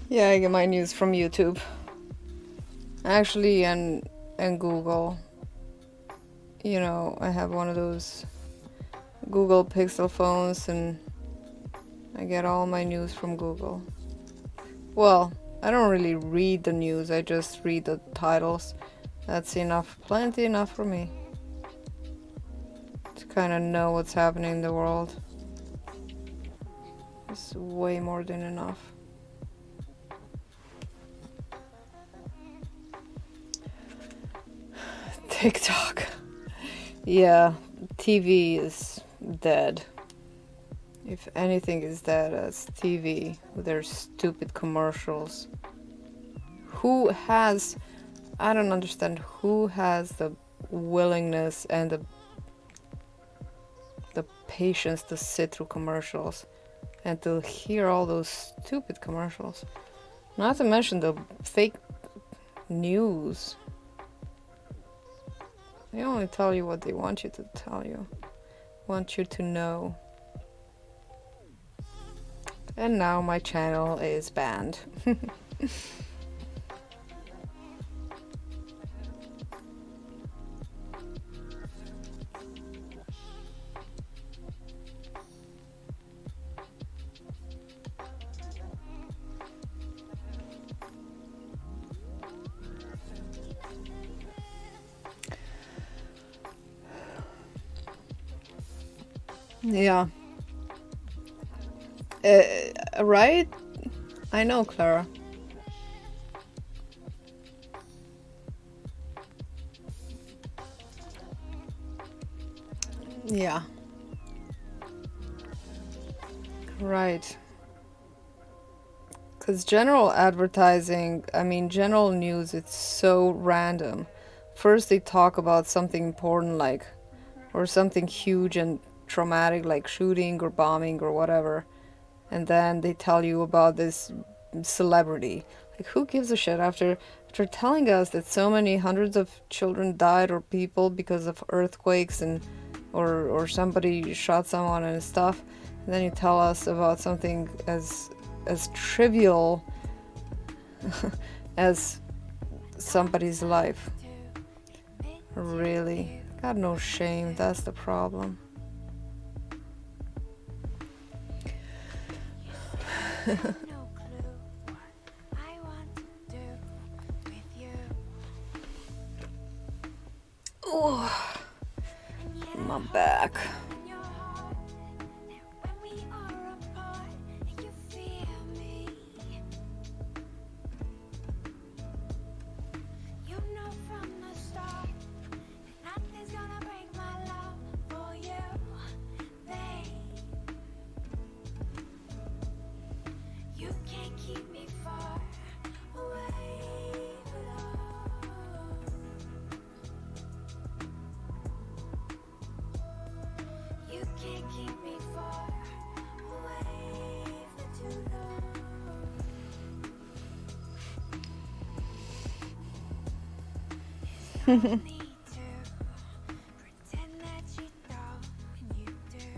Yeah, I get my news from YouTube. Actually, and Google. You know, I have one of those Google Pixel phones and I get all my news from Google. Well, I don't really read the news, I just read the titles. That's enough, plenty enough for me to kind of know what's happening in the world. It's way more than enough. TikTok. Yeah, TV is dead. If anything is dead, it's TV with their stupid commercials. Who has, I don't understand, who has the willingness and the patience to sit through commercials and to hear all those stupid commercials? Not to mention the fake news. They only tell you what they want you to tell you, want you to know. And now my channel is banned. Yeah. Right? I know, Clara. Yeah. Right. Because general advertising, I mean, general news, it's so random. First, they talk about something important, like, or something huge and traumatic, like shooting or bombing or whatever. And then they tell you about this celebrity. Like, who gives a shit after telling us that so many hundreds of children died or people because of earthquakes and or somebody shot someone and stuff, and then you tell us about something as trivial as somebody's life. Really? Got no shame, that's the problem. No clue what I want to do with you. Oh, And yet my back. in your heart that when we are apart, you feel me. You know from the start that nothing's gonna break my love for you, babe. You can't keep me far away for long. You can't keep me far away for too long. There's no need to pretend that you don't when you do.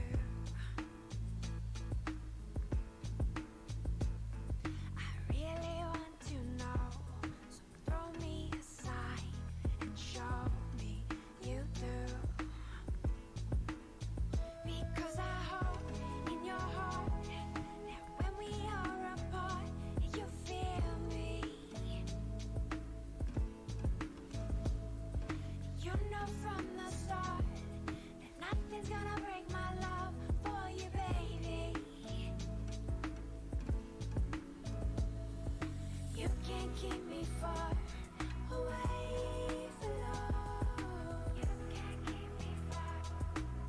I really want to know, so throw me a sign and show me you do. Because I hope in your heart that when we are apart, you feel me. You know from the start that nothing's gonna break my love for you, baby. You can't keep me far away for long. You can't keep me far.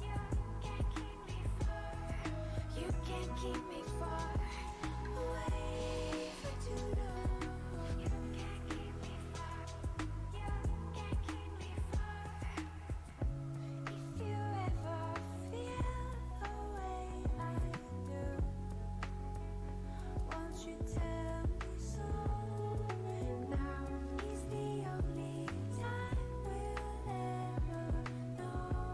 You can't keep me far. You can't keep me far away for too long. You can't keep me far. You can't keep me far. If you ever feel the way I do, won't you tell me so? Now is the only time we'll ever know.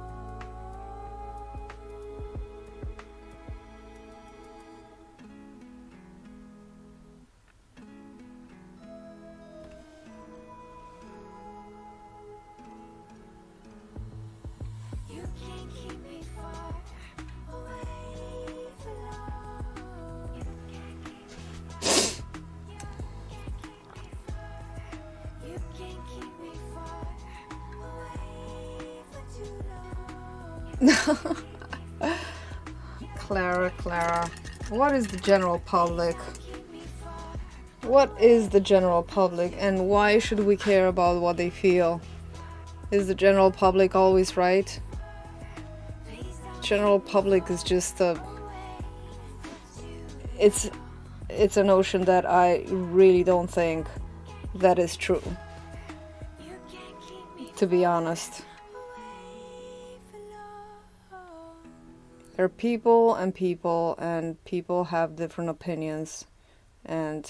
Clara, what is the general public? What is the general public, and why should we care about what they feel? Is the general public always right? General public is just it's a notion that I really don't think that is true, to be honest. There are people and people, and people have different opinions, and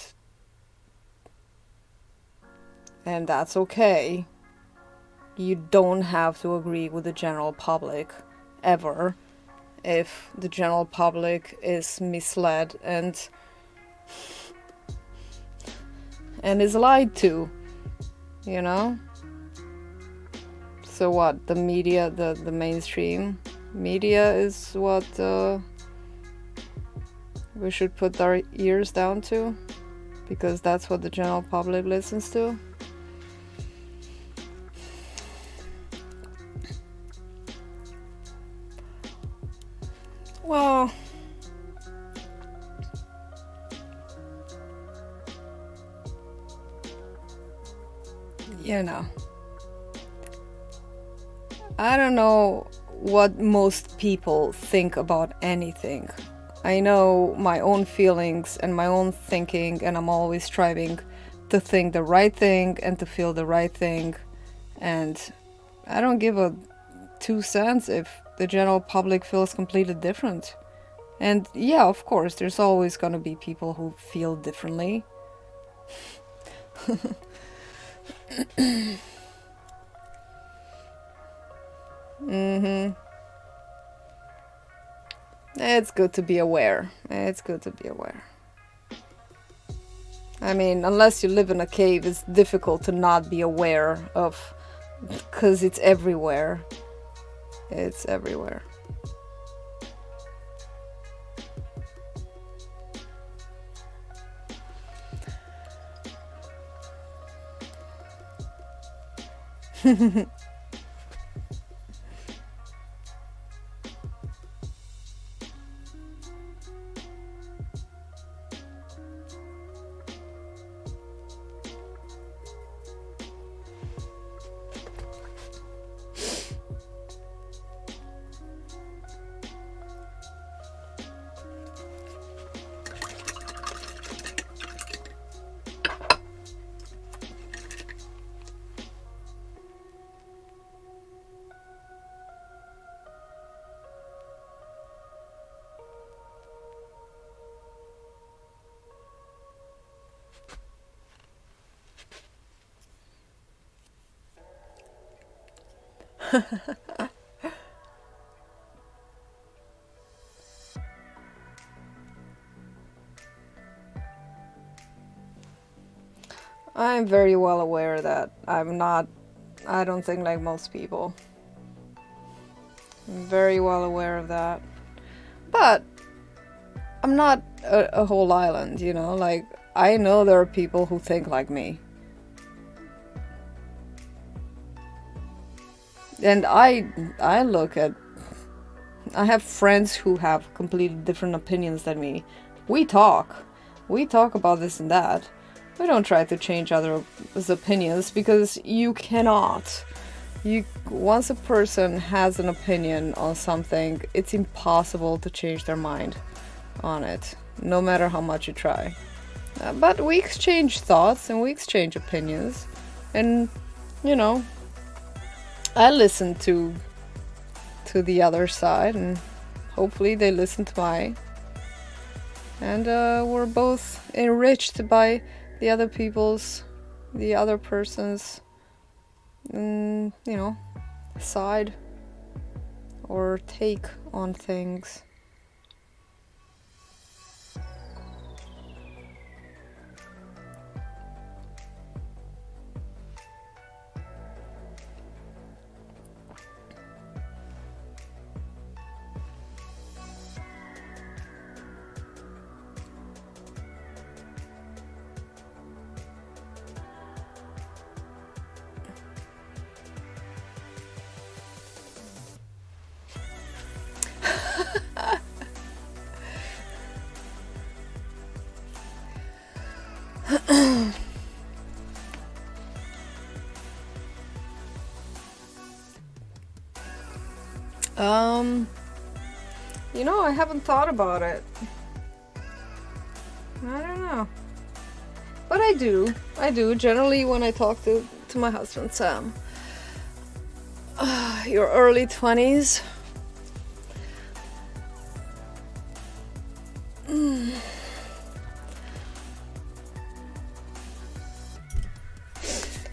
that's okay. You don't have to agree with the general public ever if the general public is misled and is lied to, you know? So what, the media, the mainstream media is what we should put our ears down to, because that's what the general public listens to? Well, you know, I don't know what most people think about anything. I know my own feelings and my own thinking, and I'm always striving to think the right thing and to feel the right thing, and I don't give a 2 cents if the general public feels completely different. And yeah, of course, there's always gonna be people who feel differently. It's good to be aware. It's good to be aware. I mean, unless you live in a cave, it's difficult to not be aware of, because it's everywhere. It's everywhere. I'm very well aware that I don't think like most people. I'm very well aware of that. But I'm not a whole island, you know? Like, I know there are people who think like me. And I have friends who have completely different opinions than me. We talk about this and that. We don't try to change others' opinions, because you cannot. Once a person has an opinion on something, it's impossible to change their mind on it, no matter how much you try. But we exchange thoughts and we exchange opinions, and you know, I listen to the other side, and hopefully they listen to mine, and we're both enriched by the other person's, you know, side or take on things. You know, I haven't thought about it. I don't know. But I do. Generally, when I talk to my husband, Sam. Your early 20s.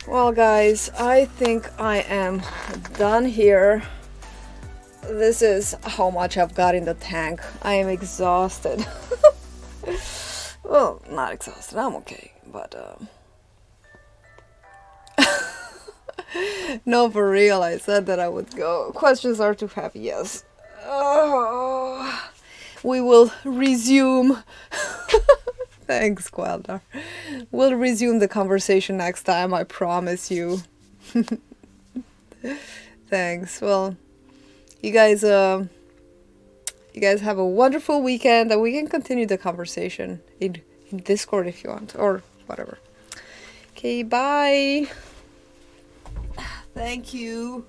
Well, guys, I think I am done here. This is how much I've got in the tank. I am exhausted. Well, not exhausted. I'm okay, but no, for real. I said that I would go. Questions are too heavy. Yes. Oh, we will resume. Thanks, Queldar. We'll resume the conversation next time. I promise you. Thanks. Well, you guys have a wonderful weekend, and we can continue the conversation in Discord if you want, or whatever. Okay, bye. Thank you.